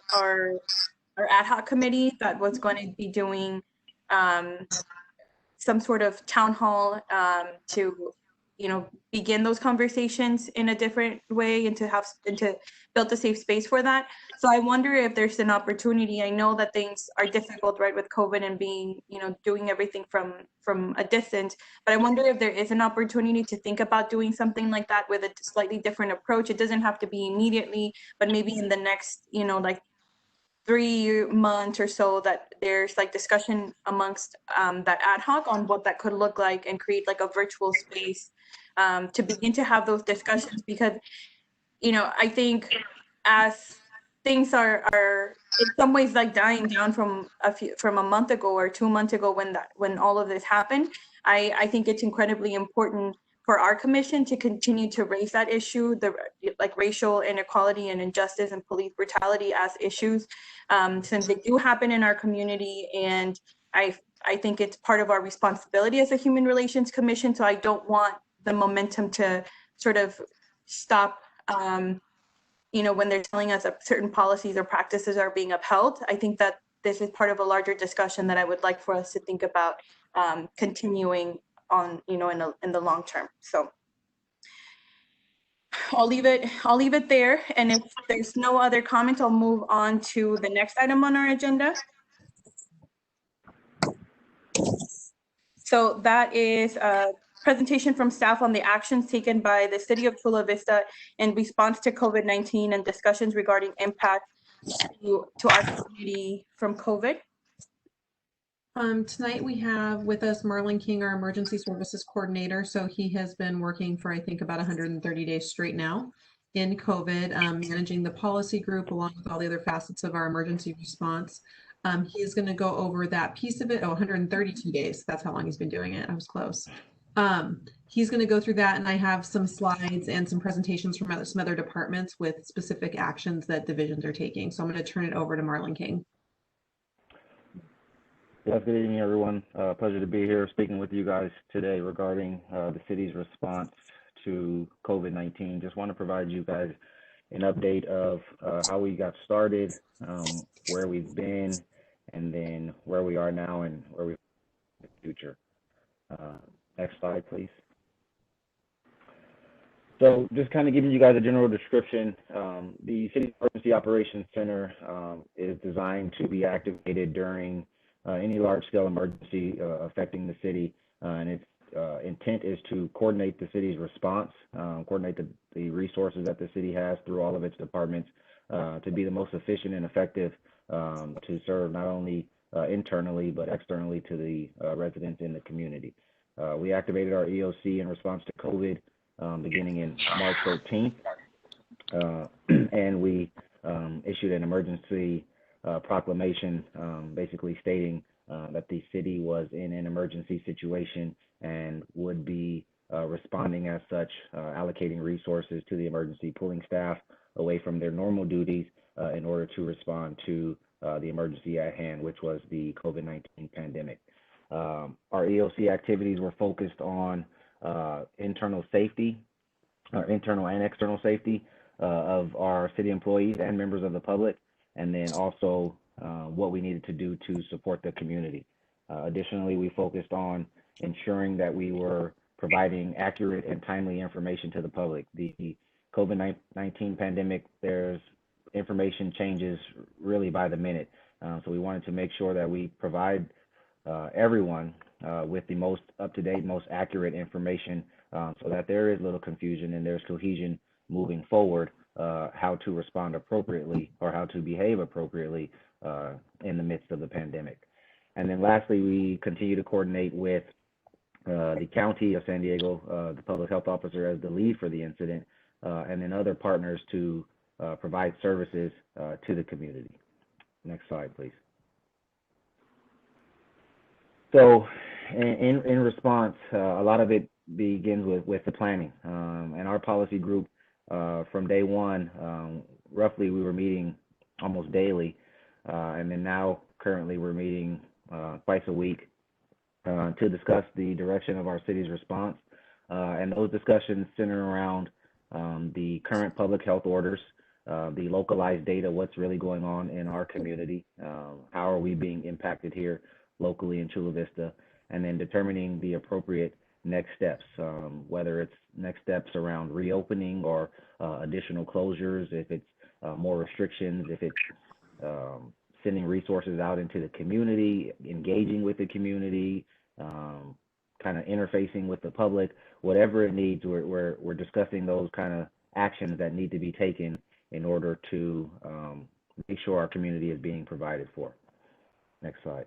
ad hoc committee that was going to be doing some sort of town hall to, you know, begin those conversations in a different way and to build a safe space for that. So I wonder if there's an opportunity. I know that things are difficult, right, with COVID and being, you know, doing everything from a distance, but I wonder if there is an opportunity to think about doing something like that with a slightly different approach. It doesn't have to be immediately, but maybe in the next, you know, like 3 months or so, that there's like discussion amongst that ad hoc on what that could look like and create like a virtual space to begin to have those discussions. Because, you know, I think as things are in some ways like dying down from a month ago or 2 months ago when all of this happened, I think it's incredibly important for our commission to continue to raise that issue, the like racial inequality and injustice and police brutality as issues, since they do happen in our community. And I think it's part of our responsibility as a Human Relations Commission. So I don't want the momentum to sort of stop, you know, when they're telling us that certain policies or practices are being upheld. I think that this is part of a larger discussion that I would like for us to think about continuing on, you know, in the long term. So I'll leave it there. And if there's no other comments, I'll move on to the next item on our agenda. So that is a presentation from staff on the actions taken by the City of Chula Vista in response to COVID-19 and discussions regarding impact to our community from COVID. Tonight we have with us Marlon King, our emergency services coordinator. So he has been working for, I think, about 130 days straight now in COVID, managing the policy group along with all the other facets of our emergency response. He is going to go over that piece of it. 132 days. That's how long he's been doing it. I was close. He's going to go through that, and I have some slides and some presentations from some other departments with specific actions that divisions are taking. So I'm going to turn it over to Marlon King. Yes, good evening, everyone. Pleasure to be here speaking with you guys today regarding the city's response to COVID-19. Just want to provide you guys an update of how we got started, where we've been, and then where we are now and where we are in the future. Next slide, please. So just kind of giving you guys a general description, the City Emergency Operations Center is designed to be activated during any large-scale emergency affecting the city, and its intent is to coordinate the city's response, coordinate the resources that the city has through all of its departments to be the most efficient and effective to serve not only internally but externally to the residents in the community. We activated our EOC in response to COVID beginning in March 13th, and we issued an emergency proclamation basically stating that the city was in an emergency situation and would be responding as such, allocating resources to the emergency, pulling staff away from their normal duties in order to respond to the emergency at hand, which was the COVID-19 pandemic. Our EOC activities were focused on internal safety, internal and external safety of our city employees and members of the public, and then also what we needed to do to support the community. Additionally, we focused on ensuring that we were providing accurate and timely information to the public. The COVID-19 pandemic, there's information changes really by the minute. So we wanted to make sure that we provide everyone with the most up-to-date, most accurate information so that there is little confusion and there's cohesion moving forward, how to respond appropriately or how to behave appropriately in the midst of the pandemic. And then lastly, we continue to coordinate with the County of San Diego, the public health officer as the lead for the incident, and then other partners to provide services to the community. Next slide, please. So in response, a lot of it begins with the planning. And our policy group, from day one, roughly we were meeting almost daily. And then now currently we're meeting twice a week to discuss the direction of our city's response. And those discussions center around the current public health orders, the localized data, what's really going on in our community, how are we being impacted here locally in Chula Vista, and then determining the appropriate next steps, whether it's next steps around reopening or additional closures, if it's more restrictions, if it's sending resources out into the community, engaging with the community, kind of interfacing with the public, whatever it needs, we're discussing those kind of actions that need to be taken in order to make sure our community is being provided for. Next slide.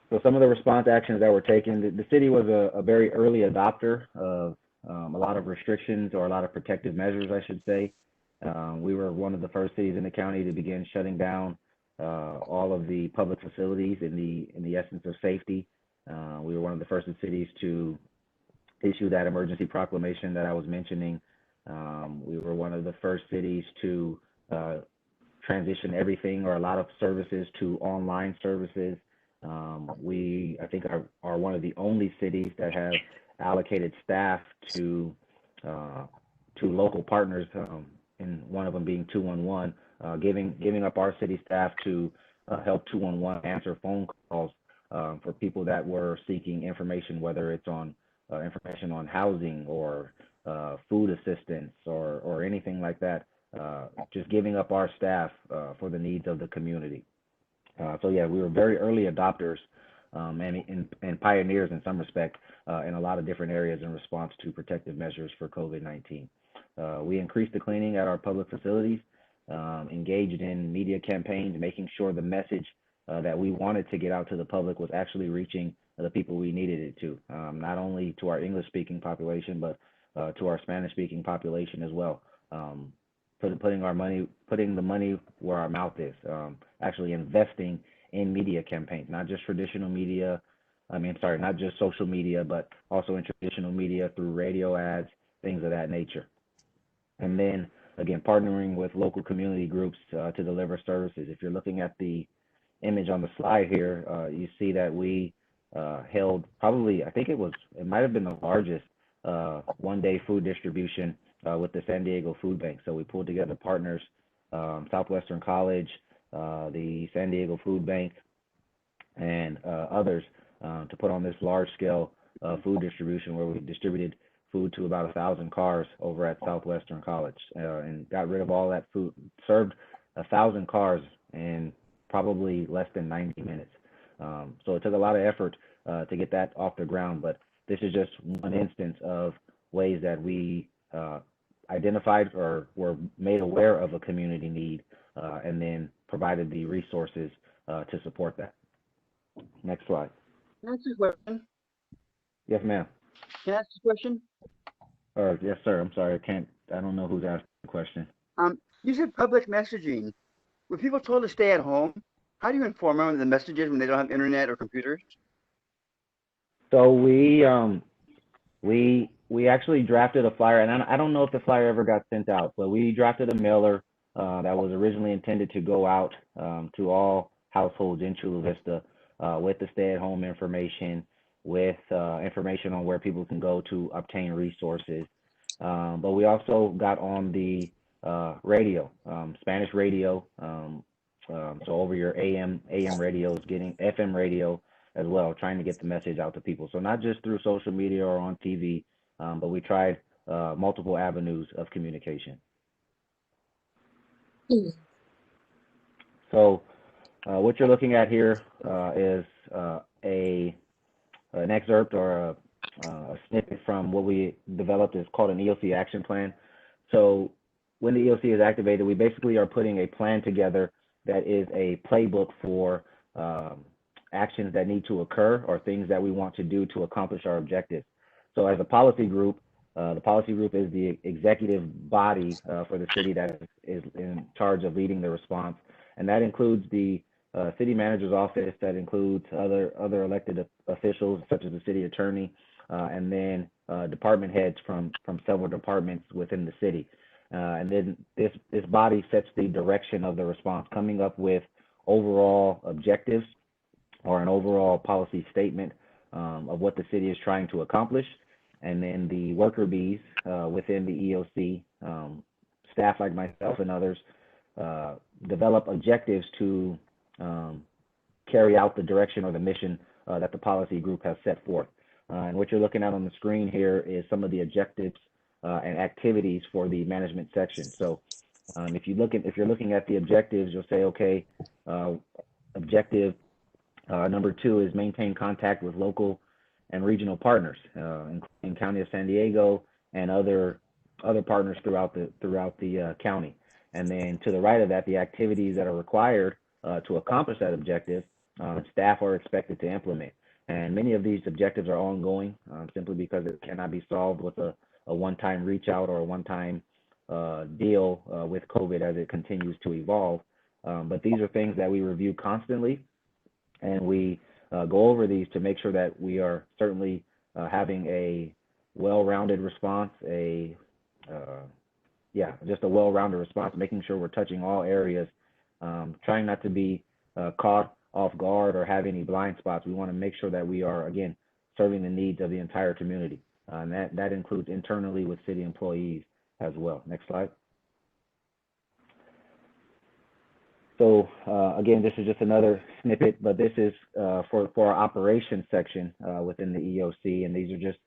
So some of the response actions that were taken, the city was a very early adopter of a lot of restrictions or a lot of protective measures, I should say. We were one of the first cities in the county to begin shutting down all of the public facilities in the essence of safety. We were one of the first cities to issue that emergency proclamation that I was mentioning. We were one of the first cities to transition everything or a lot of services to online services. We, I think, are one of the only cities that have allocated staff to local partners, and one of them being 211, giving up our city staff to help 211 answer phone calls for people that were seeking information, whether it's on information on housing or food assistance or anything like that, just giving up our staff for the needs of the community. So yeah, we were very early adopters and pioneers in some respect in a lot of different areas in response to protective measures for COVID-19. We increased the cleaning at our public facilities, engaged in media campaigns, making sure the message that we wanted to get out to the public was actually reaching the people we needed it to, not only to our English-speaking population, but to our Spanish-speaking population as well. Putting the money where our mouth is, actually investing in media campaigns, not just traditional media, not just social media, but also in traditional media through radio ads, things of that nature. And then, again, partnering with local community groups to deliver services. If you're looking at the image on the slide here, you see that we held probably, I think it might have been the largest one-day food distribution with the San Diego Food Bank. So we pulled together partners, Southwestern College, the San Diego Food Bank, and others to put on this large-scale food distribution where we distributed food to about 1,000 cars over at Southwestern College and got rid of all that food, served 1,000 cars in probably less than 90 minutes. So it took a lot of effort to get that off the ground, but this is just one instance of ways that we identified or were made aware of a community need and then provided the resources to support that. Next slide. Can I ask you a question? Yes, ma'am. Can I ask a question? Yes, sir. I'm sorry. I don't know who's asking the question. You said public messaging. When people told to stay at home, how do you inform them of the messages when they don't have internet or computers? So we actually drafted a flyer, and I don't know if the flyer ever got sent out, but we drafted a mailer that was originally intended to go out to all households in Chula Vista, with the stay-at-home information, with information on where people can go to obtain resources. But we also got on the radio, Spanish radio, so over your AM radios, getting FM radio as well, trying to get the message out to people. So not just through social media or on TV, but we tried multiple avenues of communication. So what you're looking at here is an excerpt or a snippet from what we developed. Is called an EOC action plan. So when the EOC is activated, we basically are putting a plan together that is a playbook for actions that need to occur or things that we want to do to accomplish our objectives. So as a policy group, the policy group is the executive body for the city that is in charge of leading the response. And that includes the city manager's office, that includes other elected officials such as the city attorney, and then department heads from several departments within the city. And then this body sets the direction of the response, coming up with overall objectives or an overall policy statement of what the city is trying to accomplish. And then the worker bees within the EOC, staff like myself and others, develop objectives to carry out the direction or the mission that the policy group has set forth. And what you're looking at on the screen here is some of the objectives and activities for the management section. So if you're looking at the objectives, you'll say, okay, objective number 2 is maintain contact with local and regional partners, including County of San Diego and other partners throughout the county. And then to the right of that, the activities that are required to accomplish that objective, staff are expected to implement. And many of these objectives are ongoing, simply because it cannot be solved with a one-time reach out or a one-time deal with COVID as it continues to evolve. But these are things that we review constantly, and we go over these to make sure that we are certainly having a well-rounded response, just a well-rounded response, making sure we're touching all areas, trying not to be caught off guard or have any blind spots. We want to make sure that we are, again, serving the needs of the entire community. And that includes internally with city employees as well. Next slide. So again, this is just another snippet, but this is for our operations section within the EOC, and these are just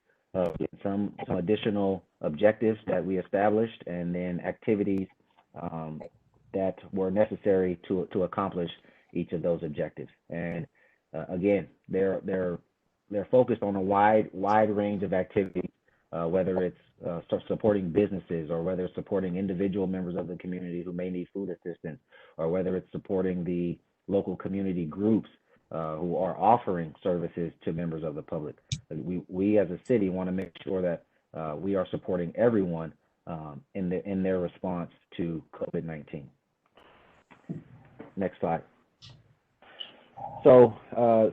some additional objectives that we established, and then activities that were necessary to accomplish each of those objectives. And again, they're focused on a wide range of activities, whether it's supporting businesses, or whether it's supporting individual members of the community who may need food assistance, or whether it's supporting the local community groups who are offering services to members of the public. We as a city want to make sure that we are supporting everyone in their response to COVID-19. Next slide. So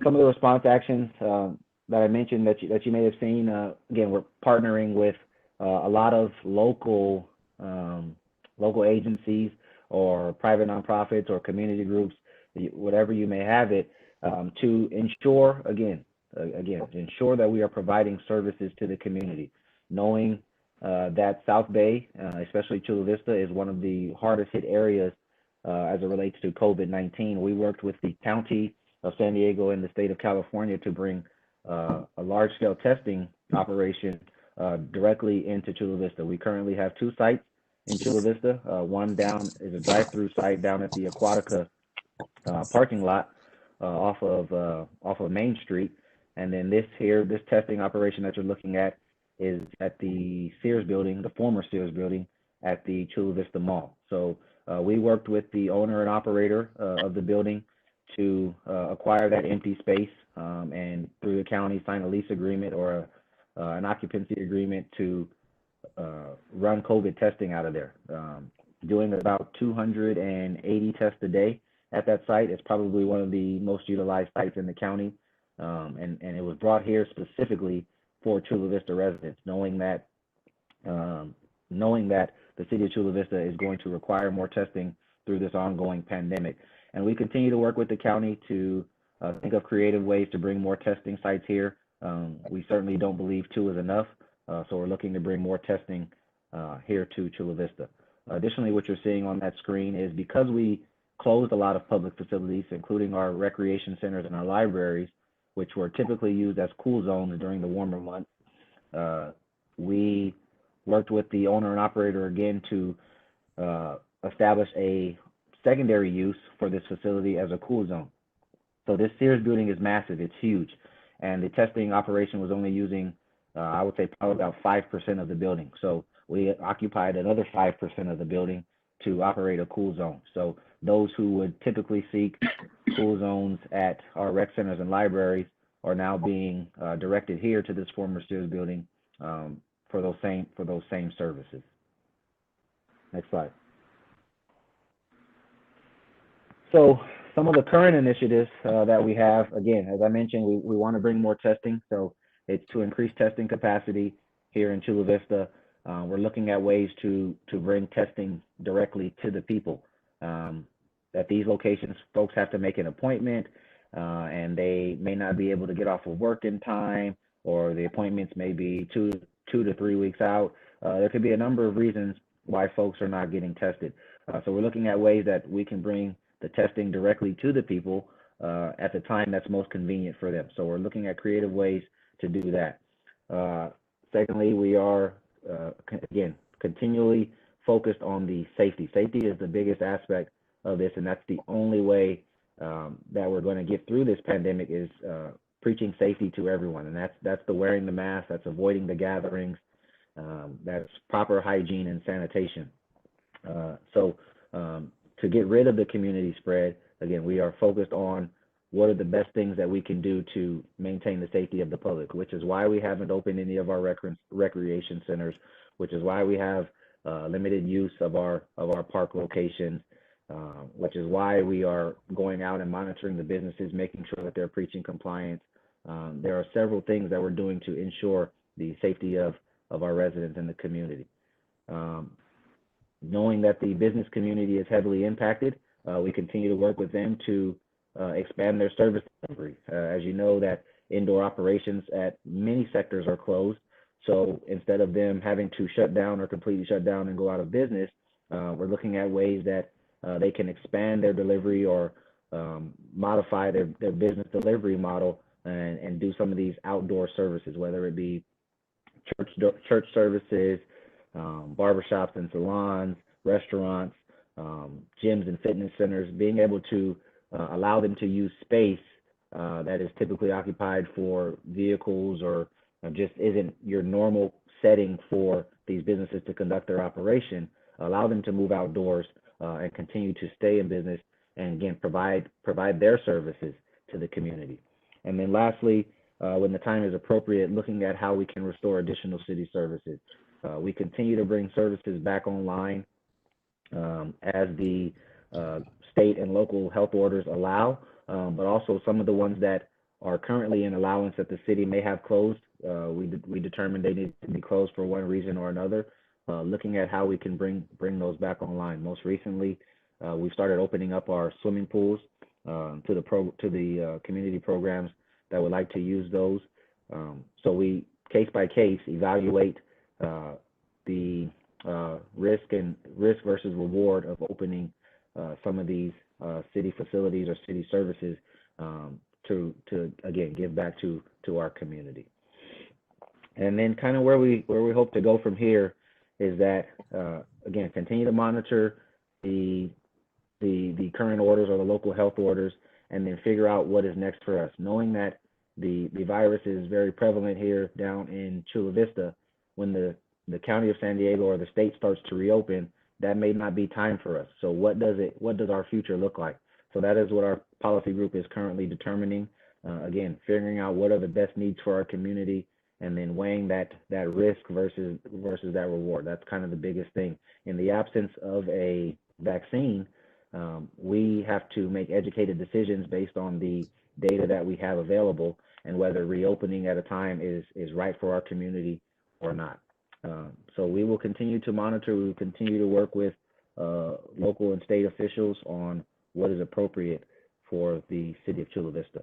some of the response actions that I mentioned that you may have seen, again, we're partnering with a lot of local agencies or private nonprofits or community groups, whatever you may have it, to ensure, ensure that we are providing services to the community, knowing that South Bay, especially Chula Vista, is one of the hardest hit areas as it relates to COVID-19. We worked with the County of San Diego and the state of California to bring a large-scale testing operation directly into Chula Vista. We currently have 2 sites in Chula Vista. One down is a drive-through site down at the Aquatica parking lot off of Main Street, and then this testing operation that you're looking at is at the Sears building, the former Sears building at the Chula Vista Mall. So we worked with the owner and operator of the building to acquire that empty space, and through the county sign a lease agreement or an occupancy agreement to run COVID testing out of there. Doing about 280 tests a day at that site. It's probably one of the most utilized sites in the county, and it was brought here specifically for Chula Vista residents, knowing that the city of Chula Vista is going to require more testing through this ongoing pandemic. And we continue to work with the county to think of creative ways to bring more testing sites here. We certainly don't believe 2 is enough, so we're looking to bring more testing here to Chula Vista. Additionally, what you're seeing on that screen is because we closed a lot of public facilities, including our recreation centers and our libraries, which were typically used as cool zones during the warmer months. We worked with the owner and operator again to establish a secondary use for this facility as a cool zone. So this Sears building is massive, it's huge. And the testing operation was only using, I would say probably about 5% of the building. So we occupied another 5% of the building to operate a cool zone. So those who would typically seek cool zones at our rec centers and libraries are now being directed here to this former Sears building for those same services. Next slide. So some of the current initiatives that we have, again, as I mentioned, we want to bring more testing. So it's to increase testing capacity here in Chula Vista. We're looking at ways to bring testing directly to the people. At these locations, folks have to make an appointment and they may not be able to get off of work in time, or the appointments may be two to 3 weeks out. There could be a number of reasons why folks are not getting tested. So we're looking at ways that we can bring the testing directly to the people at the time that's most convenient for them. So we're looking at creative ways to do that. Secondly, we are, again, continually focused on the safety. Safety is the biggest aspect of this, and that's the only way that we're going to get through this pandemic is preaching safety to everyone. And that's the wearing the mask, that's avoiding the gatherings, that's proper hygiene and sanitation. To get rid of the community spread, again, we are focused on what are the best things that we can do to maintain the safety of the public, which is why we haven't opened any of our recreation centers, which is why we have limited use of our park locations, which is why we are going out and monitoring the businesses, making sure that they're preaching compliance. There are several things that we're doing to ensure the safety of our residents in the community. Knowing that the business community is heavily impacted, we continue to work with them to expand their service delivery. As you know, that indoor operations at many sectors are closed. So instead of them having to shut down or completely shut down and go out of business, we're looking at ways that they can expand their delivery or modify their business delivery model and do some of these outdoor services, whether it be church services, barbershops and salons, restaurants, gyms and fitness centers, being able to allow them to use space that is typically occupied for vehicles or just isn't your normal setting for these businesses to conduct their operation, allow them to move outdoors and continue to stay in business and again provide their services to the community. And then lastly, when the time is appropriate, looking at how we can restore additional city services. We continue to bring services back online as the state and local health orders allow, but also some of the ones that are currently in allowance that the city may have closed. We determined they need to be closed for one reason or another, looking at how we can bring those back online. Most recently, we started opening up our swimming pools to the community programs that would like to use those. So we, case by case, evaluate the risk versus reward of opening some of these city facilities or city services to again give back to our community. And then kind of where we hope to go from here is that again, continue to monitor the current orders or the local health orders, and then figure out what is next for us, knowing that the virus is very prevalent here down in Chula Vista. When the county of San Diego or the state starts to reopen, that may not be time for us. So what does our future look like? So that is what our policy group is currently determining. Again, figuring out what are the best needs for our community, and then weighing that risk versus that reward. That's kind of the biggest thing. In the absence of a vaccine, we have to make educated decisions based on the data that we have available and whether reopening at a time is right for our community or not. So we will continue to monitor, we will continue to work with local and state officials on what is appropriate for the city of Chula Vista.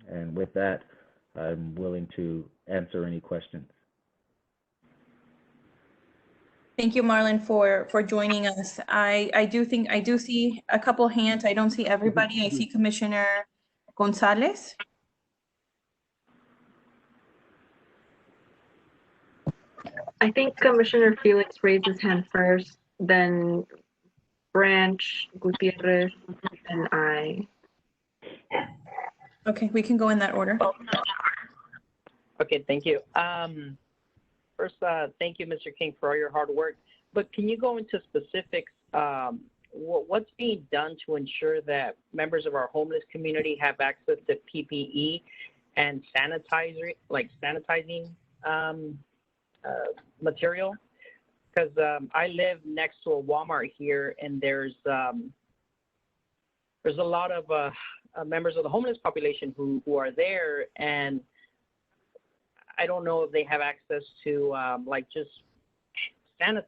And with that, I'm willing to answer any questions. Thank you, Marlon, for joining us. I do see a couple hands. I don't see everybody. I see Commissioner Gonzalez. I think Commissioner Felix raised his hand first, then Branch, Gutierrez, and I. Okay, we can go in that order. Okay, thank you. First, thank you, Mr. King, for all your hard work. But can you go into specifics? What's being done to ensure that members of our homeless community have access to PPE and sanitizing material? Because I live next to a Walmart here, and there's a lot of members of the homeless population who are there, and I don't know if they have access to like just hand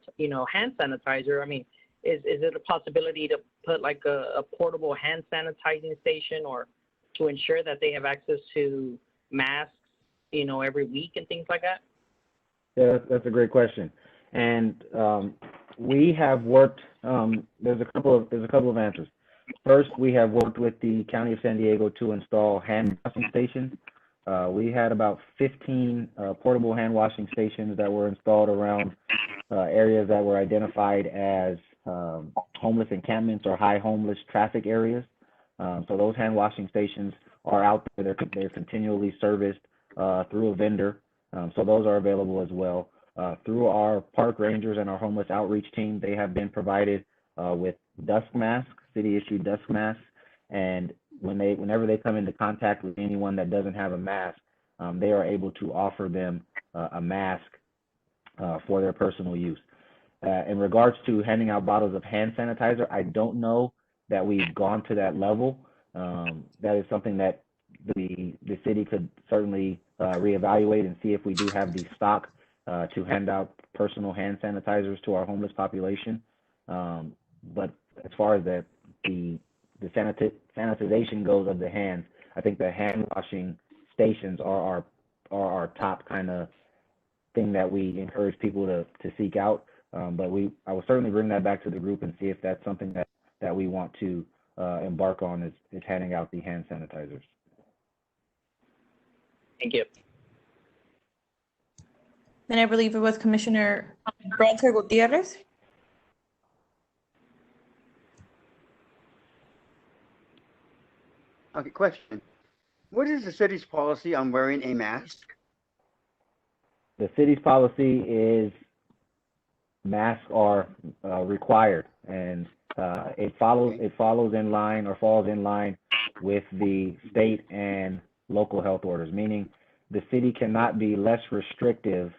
sanitizer. I mean, is it a possibility to put like a portable hand sanitizing station, or to ensure that they have access to masks, every week and things like that? Yeah, that's a great question. And we have worked. There's a couple of answers. First, we have worked with the County of San Diego to install hand washing stations. We had about 15 portable hand washing stations that were installed around areas that were identified as homeless encampments or high homeless traffic areas. So those hand washing stations are out there. They're continually serviced through a vendor. So those are available as well. Through our park rangers and our homeless outreach team, they have been provided with dust masks, city-issued dust masks, and whenever they come into contact with anyone that doesn't have a mask, they are able to offer them a mask for their personal use. In regards to handing out bottles of hand sanitizer, I don't know that we've gone to that level. That is something that the city could certainly reevaluate and see if we do have the stock to hand out personal hand sanitizers to our homeless population. But as far as the sanitization goes of the hands, I think the hand washing stations are our top kind of thing that we encourage people to seek out. But I will certainly bring that back to the group and see if that's something that we want to embark on is handing out the hand sanitizers. Thank you. Then I believe it was Commissioner Branch Gutierrez. Okay, question. What is the city's policy on wearing a mask? The city's policy is masks are required, and it follows in line or falls in line with the state and local health orders, meaning the city cannot be less restrictive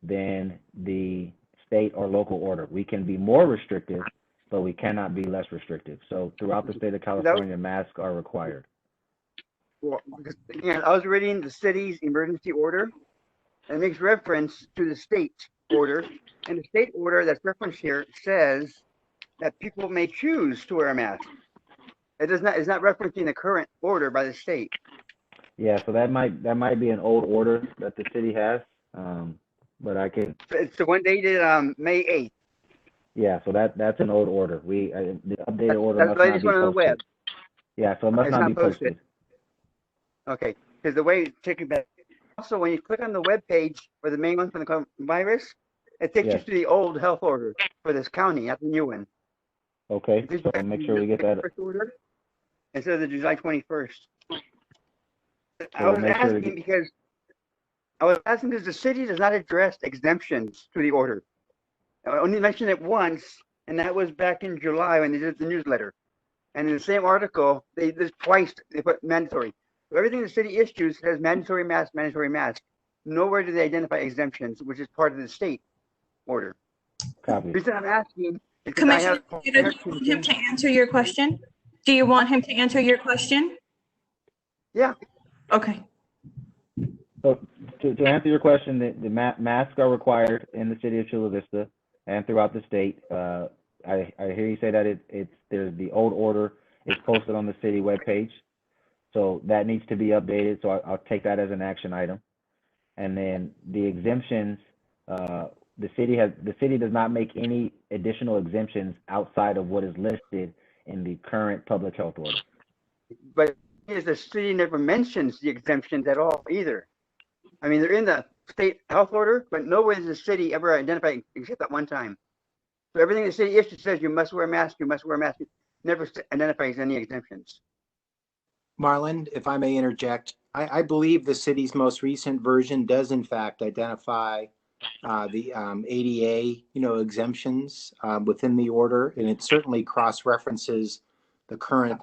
than the state or local order. We can be more restrictive, but we cannot be less restrictive. So throughout the state of California, masks are required. Well, because, again, I was reading the city's emergency order, and it makes reference to the state order. And the state order that's referenced here says that people may choose to wear a mask. It's not referencing the current order by the state. Yeah, so that might be an old order that the city has, but I can. It's the one dated May 8th. Yeah, so that's an old order. The updated order must not be posted. On the web. Yeah, so it must not be posted. Okay, because the way taking back. Also, when you click on the web page for the main one for the virus, it takes you to the old health order for this county, not the new one. Okay, so make sure we get that. Order instead of the July 21st. So I was asking because the city does not address exemptions to the order. I only mentioned it once, and that was back in July when they did the newsletter. And in the same article, they put mandatory. So everything the city issues has mandatory mask, mandatory mask. Nowhere do they identify exemptions, which is part of the state order. Copy. The reason I'm asking is Commissioner, do you want him to answer your question? Do you want him to answer your question? Yeah. Okay. So to answer your question, the masks are required in the city of Chula Vista and throughout the state. I hear you say that there's the old order is posted on the city webpage. So that needs to be updated. So I'll take that as an action item. And then the exemptions, the city does not make any additional exemptions outside of what is listed in the current public health order. But the city never mentions the exemptions at all either. I mean, they're in the state health order, but nowhere does the city ever identify except at one time. So everything the city issues says you must wear a mask, you must wear a mask. It never identifies any exemptions. Marlon, if I may interject, I believe the city's most recent version does in fact identify the ADA, exemptions within the order, and it certainly cross-references the current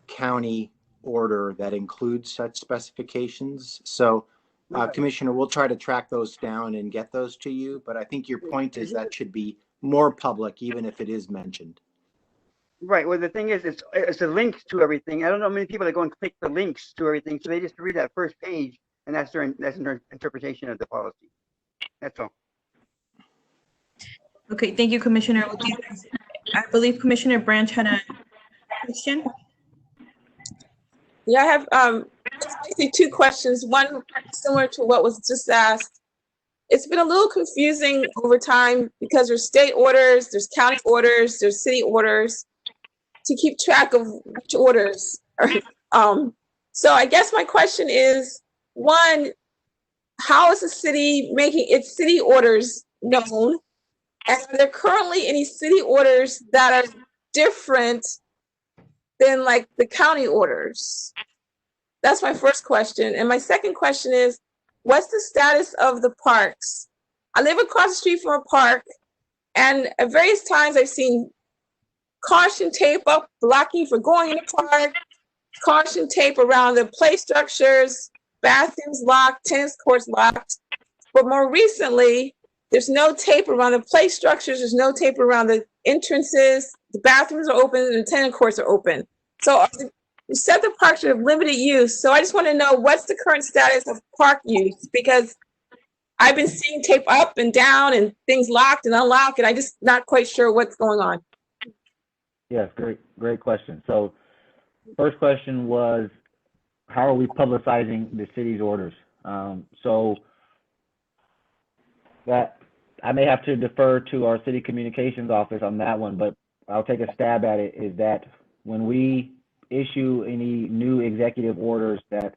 county order that includes such specifications. So, Commissioner, we'll try to track those down and get those to you, but I think your point is that should be more public, even if it is mentioned. Right. Well, the thing is, it's a link to everything. I don't know many people that go and click the links to everything, so they just read that first page, and that's their interpretation of the policy. That's all. Okay, thank you, Commissioner. I believe Commissioner Branch had a question. Yeah, I have basically two questions. One similar to what was just asked. It's been a little confusing over time because there's state orders, there's county orders, there's city orders to keep track of which orders. So I guess my question is, one, how is the city making its city orders known? And are there currently any city orders that are different than like the county orders? That's my first question. And my second question is, what's the status of the parks? I live across the street from a park, and at various times I've seen caution tape up blocking for going in the park, caution tape around the play structures, bathrooms locked, tennis courts locked. But more recently, there's no tape around the play structures, there's no tape around the entrances, the bathrooms are open, and the tennis courts are open. So you said the parks are of limited use. So I just want to know, what's the current status of park use? Because I've been seeing tape up and down and things locked and unlocked, and I'm just not quite sure what's going on. Yes, great question. So first question was, how are we publicizing the city's orders? So that I may have to defer to our city communications office on that one, but I'll take a stab at it, is that when we issue any new executive orders that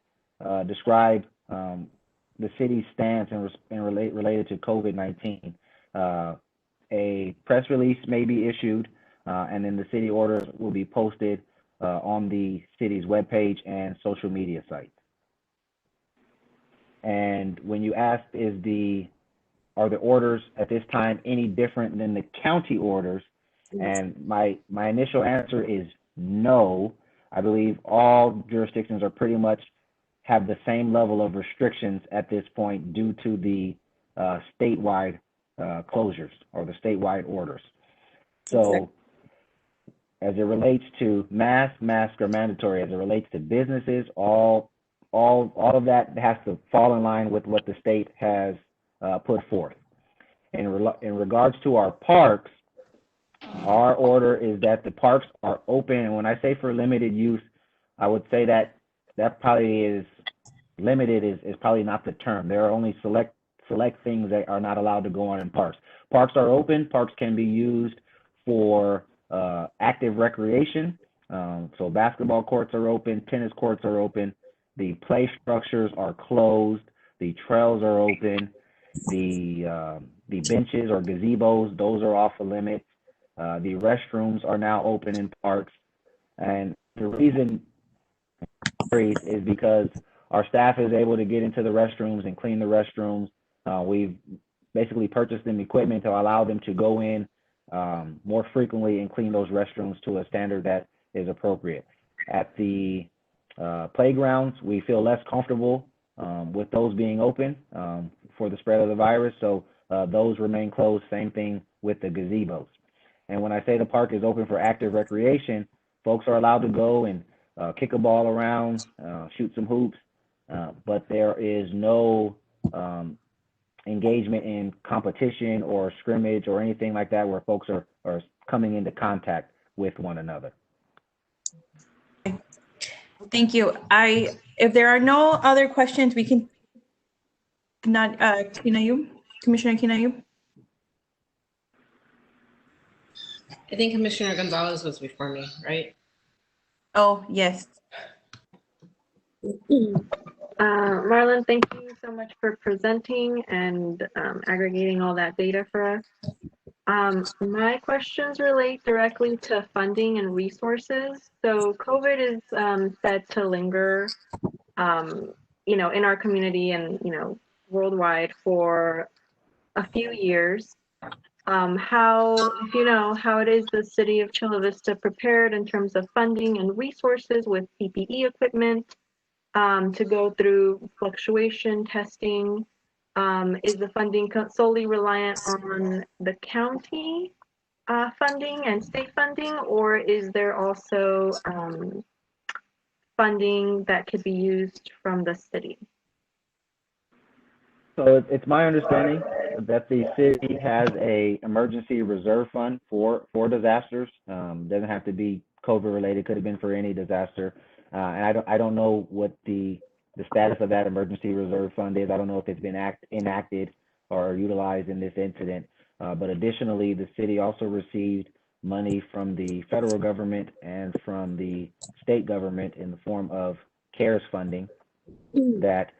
describe the city's stance and related to COVID-19, a press release may be issued, and then the city orders will be posted on the city's webpage and social media sites. And when you asked, are the orders at this time any different than the county orders? And my initial answer is no. I believe all jurisdictions are pretty much have the same level of restrictions at this point due to the statewide closures or the statewide orders. So as it relates to masks are mandatory. As it relates to businesses, all of that has to fall in line with what the state has put forth. In regards to our parks, our order is that the parks are open, and when I say for limited use, I would say that probably is limited is probably not the term. There are only select things that are not allowed to go on in parks. Parks are open. Parks can be used for active recreation. So basketball courts are open, tennis courts are open, the play structures are closed, the trails are open, the benches or gazebos, those are off the limits. The restrooms are now open in parks, and the reason is because our staff is able to get into the restrooms and clean the restrooms. We've basically purchased them equipment to allow them to go in more frequently and clean those restrooms to a standard that is appropriate. At the playgrounds, we feel less comfortable with those being open for the spread of the virus, so those remain closed. Same thing with the gazebos. And when I say the park is open for active recreation, folks are allowed to go and kick a ball around, shoot some hoops, but there is no engagement in competition or scrimmage or anything like that where folks are coming into contact with one another. Thank you. If there are no other questions, we can not, Commissioner Kinayu? I think Commissioner Gonzalez was before me, right? Oh, yes. Marlon, thank you so much for presenting and aggregating all that data for us. My questions relate directly to funding and resources. So COVID is said to linger, in our community and, worldwide for a few years. How it is the city of Chula Vista prepared in terms of funding and resources with PPE equipment to go through fluctuation testing? Is the funding solely reliant on the county funding and state funding, or is there also funding that could be used from the city? So it's my understanding that the city has a emergency reserve fund for disasters. Doesn't have to be COVID related; could have been for any disaster. And I don't know what the status of that emergency reserve fund is. I don't know if it's been enacted or utilized in this incident. But additionally, the city also received money from the federal government and from the state government in the form of CARES funding that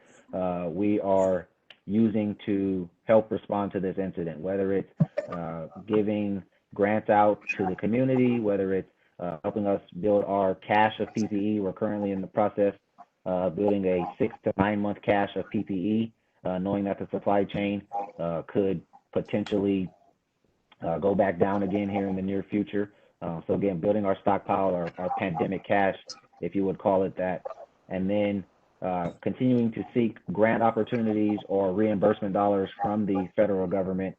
we are using to help respond to this incident, whether it's giving grants out to the community, whether it's helping us build our cache of PPE. We're currently in the process of building a 6 to 9 month cache of PPE, knowing that the supply chain could potentially go back down again here in the near future. So again, building our stockpile, our pandemic cache, if you would call it that, and then continuing to seek grant opportunities or reimbursement dollars from the federal government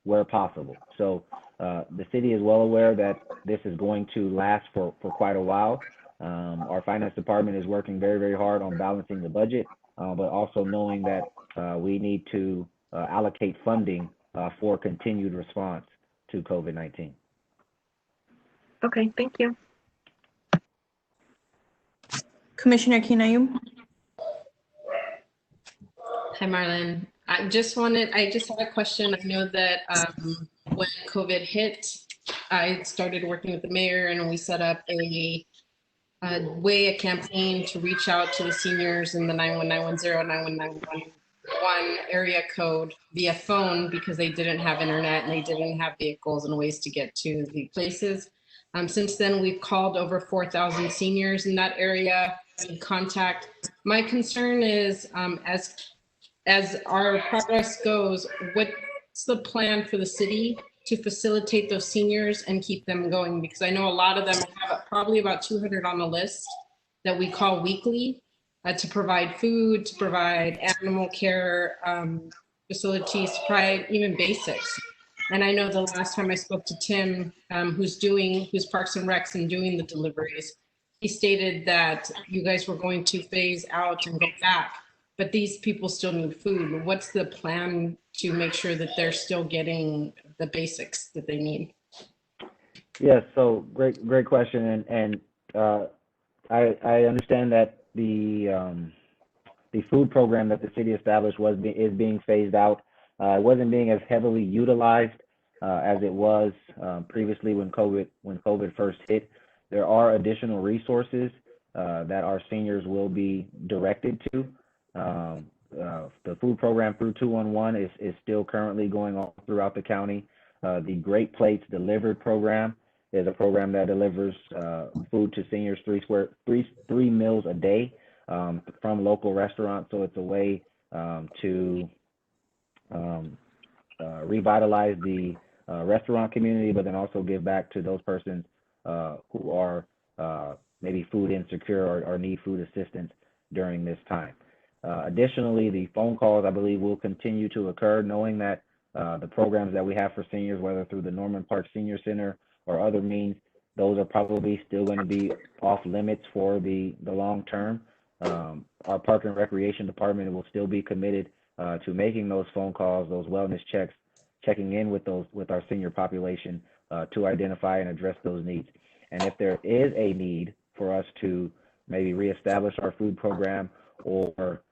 where possible. So the city is well aware that this is going to last for quite a while. Our finance department is working very, very hard on balancing the budget, but also knowing that we need to allocate funding for continued response to COVID-19. Okay, thank you. Commissioner Kinayu? Hi, Marlon. I just had a question. I know that when COVID hit, I started working with the mayor and we set up a campaign to reach out to the seniors in the 91910, 91911 area code via phone because they didn't have internet and they didn't have vehicles and ways to get to the places. Since then, we've called over 4,000 seniors in that area in contact. My concern is as our progress goes, what's the plan for the city to facilitate those seniors and keep them going? Because I know a lot of them have probably about 200 on the list that we call weekly to provide food, to provide animal care facilities, to provide even basics. And I know the last time I spoke to Tim, who's Parks and Recs and doing the deliveries, he stated that you guys were going to phase out and go back, but these people still need food. What's the plan to make sure that they're still getting the basics that they need? Yes, so great question, and I understand that the food program that the city established is being phased out. It wasn't being as heavily utilized as it was previously when COVID first hit. There are additional resources that our seniors will be directed to. The food program through 211 is still currently going on throughout the county. The Great Plates Delivered program is a program that delivers food to seniors three meals a day from local restaurants. So it's a way to revitalize the restaurant community, but then also give back to those persons who are maybe food insecure or need food assistance during this time. Additionally, the phone calls, I believe, will continue to occur, knowing that the programs that we have for seniors, whether through the Norman Park Senior Center or other means, those are probably still going to be off limits for the long term. Our Park and Recreation Department will still be committed to making those phone calls, those wellness checks, checking in with our senior population to identify and address those needs. And if there is a need for us to maybe reestablish our food program or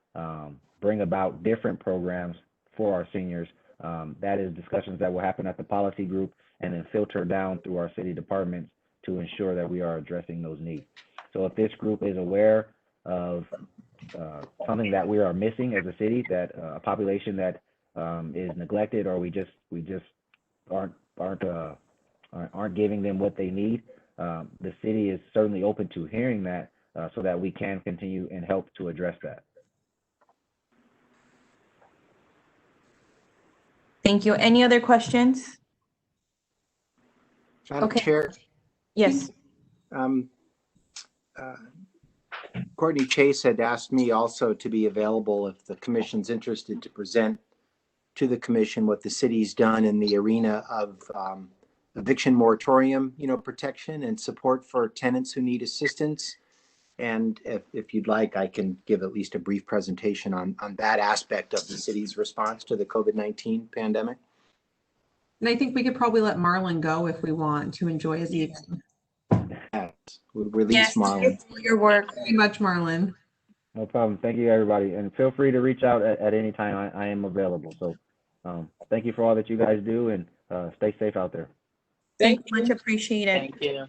bring about different programs for our seniors. That is discussions that will happen at the policy group and then filter down through our city departments to ensure that we are addressing those needs. So if this group is aware of something that we are missing as a city, that a population that is neglected, or we just aren't giving them what they need, the city is certainly open to hearing that so that we can continue and help to address that. Thank you. Any other questions? Madam Okay. Chair, Yes. Courtney Chase had asked me also to be available if the commission's interested to present to the commission what the city's done in the arena of eviction moratorium, protection and support for tenants who need assistance. And if you'd like, I can give at least a brief presentation on that aspect of the city's response to the COVID-19 pandemic. And I think we could probably let Marlon go if we want to enjoy his evening. Yes, we'll release Marlon. Thank you for your work. Very much, Marlon. No problem. Thank you, everybody. And feel free to reach out at any time. I am available. So thank you for all that you guys do, and stay safe out there. Thank you. Much appreciated. Thank you.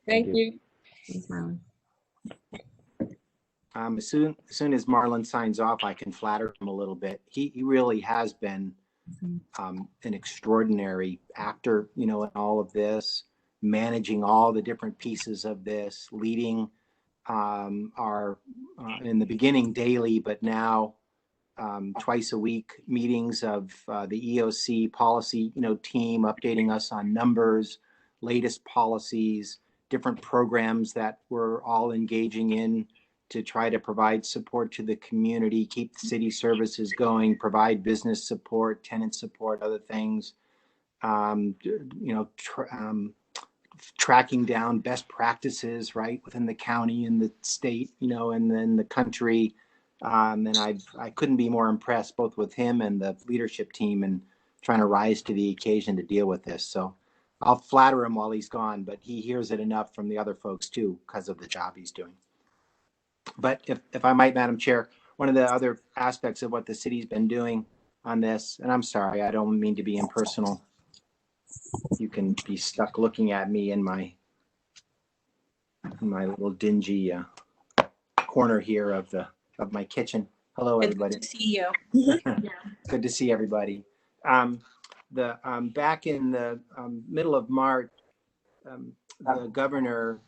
Thank you. Thanks, Marlon. As soon as Marlon signs off, I can flatter him a little bit. He really has been an extraordinary actor, in all of this, managing all the different pieces of this, leading our, in the beginning daily, but now twice a week meetings of the EOC policy, team, updating us on numbers, latest policies, different programs that we're all engaging in to try to provide support to the community, keep the city services going, provide business support, tenant support, other things, tracking down best practices, right, within the county and the state, and then the country. And I couldn't be more impressed both with him and the leadership team and trying to rise to the occasion to deal with this. So I'll flatter him while he's gone, but he hears it enough from the other folks too because of the job he's doing. But if I might, Madam Chair, one of the other aspects of what the city's been doing on this, and I'm sorry, I don't mean to be impersonal. You can be stuck looking at me in my little dingy corner here of my kitchen. Hello, everybody. Good to see you. Good to see everybody. Back in the middle of March, the governor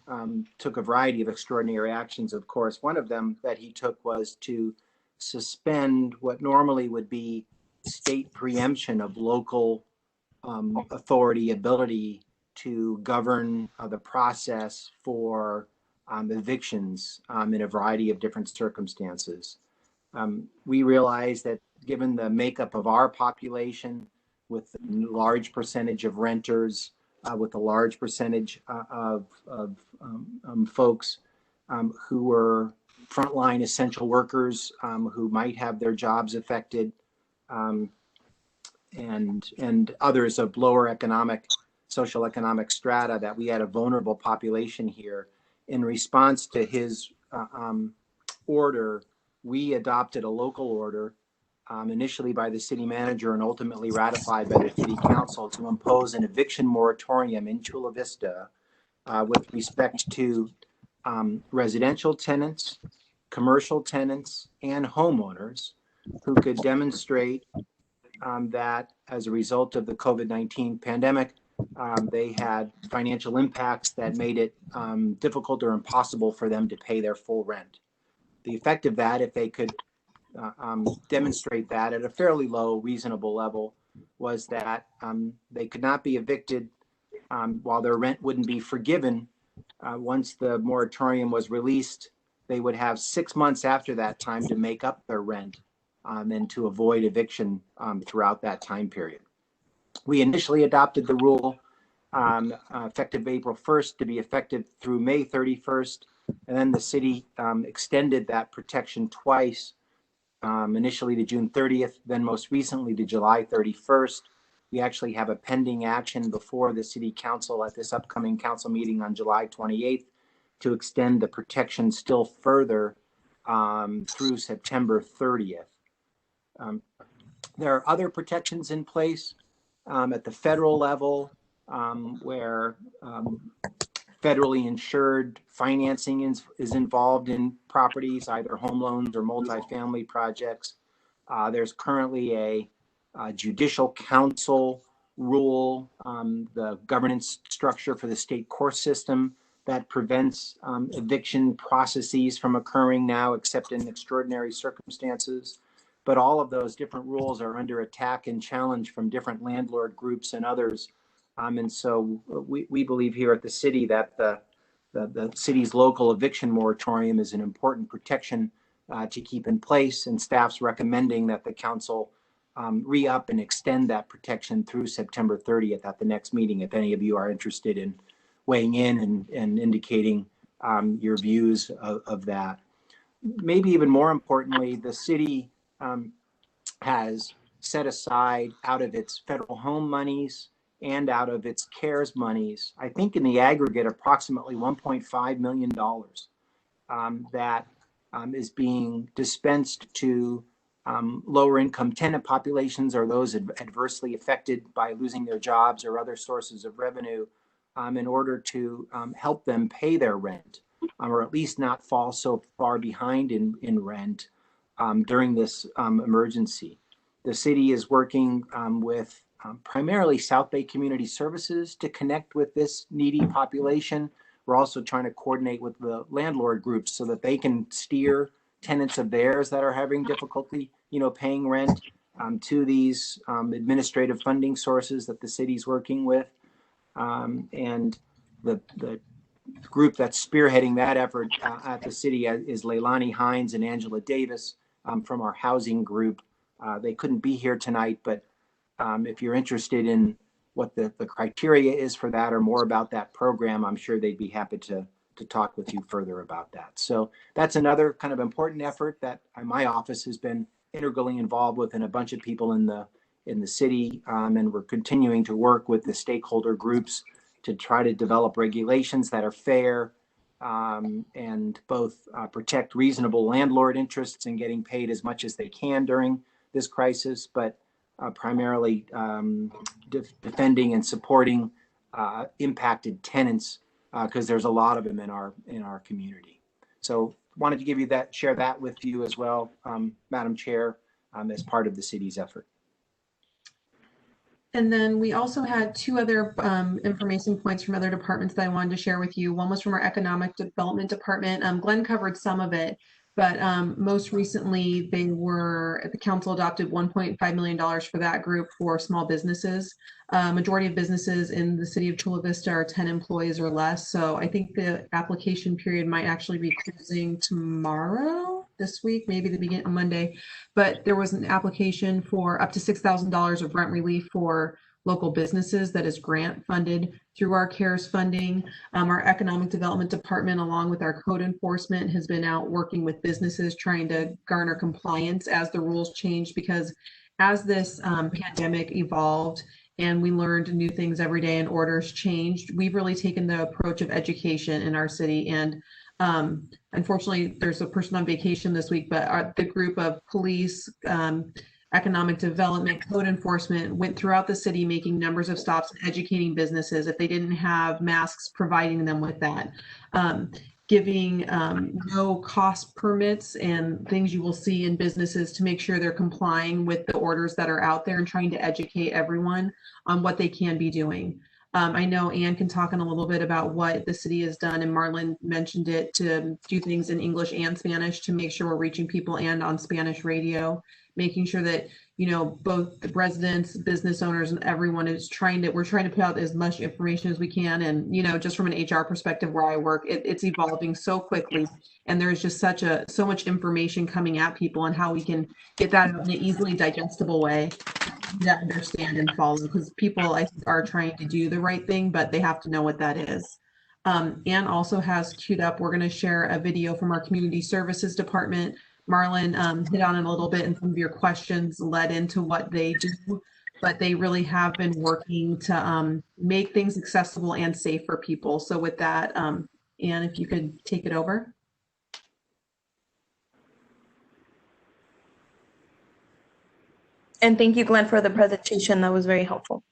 took a variety of extraordinary actions, of course. One of them that he took was to suspend what normally would be state preemption of local authority ability to govern the process for evictions in a variety of different circumstances. We realize that given the makeup of our population, with a large percentage of renters, with a large percentage of folks who were frontline essential workers who might have their jobs affected, and others of lower social economic strata, that we had a vulnerable population here. In response to his order, we adopted a local order initially by the city manager and ultimately ratified by the city council to impose an eviction moratorium in Chula Vista with respect to residential tenants, commercial tenants, and homeowners who could demonstrate that as a result of the COVID-19 pandemic, they had financial impacts that made it difficult or impossible for them to pay their full rent. The effect of that, if they could demonstrate that at a fairly low, reasonable level, was that they could not be evicted while their rent wouldn't be forgiven. Once the moratorium was released, they would have 6 months after that time to make up their rent and to avoid eviction throughout that time period. We initially adopted the rule effective April 1st to be effective through May 31st. And then the city extended that protection twice, initially to June 30th, then most recently to July 31st. We actually have a pending action before the city council at this upcoming council meeting on July 28th to extend the protection still further through September 30th. There are other protections in place at the federal level where federally insured financing is involved in properties, either home loans or multifamily projects. There's currently a judicial council rule, the governance structure for the state court system that prevents eviction processes from occurring now, except in extraordinary circumstances. But all of those different rules are under attack and challenge from different landlord groups and others. And so we believe here at the city that the city's local eviction moratorium is an important protection to keep in place, and staff's recommending that the council re-up and extend that protection through September 30th at the next meeting, if any of you are interested in weighing in and indicating your views of that. Maybe even more importantly, the city has set aside out of its federal home monies and out of its CARES monies, I think in the aggregate, approximately $1.5 million that is being dispensed to lower income tenant populations or those adversely affected by losing their jobs or other sources of revenue in order to help them pay their rent or at least not fall so far behind in rent during this emergency. The city is working with primarily South Bay Community Services to connect with this needy population. We're also trying to coordinate with the landlord groups so that they can steer tenants of theirs that are having difficulty, paying rent to these administrative funding sources that the city's working with. And the group that's spearheading that effort at the city is Leilani Hines and Angela Davis from our housing group. They couldn't be here tonight, but if you're interested in what the criteria is for that or more about that program, I'm sure they'd be happy to talk with you further about that. So that's another kind of important effort that my office has been integrally involved with, and a bunch of people in the city, and we're continuing to work with the stakeholder groups to try to develop regulations that are fair and both protect reasonable landlord interests in getting paid as much as they can during this crisis, but primarily defending and supporting impacted tenants because there's a lot of them in our community. So wanted to share that with you as well, Madam Chair, as part of the city's effort. And then we also had two other information points from other departments that I wanted to share with you. One was from our Economic Development Department. Glenn covered some of it, but most recently the council adopted $1.5 million for that group for small businesses. Majority of businesses in the city of Chula Vista are 10 employees or less. So I think the application period might actually be closing tomorrow, this week, maybe the beginning of Monday. But there was an application for up to $6,000 of rent relief for local businesses that is grant funded through our CARES funding. Our Economic Development Department, along with our code enforcement, has been out working with businesses trying to garner compliance as the rules changed, because as this pandemic evolved and we learned new things every day and orders changed, we've really taken the approach of education in our city. And unfortunately, there's a person on vacation this week, but the group of police, economic development, code enforcement went throughout the city making numbers of stops and educating businesses if they didn't have masks, providing them with that, giving no cost permits and things you will see in businesses to make sure they're complying with the orders that are out there, and trying to educate everyone on what they can be doing. I know Ann can talk in a little bit about what the city has done, and Marlon mentioned it, to do things in English and Spanish to make sure we're reaching people, and on Spanish radio, making sure that, both the residents, business owners, and everyone is we're trying to put out as much information as we can. And, just from an HR perspective where I work, it's evolving so quickly, and there's just so much information coming at people, and how we can get that in an easily digestible way to understand and follow, because people, I think, are trying to do the right thing, but they have to know what that is. Ann also has queued up, we're going to share a video from our Community Services Department. Marlon hit on it a little bit, and some of your questions led into what they do, but they really have been working to make things accessible and safe for people. So with that, Anne, if you could take it over. And thank you, Glenn, for the presentation. That was very helpful.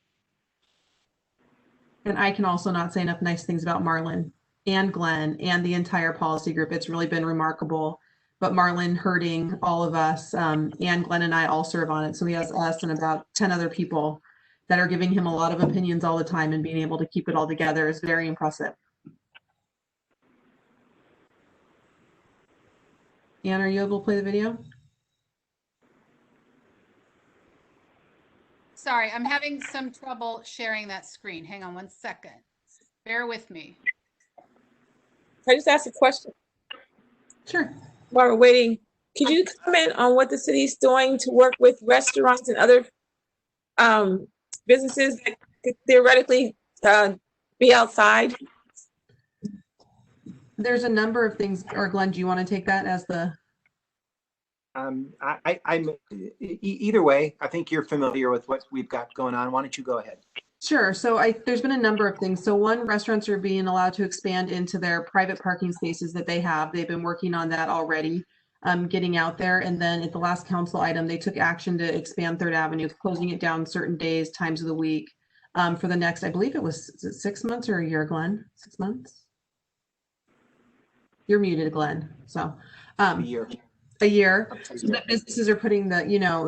And I can also not say enough nice things about Marlon and Glenn and the entire policy group. It's really been remarkable. But Marlon hurting all of us, and Glenn and I all serve on it. So he has us and about 10 other people that are giving him a lot of opinions all the time, and being able to keep it all together is very impressive. Anne, are you able to play the video? Sorry, I'm having some trouble sharing that screen. Hang on one second. Bear with me. Can I just ask a question? Sure. While we're waiting, could you comment on what the city's doing to work with restaurants and other businesses that could theoretically be outside? There's a number of things, or Glenn, do you want to take that as the? I'm either way. I think you're familiar with what we've got going on. Why don't you go ahead? Sure. So there's been a number of things. So one, restaurants are being allowed to expand into their private parking spaces that they have. They've been working on that already, getting out there. And then at the last council item, they took action to expand 3rd Avenue, closing it down certain days, times of the week, for the next, I believe it was 6 months or a year, Glenn? 6 months? You're muted, Glenn. So A year. A year. So that businesses are putting the,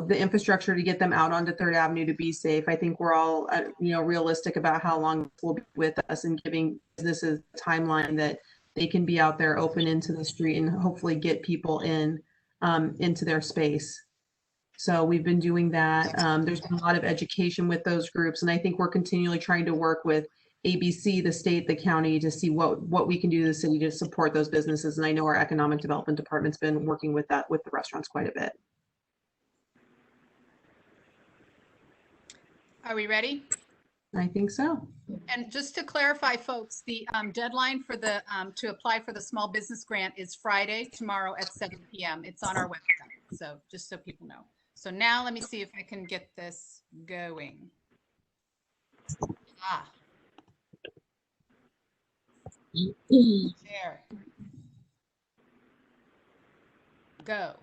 the infrastructure to get them out onto 3rd Avenue to be safe. I think we're all, realistic about how long this will be with us, and giving businesses a timeline that they can be out there open into the street and hopefully get people in, into their space. So we've been doing that. There's been a lot of education with those groups, and I think we're continually trying to work with ABC, the state, the county, to see what we can do to the city to support those businesses. And I know our economic development department's been working with that with the restaurants quite a bit. Are we ready? I think so. And just to clarify, folks, the deadline for the to apply for the small business grant is Friday, tomorrow at 7 p.m. It's on our website. So just so people know. So now let me see if I can get this going. Share. Go.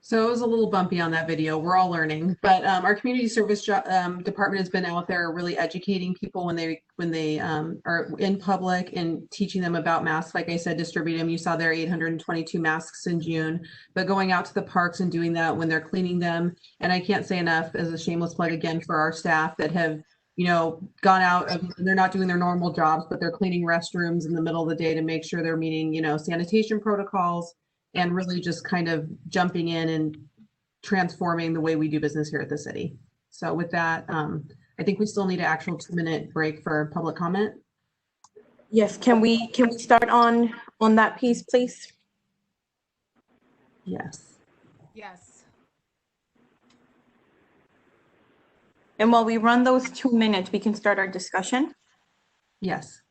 So it was a little bumpy on that video. We're all learning, but our community service department has been out there really educating people when they are in public and teaching them about masks. Like I said, distribute them. You saw there 822 masks in June, but going out to the parks and doing that when they're cleaning them. And I can't say enough as a shameless plug again for our staff that have, you know, gone out and they're not doing their normal jobs, but they're cleaning restrooms in the middle of the day to make sure they're meeting, you know, sanitation protocols, and really just kind of jumping in and transforming the way we do business here at the city. So with that, I think we still need an actual 2-minute break for public comment. Yes, can we start on that piece, please? Yes. Yes. And while we run those 2 minutes, we can start our discussion. Yes.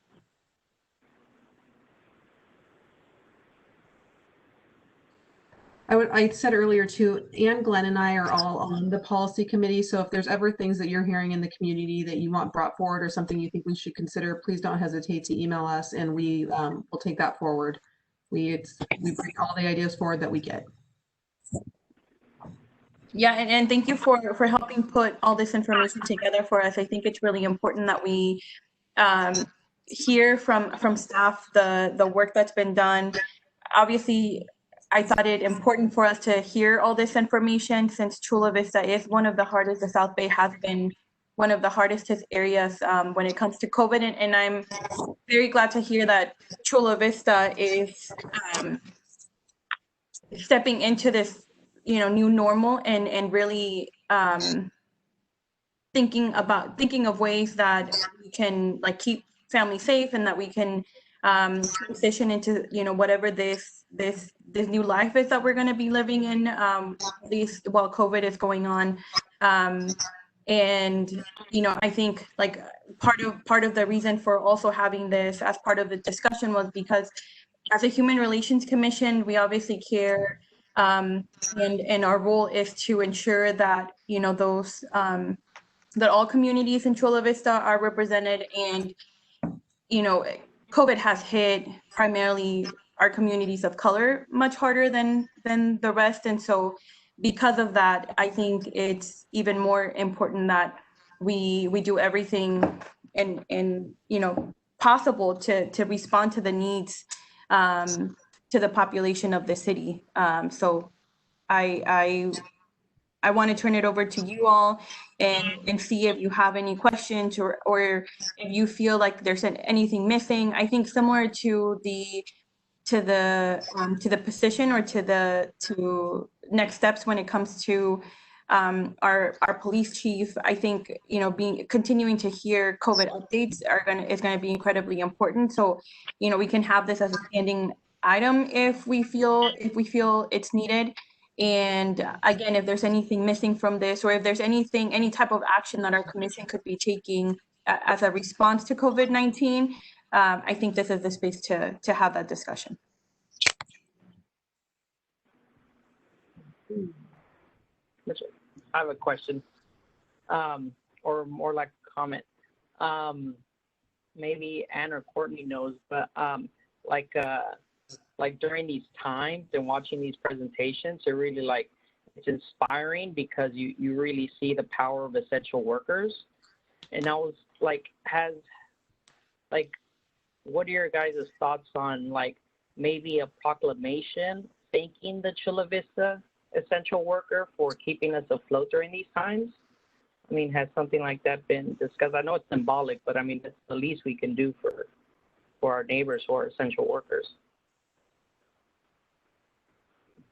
I said earlier too, Ann, Glenn, and I are all on the policy committee. So if there's ever things that you're hearing in the community that you want brought forward or something you think we should consider, please don't hesitate to email us, and we will take that forward. We bring all the ideas forward that we get. Yeah, and thank you for helping put all this information together for us. I think it's really important that we hear from staff the work that's been done. Obviously, I thought it important for us to hear all this information since Chula Vista is one of the hardest, the South Bay has been one of the hardest hit areas when it comes to COVID. And I'm very glad to hear that Chula Vista is stepping into this, you know, new normal and really thinking of ways that we can like keep families safe and that we can transition into, you know, whatever this new life is that we're going to be living in, at least while COVID is going on. And, you know, I think like part of the reason for also having this as part of the discussion was because as a Human Relations Commission, we obviously care, and our role is to ensure that, you know, those that all communities in Chula Vista are represented. And, you know, COVID has hit primarily our communities of color much harder than the rest. And so because of that, I think it's even more important that we do everything and you know, possible to respond to the needs to the population of the city. So I want to turn it over to you all and see if you have any questions or if you feel like there's anything missing. I think similar to the position or to next steps when it comes to our police chief. I think, you know, continuing to hear COVID updates is going to be incredibly important. So, you know, we can have this as a standing item if we feel it's needed. And again, if there's anything missing from this, or if there's any type of action that our commission could be taking as a response to COVID-19, I think this is the space to have that discussion. I have a question, or more like a comment. Maybe Ann or Courtney knows, but like during these times and watching these presentations, it really it's inspiring because you really see the power of essential workers. And I was what are your guys' thoughts on maybe a proclamation thanking the Chula Vista essential worker for keeping us afloat during these times? I mean, has something like that been discussed? I know it's symbolic, but I mean, it's the least we can do for our neighbors who are essential workers.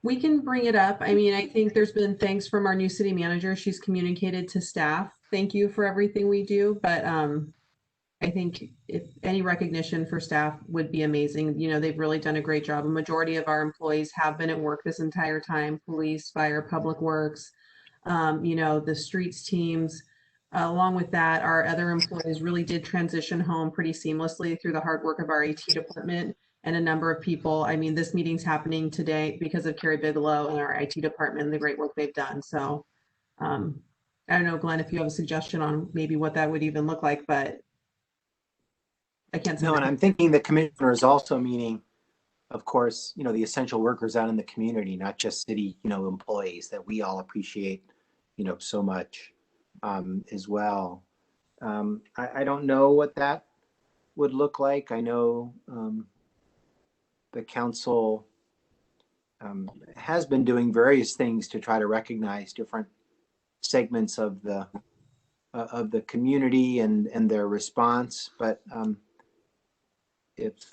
We can bring it up. I mean, I think there's been thanks from our new city manager. She's communicated to staff, thank you for everything we do. But I think if any recognition for staff would be amazing. You know, they've really done a great job. A majority of our employees have been at work this entire time: police, fire, public works, you know, the streets teams. Along with that, our other employees really did transition home pretty seamlessly through the hard work of our IT department and a number of people. I mean, this meeting's happening today because of Carrie Bigelow and our IT department and the great work they've done. So I don't know, Glenn, if you have a suggestion on maybe what that would even look like, but I can't say. No, and I'm thinking the commissioner is also meaning, of course, the essential workers out in the community, not just city, employees that we all appreciate, so much as well. I don't know what that would look like. I know the council has been doing various things to try to recognize different segments of the community and their response. But if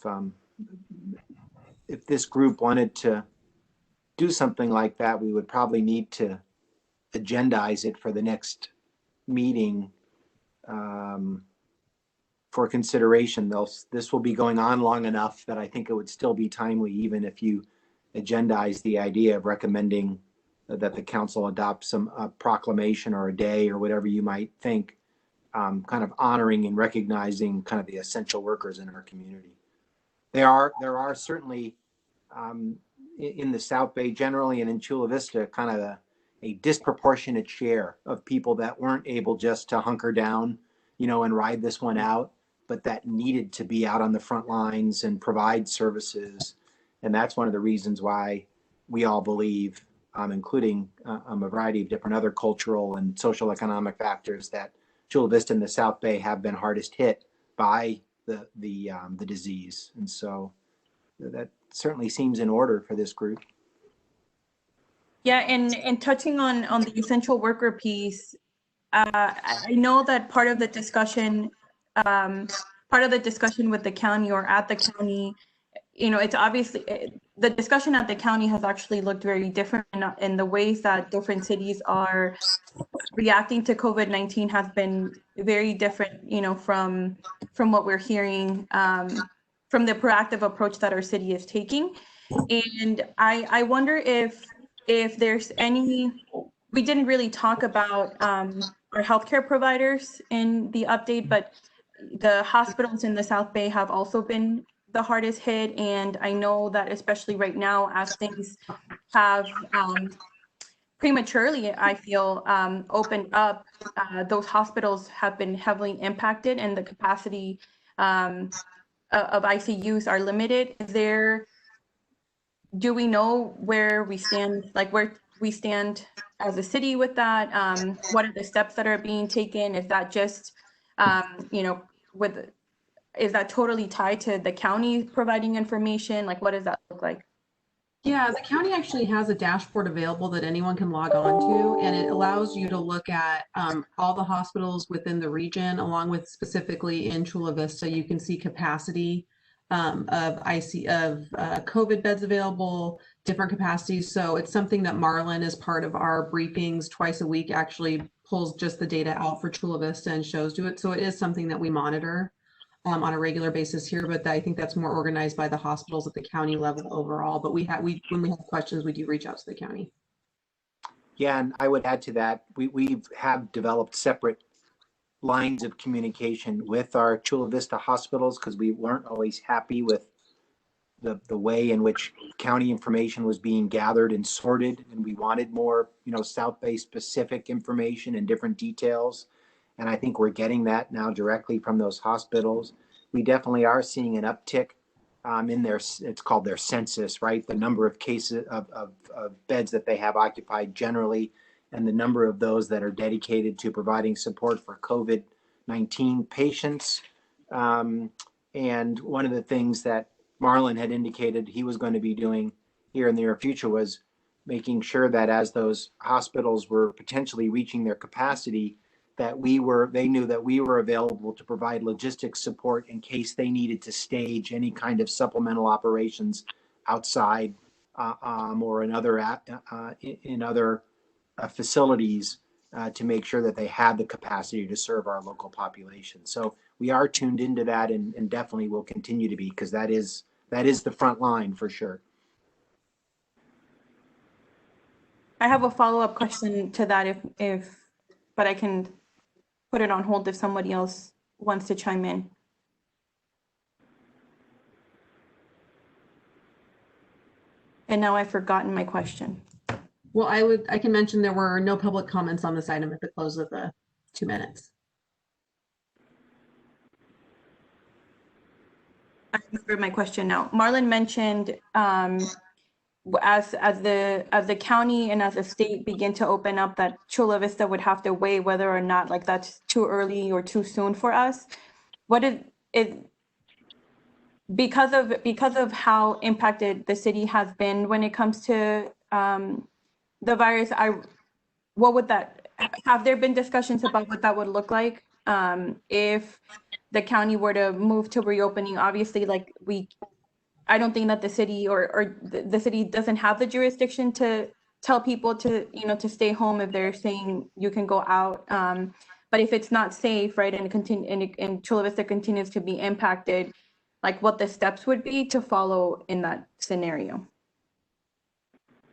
this group wanted to do something like that, we would probably need to agendize it for the next meeting for consideration. This will be going on long enough that I think it would still be timely, even if you agendize the idea of recommending that the council adopt some proclamation or a day or whatever you might think, kind of honoring and recognizing kind of the essential workers in our community. There are certainly in the South Bay generally and in Chula Vista kind of a disproportionate share of people that weren't able just to hunker down, and ride this one out, but that needed to be out on the front lines and provide services. And that's one of the reasons why we all believe, including a variety of different other cultural and social economic factors, that Chula Vista and the South Bay have been hardest hit by the disease. And so that certainly seems in order for this group. Yeah, and touching on the essential worker piece, I know that part of the discussion with the county or at the county, it's obviously the discussion at the county has actually looked very different in the ways that different cities are reacting to COVID-19 has been very different, from what we're hearing from the proactive approach that our city is taking. And I wonder if there's any, we didn't really talk about our healthcare providers in the update, but the hospitals in the South Bay have also been the hardest hit. And I know that especially right now, as things have prematurely, I feel, opened up, those hospitals have been heavily impacted and the capacity of ICUs are limited. Do we know where we stand, as a city with that? What are the steps that are being taken? Is that just, is that totally tied to the county providing information? Like, what does that look like? Yeah, the county actually has a dashboard available that anyone can log on to, and it allows you to look at all the hospitals within the region, along with specifically in Chula Vista. You can see capacity of COVID beds available, different capacities. So it's something that Marlon, as part of our briefings twice a week, actually pulls just the data out for Chula Vista and shows to it. So it is something that we monitor on a regular basis here, but I think that's more organized by the hospitals at the county level overall. But when we have questions, we do reach out to the county. Yeah, and I would add to that, we have developed separate lines of communication with our Chula Vista hospitals because we weren't always happy with the way in which county information was being gathered and sorted, and we wanted more, South Bay specific information and different details. And I think we're getting that now directly from those hospitals. We definitely are seeing an uptick in it's called their census, right? The number of cases of beds that they have occupied generally, and the number of those that are dedicated to providing support for COVID-19 patients. And one of the things that Marlon had indicated he was going to be doing here in the near future was making sure that as those hospitals were potentially reaching their capacity, that they knew that we were available to provide logistics support in case they needed to stage any kind of supplemental operations outside or in other facilities to make sure that they had the capacity to serve our local population. So we are tuned into that and definitely will continue to be, because that is the front line for sure. I have a follow-up question to that, but I can put it on hold if somebody else wants to chime in. And now I've forgotten my question. Well, I can mention there were no public comments on this item at the close of the 2 minutes. I remember my question now. Marlon mentioned as the county and as the state begin to open up, that Chula Vista would have to weigh whether or not like that's too early or too soon for us. What is it? Because of how impacted the city has been when it comes to the virus, what would that, have there been discussions about what that would look like if the county were to move to reopening? Obviously, like I don't think that the city or the city doesn't have the jurisdiction to tell people to, to stay home if they're saying you can go out. But if it's not safe, right, and Chula Vista continues to be impacted, like what the steps would be to follow in that scenario.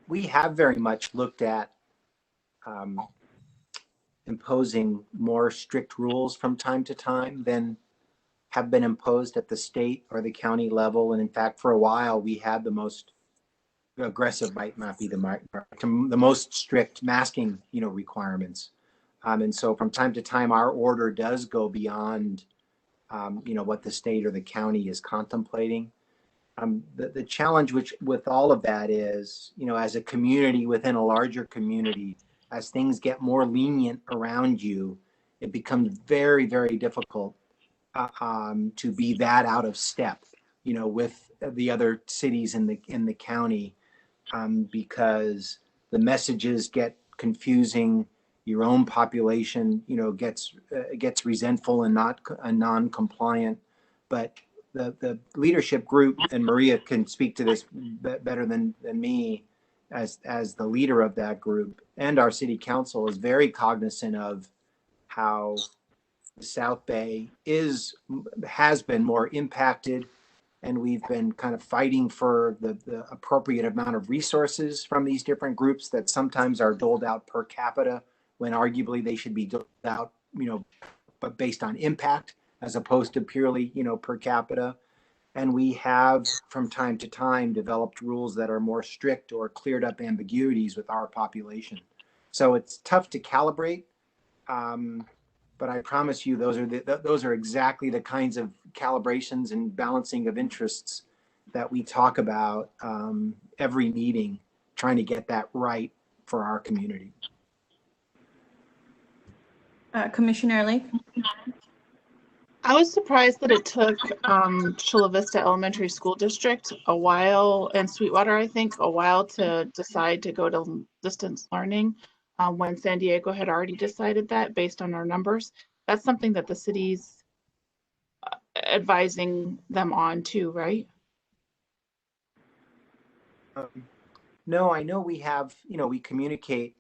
We have very much looked at imposing more strict rules from time to time than have been imposed at the state or the county level. And in fact, for a while, we had the most aggressive, might not be the most strict masking, requirements. And so from time to time, our order does go beyond, what the state or the county is contemplating. The challenge with all of that is, as a community within a larger community, as things get more lenient around you, it becomes very, very difficult to be that out of step, with the other cities in the county, because the messages get confusing. Your own population, gets resentful and non-compliant. But the leadership group, and Maria can speak to this better than me, as the leader of that group, and our city council is very cognizant of how the South Bay has been more impacted, and we've been kind of fighting for the appropriate amount of resources from these different groups that sometimes are doled out per capita when arguably they should be doled out, but based on impact as opposed to purely, per capita. And we have from time to time developed rules that are more strict or cleared up ambiguities with our population. So it's tough to calibrate. But I promise you, those are exactly the kinds of calibrations and balancing of interests that we talk about every meeting, trying to get that right for our community. Commissioner Lake? I was surprised that it took Chula Vista Elementary School District a while, and Sweetwater, I think, a while to decide to go to distance learning. When San Diego had already decided that based on our numbers. That's something that the city's advising them on too, right? No, I know we have, we communicate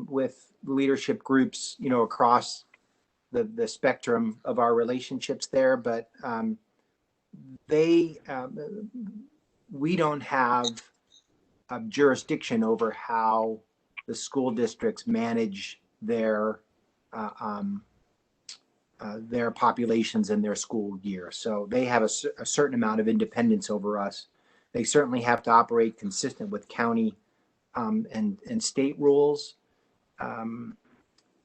with leadership groups, across the spectrum of our relationships there, but we don't have jurisdiction over how the school districts manage their populations and their school year. So they have a certain amount of independence over us. They certainly have to operate consistent with county and state rules.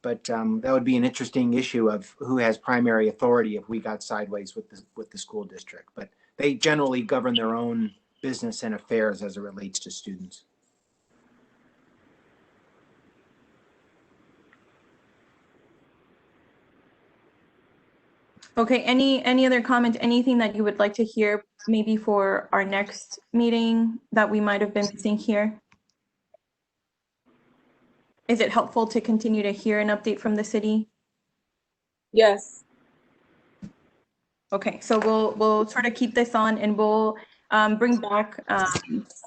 But that would be an interesting issue of who has primary authority if we got sideways with the school district. But they generally govern their own business and affairs as it relates to students. Okay, any other comment, anything that you would like to hear maybe for our next meeting that we might have been missing here? Is it helpful to continue to hear an update from the city? Yes. Okay, so we'll sort of keep this on, and we'll bring back,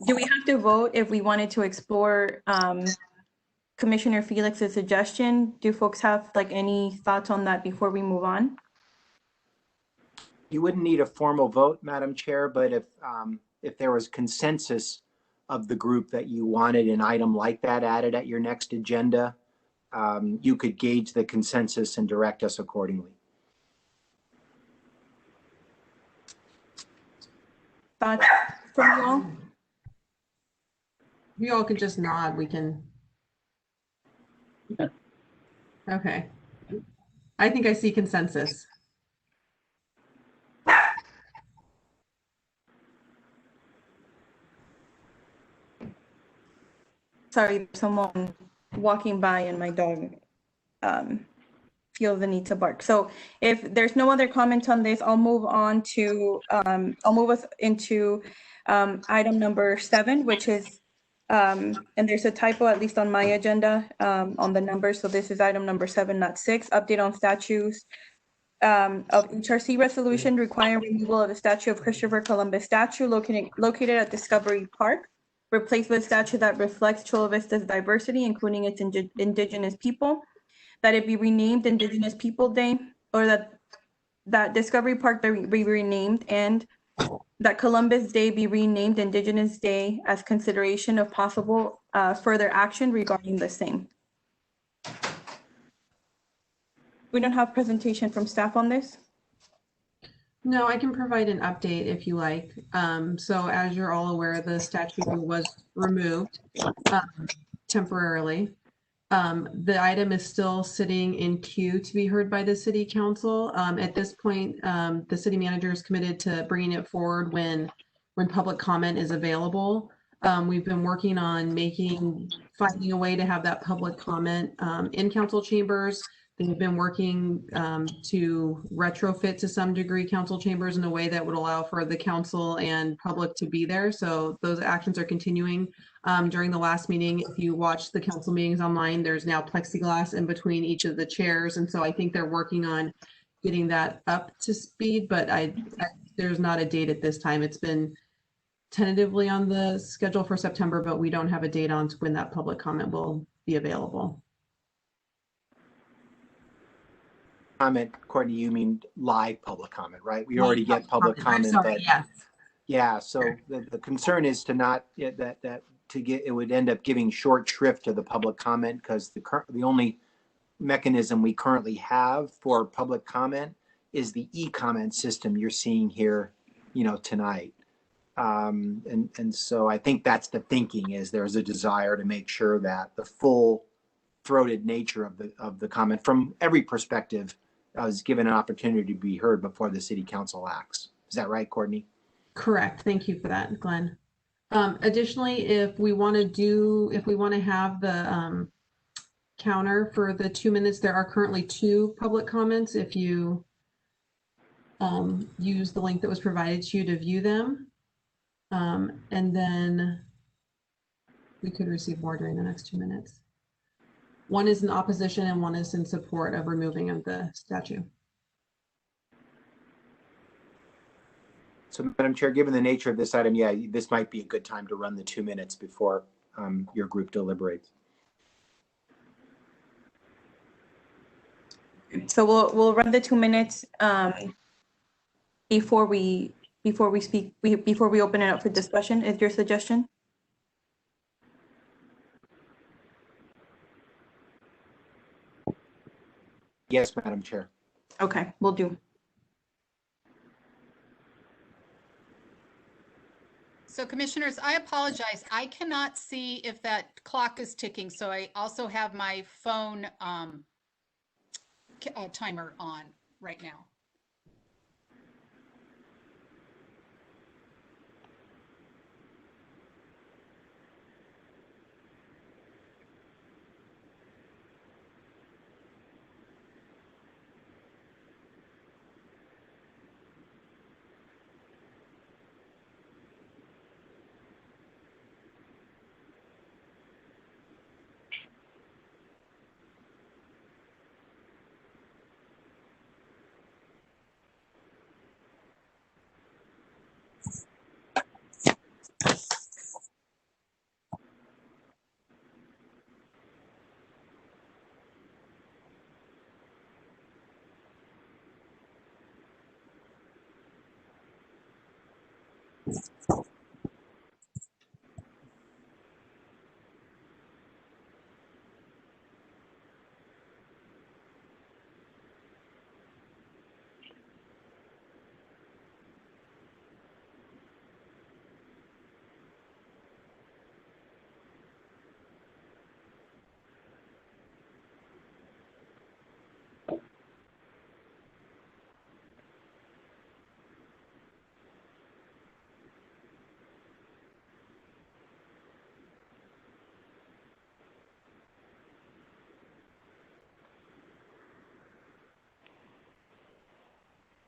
do we have to vote if we wanted to explore Commissioner Felix's suggestion? Do folks have like any thoughts on that before we move on? You wouldn't need a formal vote, Madam Chair, but if there was consensus of the group that you wanted an item like that added at your next agenda, you could gauge the consensus and direct us accordingly. Thoughts from you all? You all could just nod, we can. Okay. I think I see consensus. Sorry, there's someone walking by and my dog feels the need to bark. So if there's no other comments on this, I'll move on to, I'll move us into item number 7, which is, and there's a typo, at least on my agenda, on the numbers. So this is item number 7, not 6, update on statutes of HRC resolution requiring removal of the statue of Christopher Columbus statue located at Discovery Park, replaced with a statue that reflects Chula Vista's diversity, including its indigenous people, that it be renamed Indigenous People Day, or that Discovery Park be renamed, and that Columbus Day be renamed Indigenous Day as consideration of possible further action regarding the same. We don't have presentation from staff on this. No, I can provide an update if you like. So as you're all aware, the statue was removed temporarily. The item is still sitting in queue to be heard by the city council. At this point, the city manager is committed to bringing it forward when public comment is available. We've been working on finding a way to have that public comment in council chambers. They've been working to retrofit to some degree council chambers in a way that would allow for the council and public to be there. So those actions are continuing. During the last meeting, if you watch the council meetings online, there's now plexiglass in between each of the chairs. And so I think they're working on getting that up to speed, but there's not a date at this time. It's been tentatively on the schedule for September, but we don't have a date on when that public comment will be available. Comment, Courtney, you mean live public comment, right? We already get public comment. Sorry, yes. Yeah, so the concern is to not it would end up giving short shrift to the public comment, because the only mechanism we currently have for public comment is the e-comment system you're seeing here, tonight. And so I think that's the thinking, is there's a desire to make sure that the full throated nature of the comment from every perspective is given an opportunity to be heard before the city council acts. Is that right, Courtney? Correct. Thank you for that, Glenn. Additionally, if we want to have the counter for the 2 minutes, there are currently 2 public comments. If you use the link that was provided to you to view them, and then we could receive more during the next 2 minutes. One is in opposition and one is in support of removing of the statue. So, Madam Chair, given the nature of this item, yeah, this might be a good time to run the 2 minutes before your group deliberates. So we'll run the 2 minutes before we open it up for discussion. Is your suggestion? Yes, Madam Chair. Okay, we'll do. So commissioners, I apologize. I cannot see if that clock is ticking. So I also have my phone timer on right now.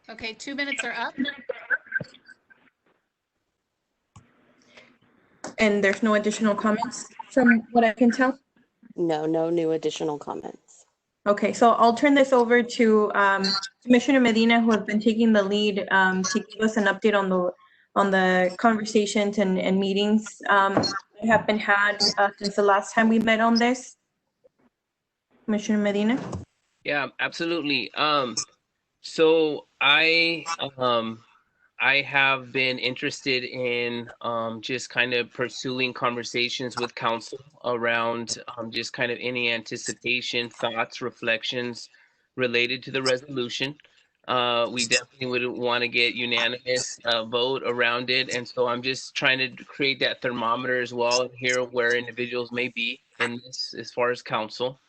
Okay, 2 minutes are up. And there's no additional comments from what I can tell? No, no new additional comments. Okay, so I'll turn this over to Commissioner Medina, who has been taking the lead to give us an update on the conversations and meetings that have been had since the last time we met on this. Commissioner Medina? Yeah, absolutely. So I have been interested in just kind of pursuing conversations with council around just kind of any anticipation, thoughts, reflections related to the resolution. We definitely would want to get unanimous vote around it. And so I'm just trying to create that thermometer as well and hear where individuals may be in this as far as council.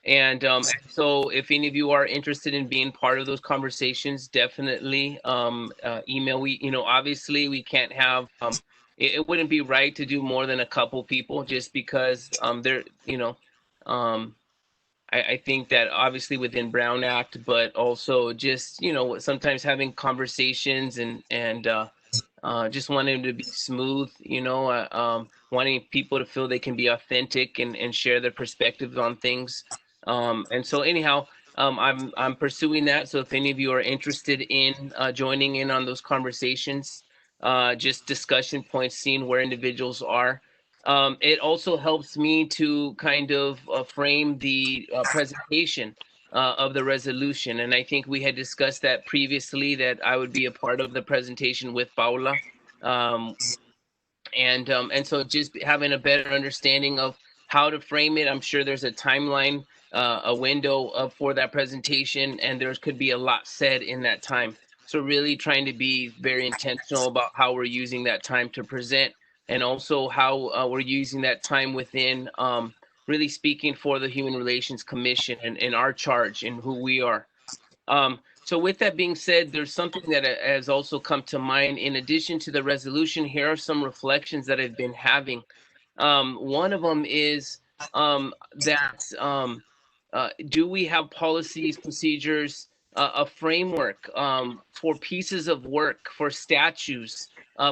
And so if any of you are interested in being part of those conversations, definitely email. Obviously we can't have, it wouldn't be right to do more than a couple people just because I think that obviously within Brown Act, but also just, sometimes having conversations and just wanting to be smooth, wanting people to feel they can be authentic and share their perspectives on things. And so anyhow, I'm pursuing that. So if any of you are interested in joining in on those conversations, just discussion points, seeing where individuals are. It also helps me to kind of frame the presentation of the resolution. And I think we had discussed that previously, that I would be a part of the presentation with Paula. And so just having a better understanding of how to frame it. I'm sure there's a timeline, a window for that presentation, and there could be a lot said in that time. So really trying to be very intentional about how we're using that time to present, and also how we're using that time within really speaking for the Human Relations Commission and our charge and who we are. So with that being said, there's something that has also come to mind. In addition to the resolution, here are some reflections that I've been having. One of them is do we have policies, procedures, a framework for pieces of work, for statues,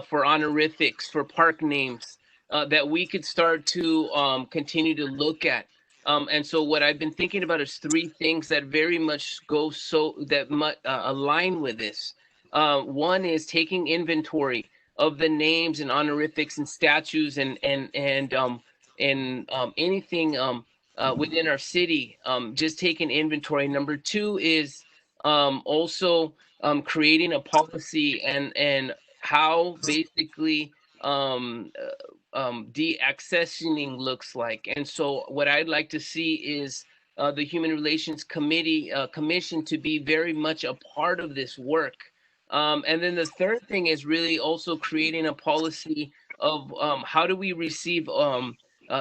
for honorifics, for park names that we could start to continue to look at? And so what I've been thinking about is three things that very much align with this. One is taking inventory of the names and honorifics and statues and anything within our city, just taking inventory. Number two is also creating a policy and how basically de-accessioning looks like. And so what I'd like to see is the Human Relations Commission to be very much a part of this work. And then the third thing is really also creating a policy of how do we receive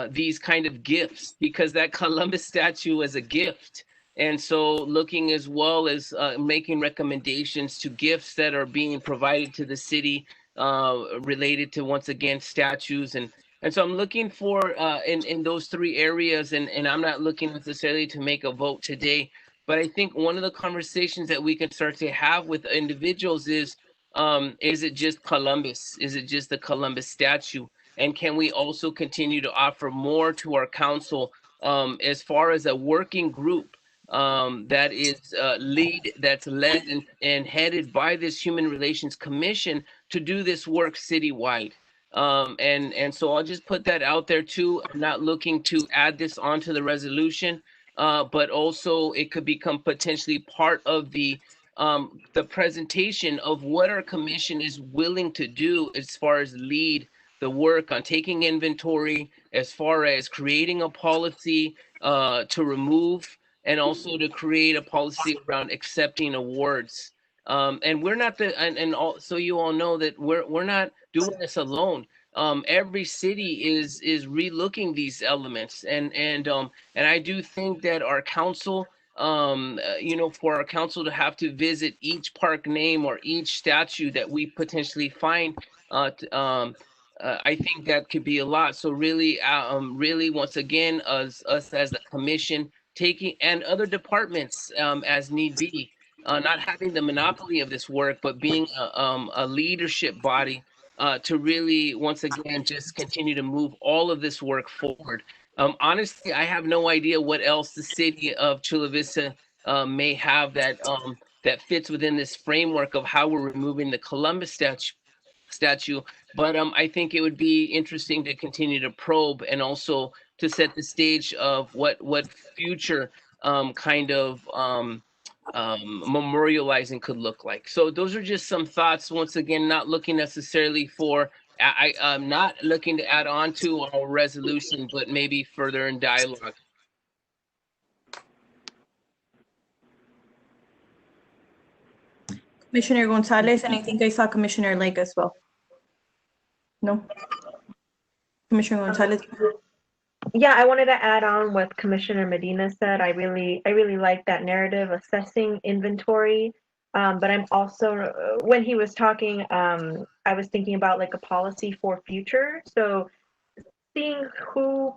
these kind of gifts, because that Columbus statue was a gift. And so looking as well as making recommendations to gifts that are being provided to the city related to, once again, statues. And so I'm looking for in those three areas, and I'm not looking necessarily to make a vote today, but I think one of the conversations that we can start to have with individuals is it just Columbus? Is it just the Columbus statue? And can we also continue to offer more to our council as far as a working group that is that's led and headed by this Human Relations Commission to do this work citywide? And so I'll just put that out there too. I'm not looking to add this onto the resolution, but also it could become potentially part of the presentation of what our commission is willing to do as far as lead the work on taking inventory, as far as creating a policy to remove, and also to create a policy around accepting awards. And we're not so you all know that we're not doing this alone. Every city is relooking these elements, and I do think that our council, for our council to have to visit each park name or each statue that we potentially find, I think that could be a lot. So really, once again, us as the commission taking, and other departments as need be, not having the monopoly of this work, but being a leadership body to really, once again, just continue to move all of this work forward. Honestly, I have no idea what else the city of Chula Vista may have that that fits within this framework of how we're removing the Columbus statue. But I think it would be interesting to continue to probe and also to set the stage of what future kind of memorializing could look like. So those are just some thoughts. Once again, not looking necessarily for, I'm not looking to add on to our resolution, but maybe further in dialogue. Commissioner Gonzalez, and I think I saw Commissioner Lake as well. No? Commissioner Gonzalez? Yeah, I wanted to add on what Commissioner Medina said. I really like that narrative, assessing inventory. But I'm also, when he was talking, I was thinking about like a policy for future. So seeing who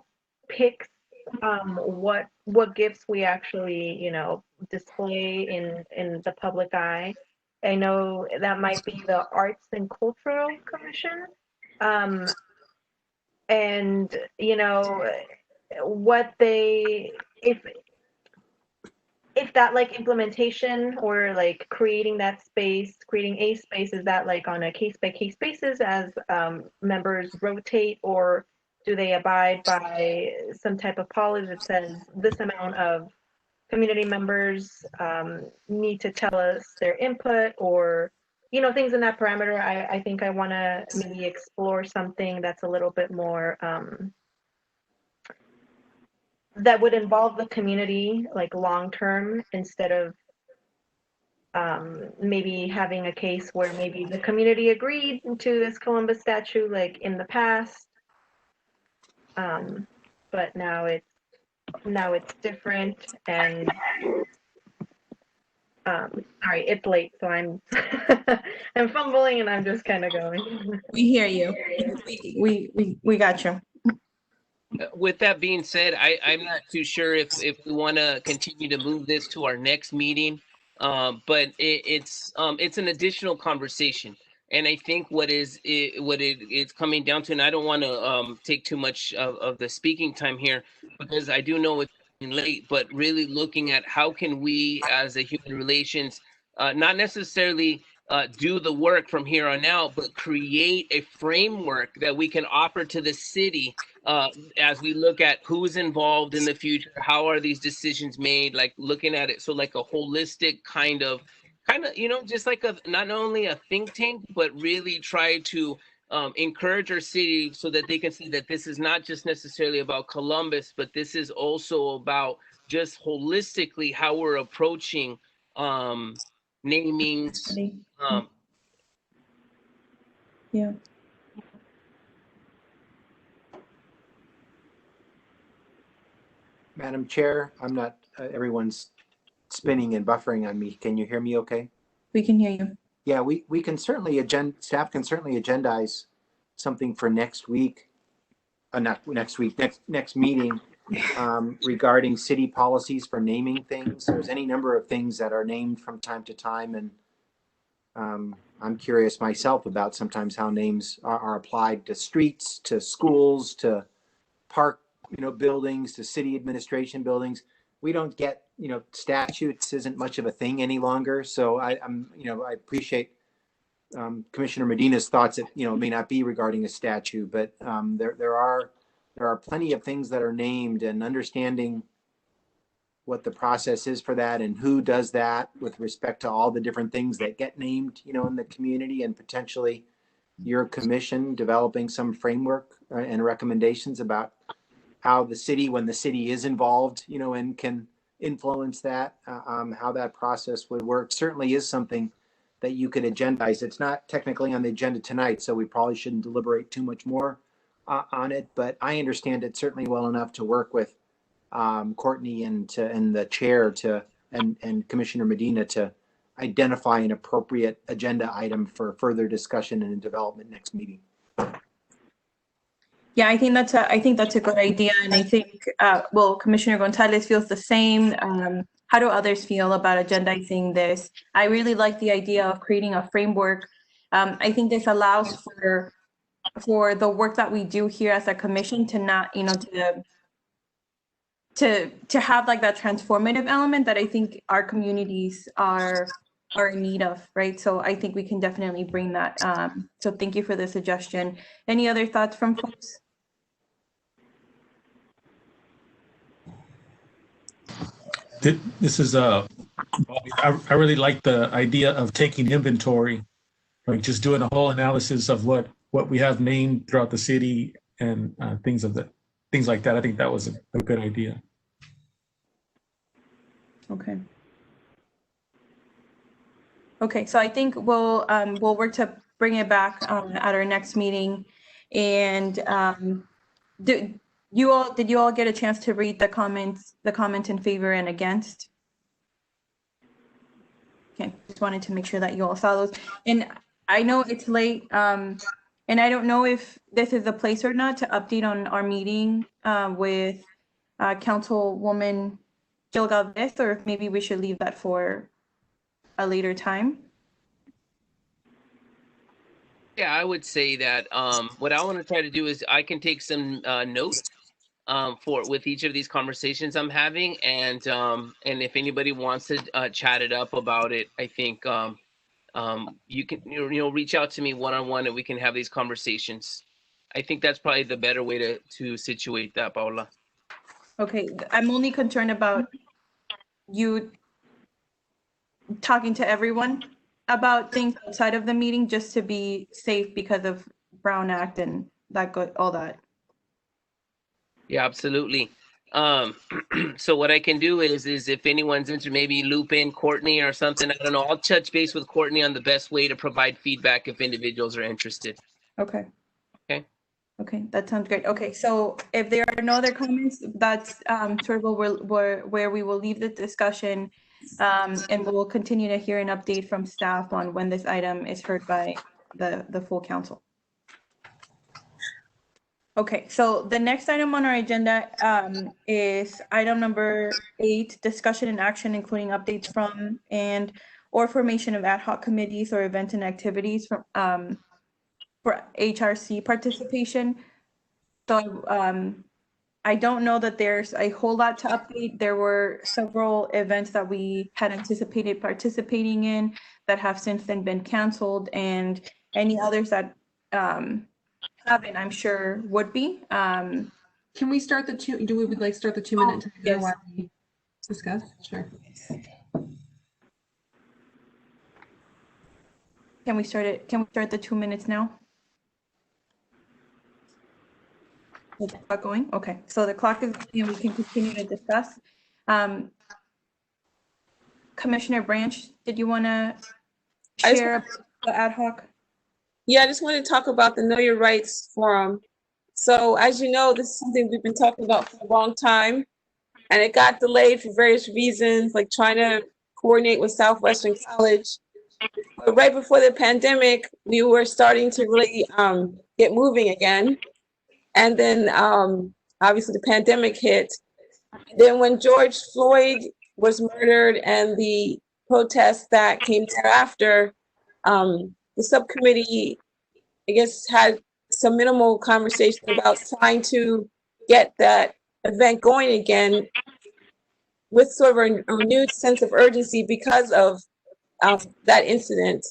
picks what gifts we actually, you know, display in the public eye. I know that might be the Arts and Cultural Commission. And you know what they, if that like implementation or like creating that space, creating a space, is that like on a case-by-case basis as members rotate, or do they abide by some type of policy that says this amount of community members need to tell us their input, or you know, things in that parameter? I think I want to maybe explore something that's a little bit more that would involve the community like long term, instead of maybe having a case where maybe the community agreed to this Columbus statue like in the past, but now it's different. And sorry, it's late, so I'm I'm fumbling and I'm just kind of going. We hear you. We got you. With that being said, I'm not too sure if we want to continue to move this to our next meeting, but it's an additional conversation. And I think what it's coming down to, and I don't want to take too much of the speaking time here, because I do know it's late, but really looking at how can we as a human relations, not necessarily do the work from here on out, but create a framework that we can offer to the city as we look at who's involved in the future, how are these decisions made, like looking at it so like a holistic kind of, you know, just like a not only a think tank, but really try to encourage our city so that they can see that this is not just necessarily about Columbus, but this is also about just holistically how we're approaching namings. Yeah. Madam Chair, I'm not, everyone's spinning and buffering on me. Can you hear me okay? We can hear you. Yeah, we can certainly, staff can certainly agendize something for next week, not next week, next meeting regarding city policies for naming things. There's any number of things that are named from time to time, and I'm curious myself about sometimes how names are applied to streets, to schools, to park, you know, buildings, to city administration buildings. We don't get, you know, statutes isn't much of a thing any longer. So I'm, you know, I appreciate Commissioner Medina's thoughts that, you know, it may not be regarding a statute, but there are plenty of things that are named, and understanding what the process is for that and who does that with respect to all the different things that get named, you know, in the community, and potentially your commission developing some framework and recommendations about how the city, when the city is involved, you know, and can influence that, how that process would work, certainly is something that you could agendize. It's not technically on the agenda tonight, so we probably shouldn't deliberate too much more on it, but I understand it certainly well enough to work with Courtney and the chair and Commissioner Medina to identify an appropriate agenda item for further discussion and development next meeting. Yeah, I think that's a good idea, and I think well, Commissioner Gonzalez feels the same. how do others feel about agendizing this? I really like the idea of creating a framework. I think this allows for the work that we do here as a commission to not, to have like that transformative element that I think our communities are in need of, right? So I think we can definitely bring that. So thank you for the suggestion. Any other thoughts from folks? This is I really like the idea of taking inventory, like just doing a whole analysis of what we have named throughout the city and things like that. I think that was a good idea. Okay. Okay, so I think we'll work to bring it back at our next meeting. And did you all get a chance to read the comment in favor and against? Okay, just wanted to make sure that you all saw those. And I know it's late, and I don't know if this is the place or not to update on our meeting with Councilwoman Jill Galvez, or if maybe we should leave that for a later time. Yeah, I would say that what I want to try to do is I can take some notes with each of these conversations I'm having, and if anybody wants to chat it up about it, I think you can reach out to me one-on-one and we can have these conversations. I think that's probably the better way to situate that, Paula. Okay, I'm only concerned about you talking to everyone about things outside of the meeting, just to be safe because of Brown Act and all that. Yeah, absolutely. So what I can do is if anyone's interested, maybe loop in Courtney or something. I don't know. I'll touch base with Courtney on the best way to provide feedback if individuals are interested. Okay. Okay. Okay, that sounds great. Okay, so if there are no other comments, that's sort of where we will leave the discussion, and we'll continue to hear an update from staff on when this item is heard by the full council. Okay, so the next item on our agenda is item number 8, discussion and action, including updates from or formation of ad hoc committees or events and activities for HRC participation. So I don't know that there's a whole lot to update. There were several events that we had anticipated participating in that have since then been canceled, and any others that haven't, I'm sure would be. Can we start the two? Do we would like start the 2-minute timer yes. while we discuss? Sure. Can we start it? Can we start the 2 minutes now? Is the clock going? Okay, so the clock is going and we can continue to discuss. Commissioner Branch, did you want to share the ad hoc? Yeah, I just want to talk about the Know Your Rights Forum. So as you know, this is something we've been talking about for a long time, and it got delayed for various reasons, like trying to coordinate with Southwestern College. But right before the pandemic, we were starting to really get moving again. And then obviously the pandemic hit. Then when George Floyd was murdered and the protests that came thereafter, the subcommittee, I guess, had some minimal conversation about trying to get that event going again with sort of a renewed sense of urgency because of that incident.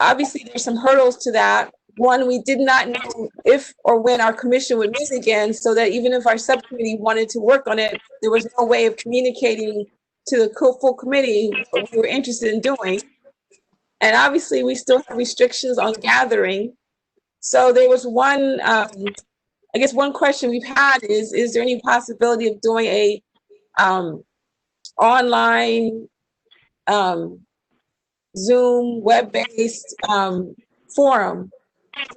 Obviously, there's some hurdles to that. One, we did not know if or when our commission would meet again, so that even if our subcommittee wanted to work on it, there was no way of communicating to the full committee what we were interested in doing. And obviously, we still have restrictions on gathering. So there was one, I guess one question we've had is there any possibility of doing a online Zoom web-based forum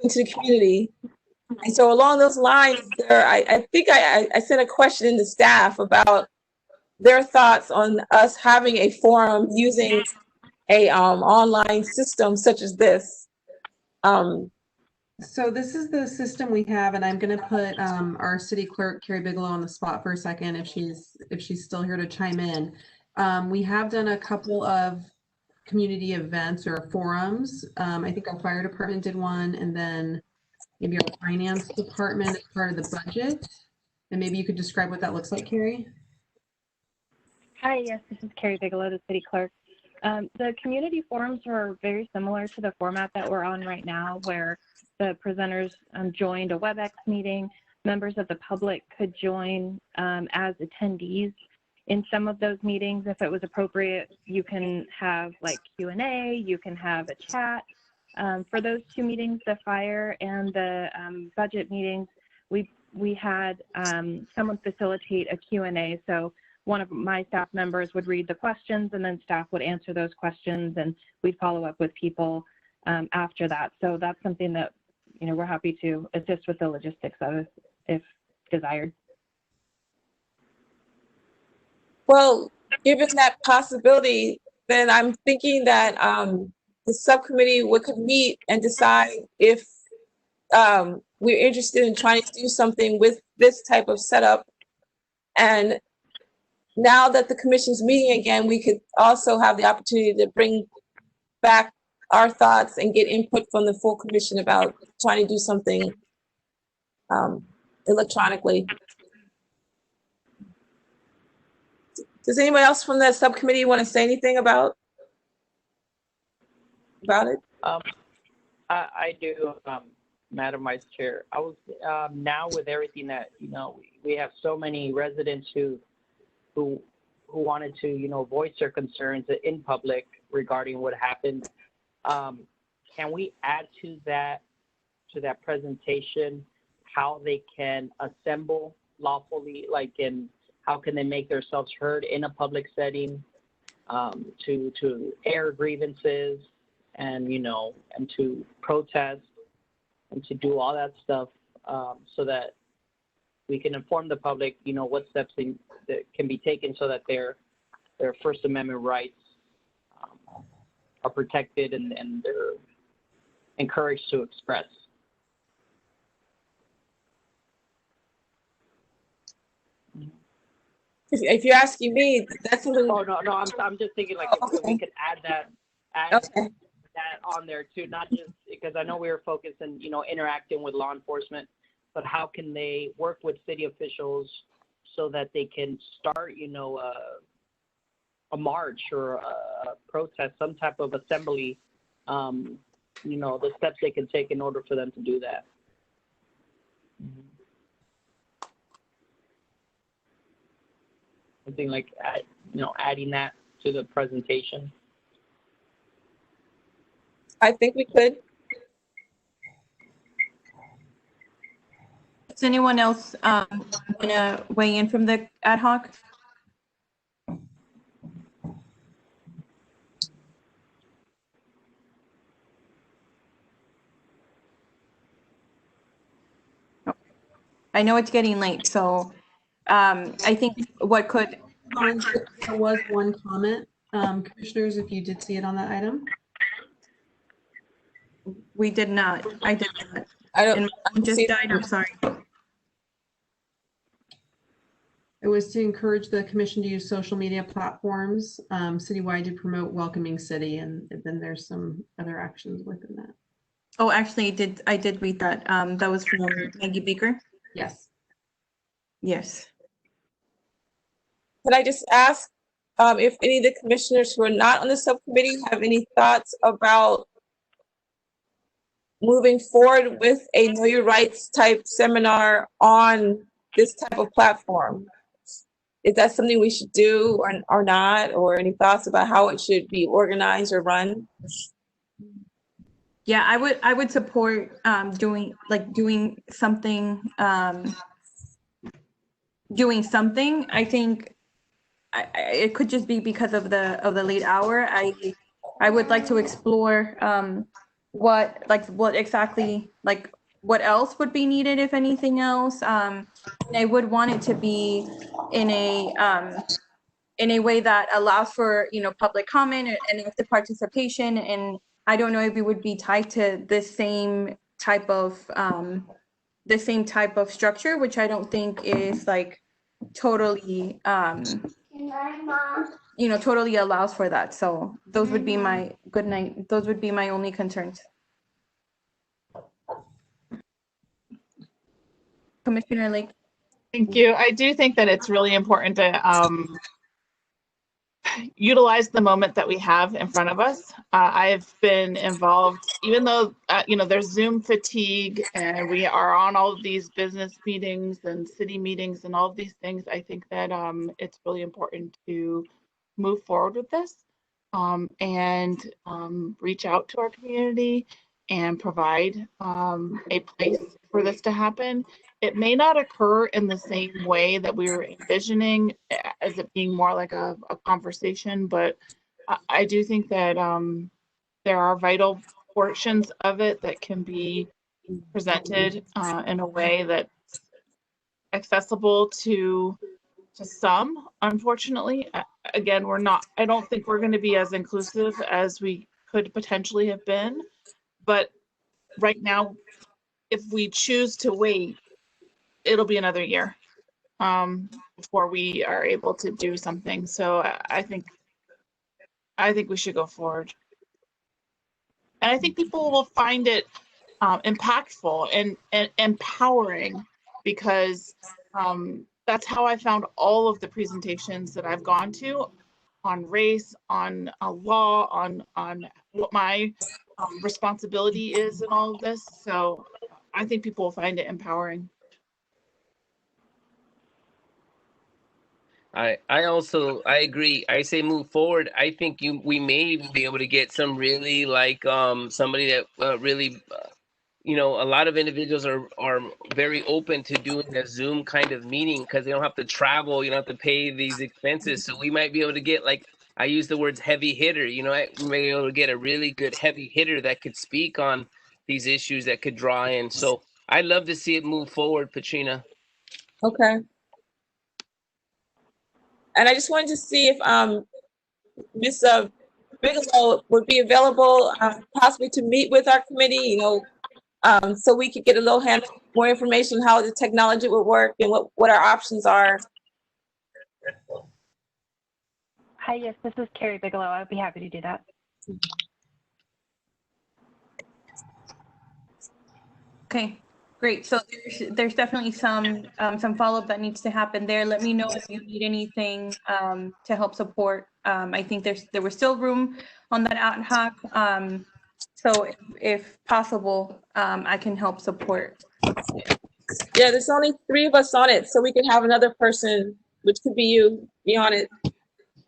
into the community? And so along those lines, I think I sent a question in the staff about their thoughts on us having a forum using a online system such as this. So this is the system we have, and I'm going to put our city clerk, Carrie Bigelow, on the spot for a second if she's still here to chime in. We have done a couple of community events or forums. I think our fire department did one, and then maybe our finance department as part of the budget. And maybe you could describe what that looks like, Carrie. Hi, yes, this is Carrie Bigelow, the city clerk. The community forums were very similar to the format that we're on right now, where the presenters joined a WebEx meeting. Members of the public could join as attendees in some of those meetings. If it was appropriate, you can have like Q&A, you can have a chat. For those two meetings, the fire and the budget meetings, we had someone facilitate a Q&A. So one of my staff members would read the questions, and then staff would answer those questions, and we'd follow up with people after that. So that's something that, you know, we're happy to assist with the logistics of if desired. Well, given that possibility, then I'm thinking that the subcommittee could meet and decide if we're interested in trying to do something with this type of setup. And now that the commission's meeting again, we could also have the opportunity to bring back our thoughts and get input from the full commission about trying to do something electronically. Does anyone else from the subcommittee want to say anything about it? I do, Madam Vice Chair. I was now with everything that, you know, we have so many residents who wanted to, you know, voice their concerns in public regarding what happened. Can we add to that presentation how they can assemble lawfully, like how can they make themselves heard in a public setting, to air grievances and, you know, and to protest and to do all that stuff, so that we can inform the public, you know, what steps that can be taken so that their First Amendment rights are protected and they're encouraged to express. If you're asking me, that's something. Oh no, I'm just thinking like if we could add that on there too, not just because I know we were focused on, you know, interacting with law enforcement, but how can they work with city officials so that they can start, you know, a march or a protest, some type of assembly, you know, the steps they can take in order for them to do that. Something like, you know, adding that to the presentation. I think we could. Does anyone else want to weigh in from the ad hoc? I know it's getting late, so I think what could. There was one comment, commissioners, if you did see it on that item. We did not. I did not. I don't. Just died. I'm sorry. It was to encourage the commission to use social media platforms citywide to promote welcoming city, and then there's some other actions within that. Oh, actually, I did read that. That was from Maggie Baker. Yes. Yes. Could I just ask if any of the commissioners who are not on the subcommittee have any thoughts about moving forward with a Know Your Rights type seminar on this type of platform? Is that something we should do or not, or any thoughts about how it should be organized or run? Yeah, I would support doing something. Doing something. I think it could just be because of the late hour. I would like to explore what exactly, like what else would be needed, if anything else. And I would want it to be in a way that allows for, you know, public comment and active participation. And I don't know if it would be tied to the same type of structure, which I don't think is like totally totally allows for that. So those would be my those would be my only concerns. Commissioner Lake. Thank you. I do think that it's really important to utilize the moment that we have in front of us. I've been involved, even though, there's Zoom fatigue and we are on all of these business meetings and city meetings and all of these things. I think that it's really important to move forward with this and reach out to our community and provide a place for this to happen. It may not occur in the same way that we were envisioning, as it being more like a conversation, but I do think that there are vital portions of it that can be presented in a way that's accessible to some. Unfortunately, again, I don't think we're going to be as inclusive as we could potentially have been, but right now, if we choose to wait, it'll be another year before we are able to do something. So I think we should go forward. And I think people will find it impactful and empowering, because that's how I found all of the presentations that I've gone to on race, on law, on what my responsibility is in all of this. So I think people will find it empowering. I agree. I say move forward. I think we may even be able to get some really like somebody that really a lot of individuals are very open to doing a Zoom kind of meeting because they don't have to travel, you don't have to pay these expenses. So we might be able to get, like, I use the words heavy hitter, we may be able to get a really good heavy hitter that could speak on these issues, that could draw in. So I'd love to see it move forward, Patrina. Okay. And I just wanted to see if Ms. Bigelow would be available possibly to meet with our committee, so we could get a little more information how the technology would work and what our options are. Hi, yes, this is Carrie Bigelow. I'd be happy to do that. Okay, great. So there's definitely some follow-up that needs to happen there. Let me know if you need anything to help support. I think there was still room on that ad hoc. So if possible, I can help support. Yeah, there's only 3 of us on it, so we could have another person, which could be you, be on it.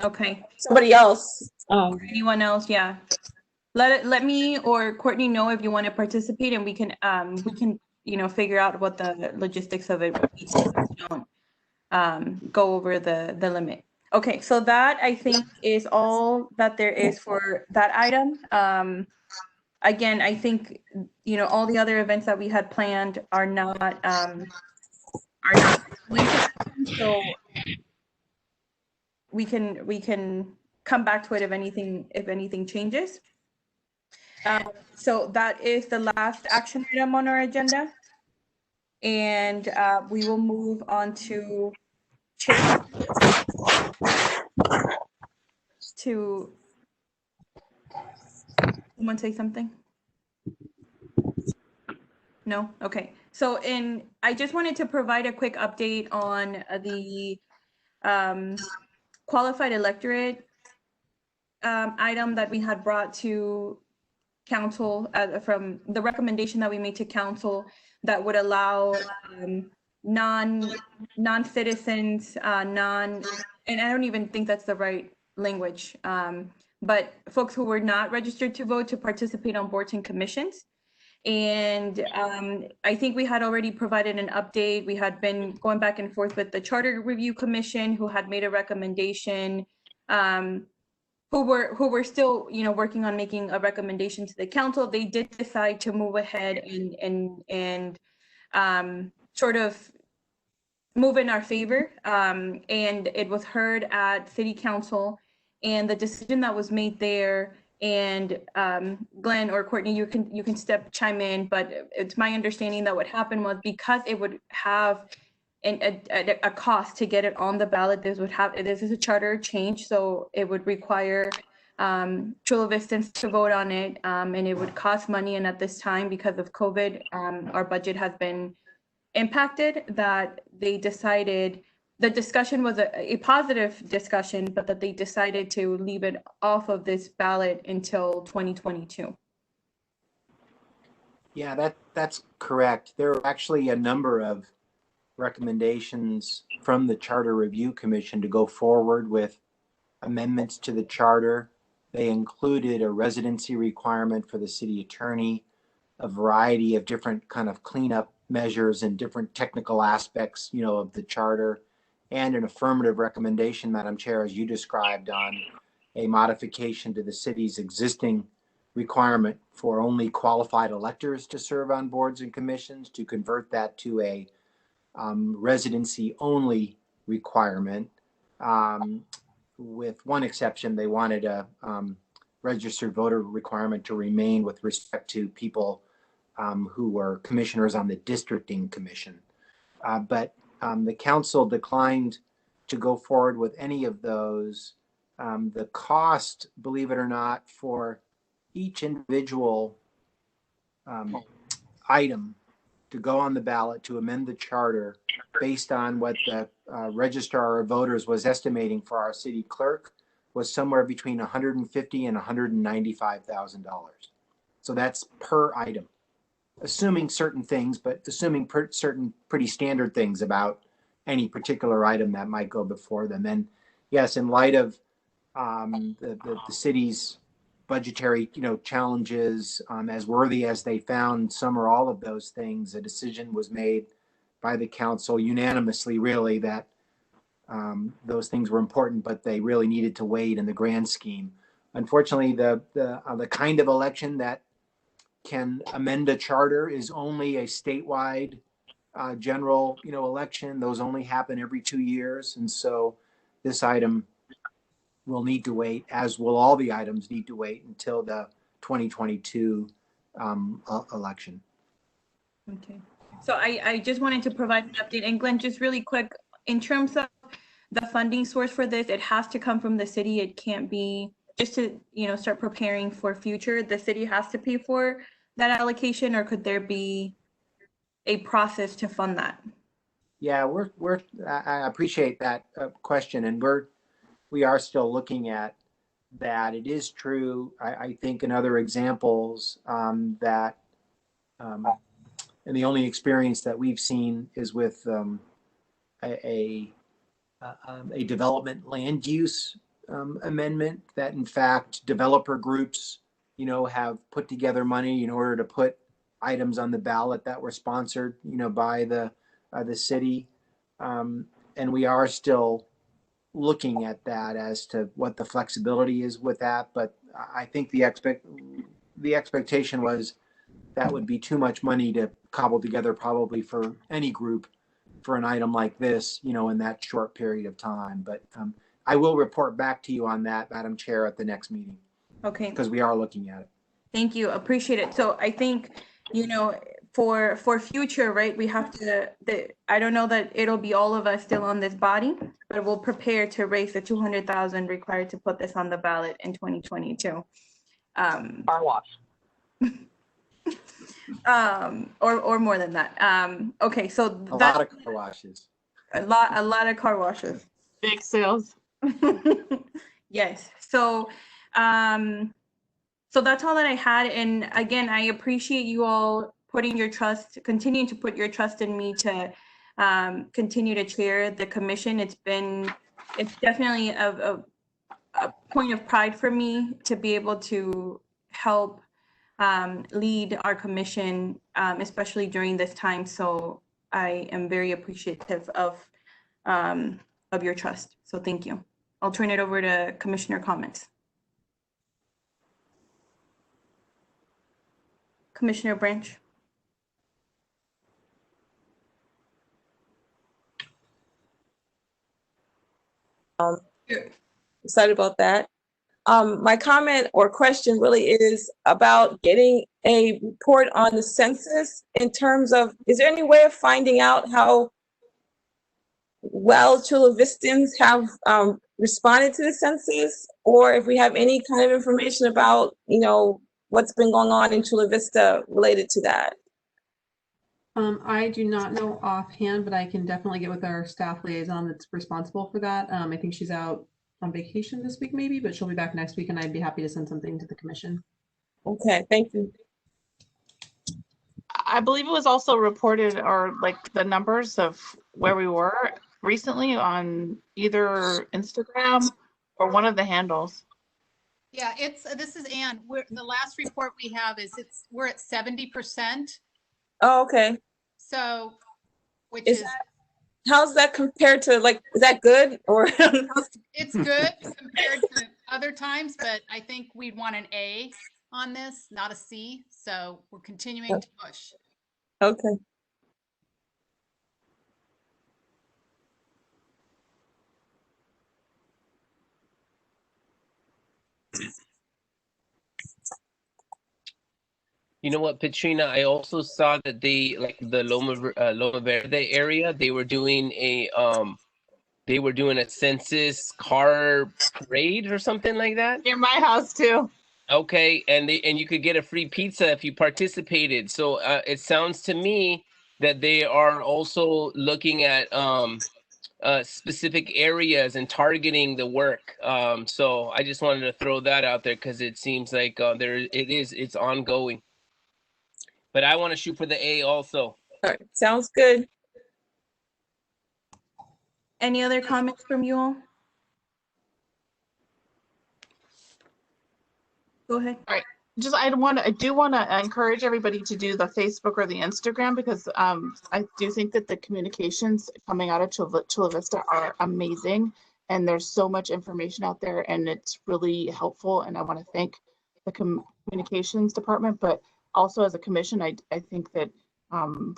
Okay. Somebody else. Anyone else? Yeah. Let me or Courtney know if you want to participate, and we can figure out what the logistics of it would be, so we don't go over the limit. Okay, so that I think is all that there is for that item. Again, I think all the other events that we had planned are not so we can come back to it if anything changes. So that is the last action item on our agenda, and we will move on to someone say something? No? Okay. So I just wanted to provide a quick update on the qualified electorate item that we had brought to council from the recommendation that we made to council that would allow non-citizens, and I don't even think that's the right language, but folks who were not registered to vote to participate on boards and commissions. And I think we had already provided an update. We had been going back and forth with the Charter Review Commission, who had made a recommendation, who were still, working on making a recommendation to the council. They did decide to move ahead and sort of move in our favor. And it was heard at City Council, and the decision that was made there And Glenn or Courtney, you can chime in, but it's my understanding that what happened was because it would have a cost to get it on the ballot. This is a charter change, so it would require Chula Vistans to vote on it, and it would cost money. And at this time, because of COVID, our budget has been impacted. That they decided the discussion was a positive discussion, but that they decided to leave it off of this ballot until 2022. Yeah, that's correct. There are actually a number of recommendations from the Charter Review Commission to go forward with amendments to the charter. They included a residency requirement for the city attorney, a variety of different kind of cleanup measures and different technical aspects, of the charter, and an affirmative recommendation, Madam Chair, as you described, on a modification to the city's existing requirement for only qualified electors to serve on boards and commissions, to convert that to a residency only requirement. With one exception, they wanted a registered voter requirement to remain with respect to people who were commissioners on the districting commission. But the council declined to go forward with any of those. The cost, believe it or not, for each individual item to go on the ballot to amend the charter based on what the registrar of voters was estimating for our city clerk was somewhere between $150,000 and $195,000. So that's per item, assuming certain things, but assuming certain pretty standard things about any particular item that might go before them. And yes, in light of the city's budgetary, challenges, as worthy as they found some or all of those things, a decision was made by the council unanimously, really, that those things were important, but they really needed to wait in the grand scheme. Unfortunately, the kind of election that can amend a charter is only a statewide general, election. Those only happen every 2 years, and so this item will need to wait, as will all the items need to wait until the 2022 election. Okay. So I just wanted to provide an update. And Glenn, just really quick, in terms of the funding source for this, it has to come from the city. It can't be just to, start preparing for future. The city has to pay for that allocation, or could there be a process to fund that? Yeah, I appreciate that question, and we are still looking at that. It is true, I think, in other examples that, and the only experience that we've seen is with a development land use amendment, that in fact developer groups, have put together money in order to put items on the ballot that were sponsored, by the city, and we are still looking at that as to what the flexibility is with that. But I think the expectation was that would be too much money to cobble together, probably for any group, for an item like this, in that short period of time. But I will report back to you on that, Madam Chair, at the next meeting. Okay. Because we are looking at it. Thank you. Appreciate it. So I think, for future, right, we have to, I don't know that it'll be all of us still on this body, but we'll prepare to raise the 200,000 required to put this on the ballot in 2022. Car wash. Or more than that. Okay, so a lot of car washes. A lot of car washes. Big sales. Yes. So so that's all that I had. And again, I appreciate you all continuing to put your trust in me to continue to chair the commission. It's definitely a point of pride for me to be able to help lead our commission, especially during this time. So I am very appreciative of your trust. So thank you. I'll turn it over to commissioner comments. Commissioner Branch. Excited about that. my comment or question really is about getting a report on the census in terms of, is there any way of finding out how well Chula Vistans have responded to the census, or if we have any kind of information about, what's been going on in Chula Vista related to that? I do not know offhand, but I can definitely get with our staff liaison that's responsible for that. I think she's out on vacation this week maybe, but she'll be back next week and I'd be happy to send something to the commission. Okay, thank you. I believe it was also reported, or like the numbers of where we were recently on either Instagram or one of the handles. Yeah, this is Ann. The last report we have is we're at 70%. Oh, okay. So, how's that compared to, like, is that good or? It's good compared to other times, but I think we'd want an A on this, not a C. So we're continuing to push. Okay. You know what, Katrina? I also saw that they, like the Loma Verde area, they were doing a census car parade or something like that. Near my house too. Okay, and you could get a free pizza if you participated. So it sounds to me that they are also looking at specific areas and targeting the work. So I just wanted to throw that out there because it seems like it's ongoing. But I want to shoot for the A also. All right, sounds good. Any other comments from you all? Go ahead. All right. I do want to encourage everybody to do the Facebook or the Instagram, because I do think that the communications coming out of Chula Vista are amazing, and there's so much information out there, and it's really helpful. And I want to thank the communications department, but also as a commission, I think that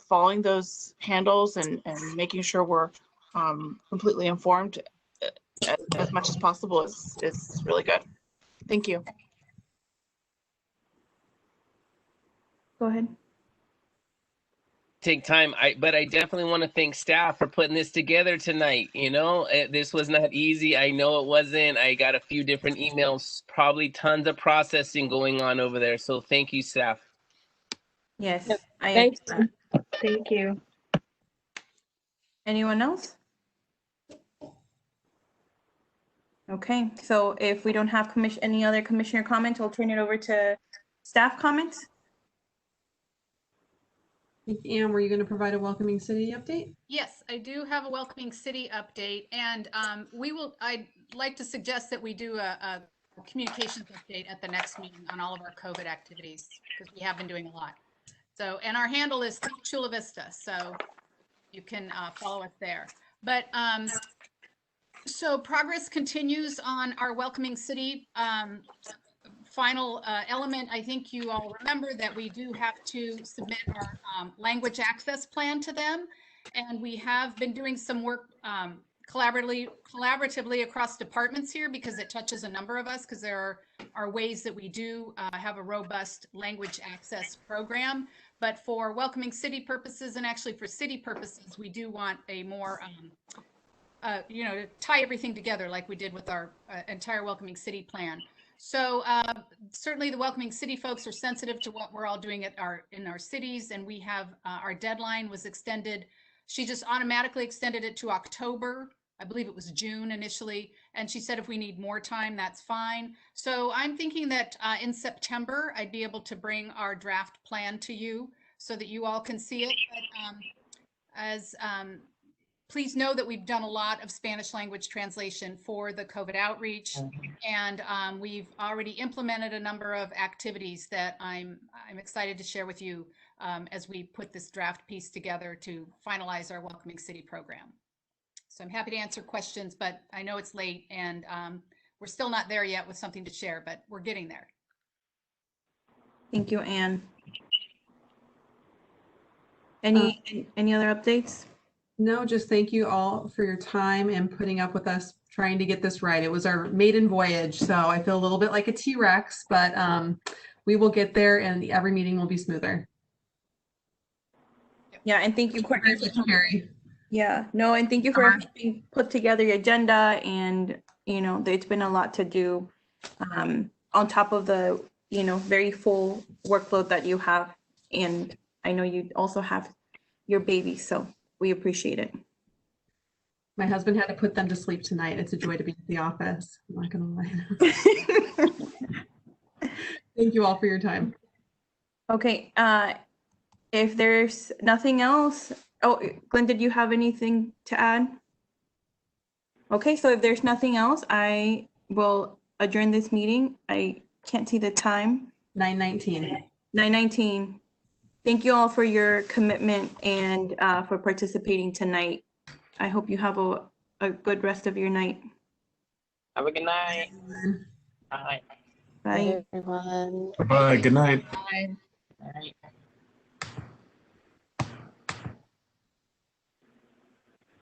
following those handles and making sure we're completely informed as much as possible is really good. Thank you. Go ahead. Take time, but I definitely want to thank staff for putting this together tonight. This was not easy. I know it wasn't. I got a few different emails, probably tons of processing going on over there. So thank you, staff. Yes, Thank you. Thank you. Anyone else? Okay, so if we don't have any other commissioner comments, I'll turn it over to staff comments. Anne, were you going to provide a Welcoming City update? Yes, I do have a Welcoming City update, and I'd like to suggest that we do a communications update at the next meeting on all of our COVID activities, because we have been doing a lot. So, and our handle is Chula Vista, so you can follow us there. But so progress continues on our Welcoming City final element. I think you all remember that we do have to submit our language access plan to them, and we have been doing some work collaboratively across departments here, because it touches a number of us, because there are ways that we do have a robust language access program. But for Welcoming City purposes, and actually for city purposes, we do want a more to tie everything together like we did with our entire Welcoming City plan. So certainly the Welcoming City folks are sensitive to what we're all doing in our cities, and we have our deadline was extended. She just automatically extended it to October. I believe it was June initially, and she said if we need more time, that's fine. So I'm thinking that in September, I'd be able to bring our draft plan to you so that you all can see it. But please know that we've done a lot of Spanish language translation for the COVID outreach, and we've already implemented a number of activities that I'm excited to share with you as we put this draft piece together to finalize our Welcoming City program. So I'm happy to answer questions, but I know it's late, and we're still not there yet with something to share, but we're getting there. Thank you, Anne. Any other updates? No, just thank you all for your time and putting up with us trying to get this right. It was our maiden voyage, so I feel a little bit like a T-Rex, but we will get there and every meeting will be smoother. Yeah, and thank you, Courtney. Carrie. Yeah, no, and thank you for helping put together the agenda, and it's been a lot to do on top of the very full workload that you have, and I know you also have your baby, so we appreciate it. My husband had to put them to sleep tonight. It's a joy to be at the office. I'm not gonna lie. Thank you all for your time. Okay, if there's nothing else, oh, Glenn, did you have anything to add? Okay, so if there's nothing else, I will adjourn this meeting. I can't see the time. 9:19. 9:19. Thank you all for your commitment and for participating tonight. I hope you have a good rest of your night. Have a good night. Bye. Bye. Everyone. Bye. Good night. Bye. Bye.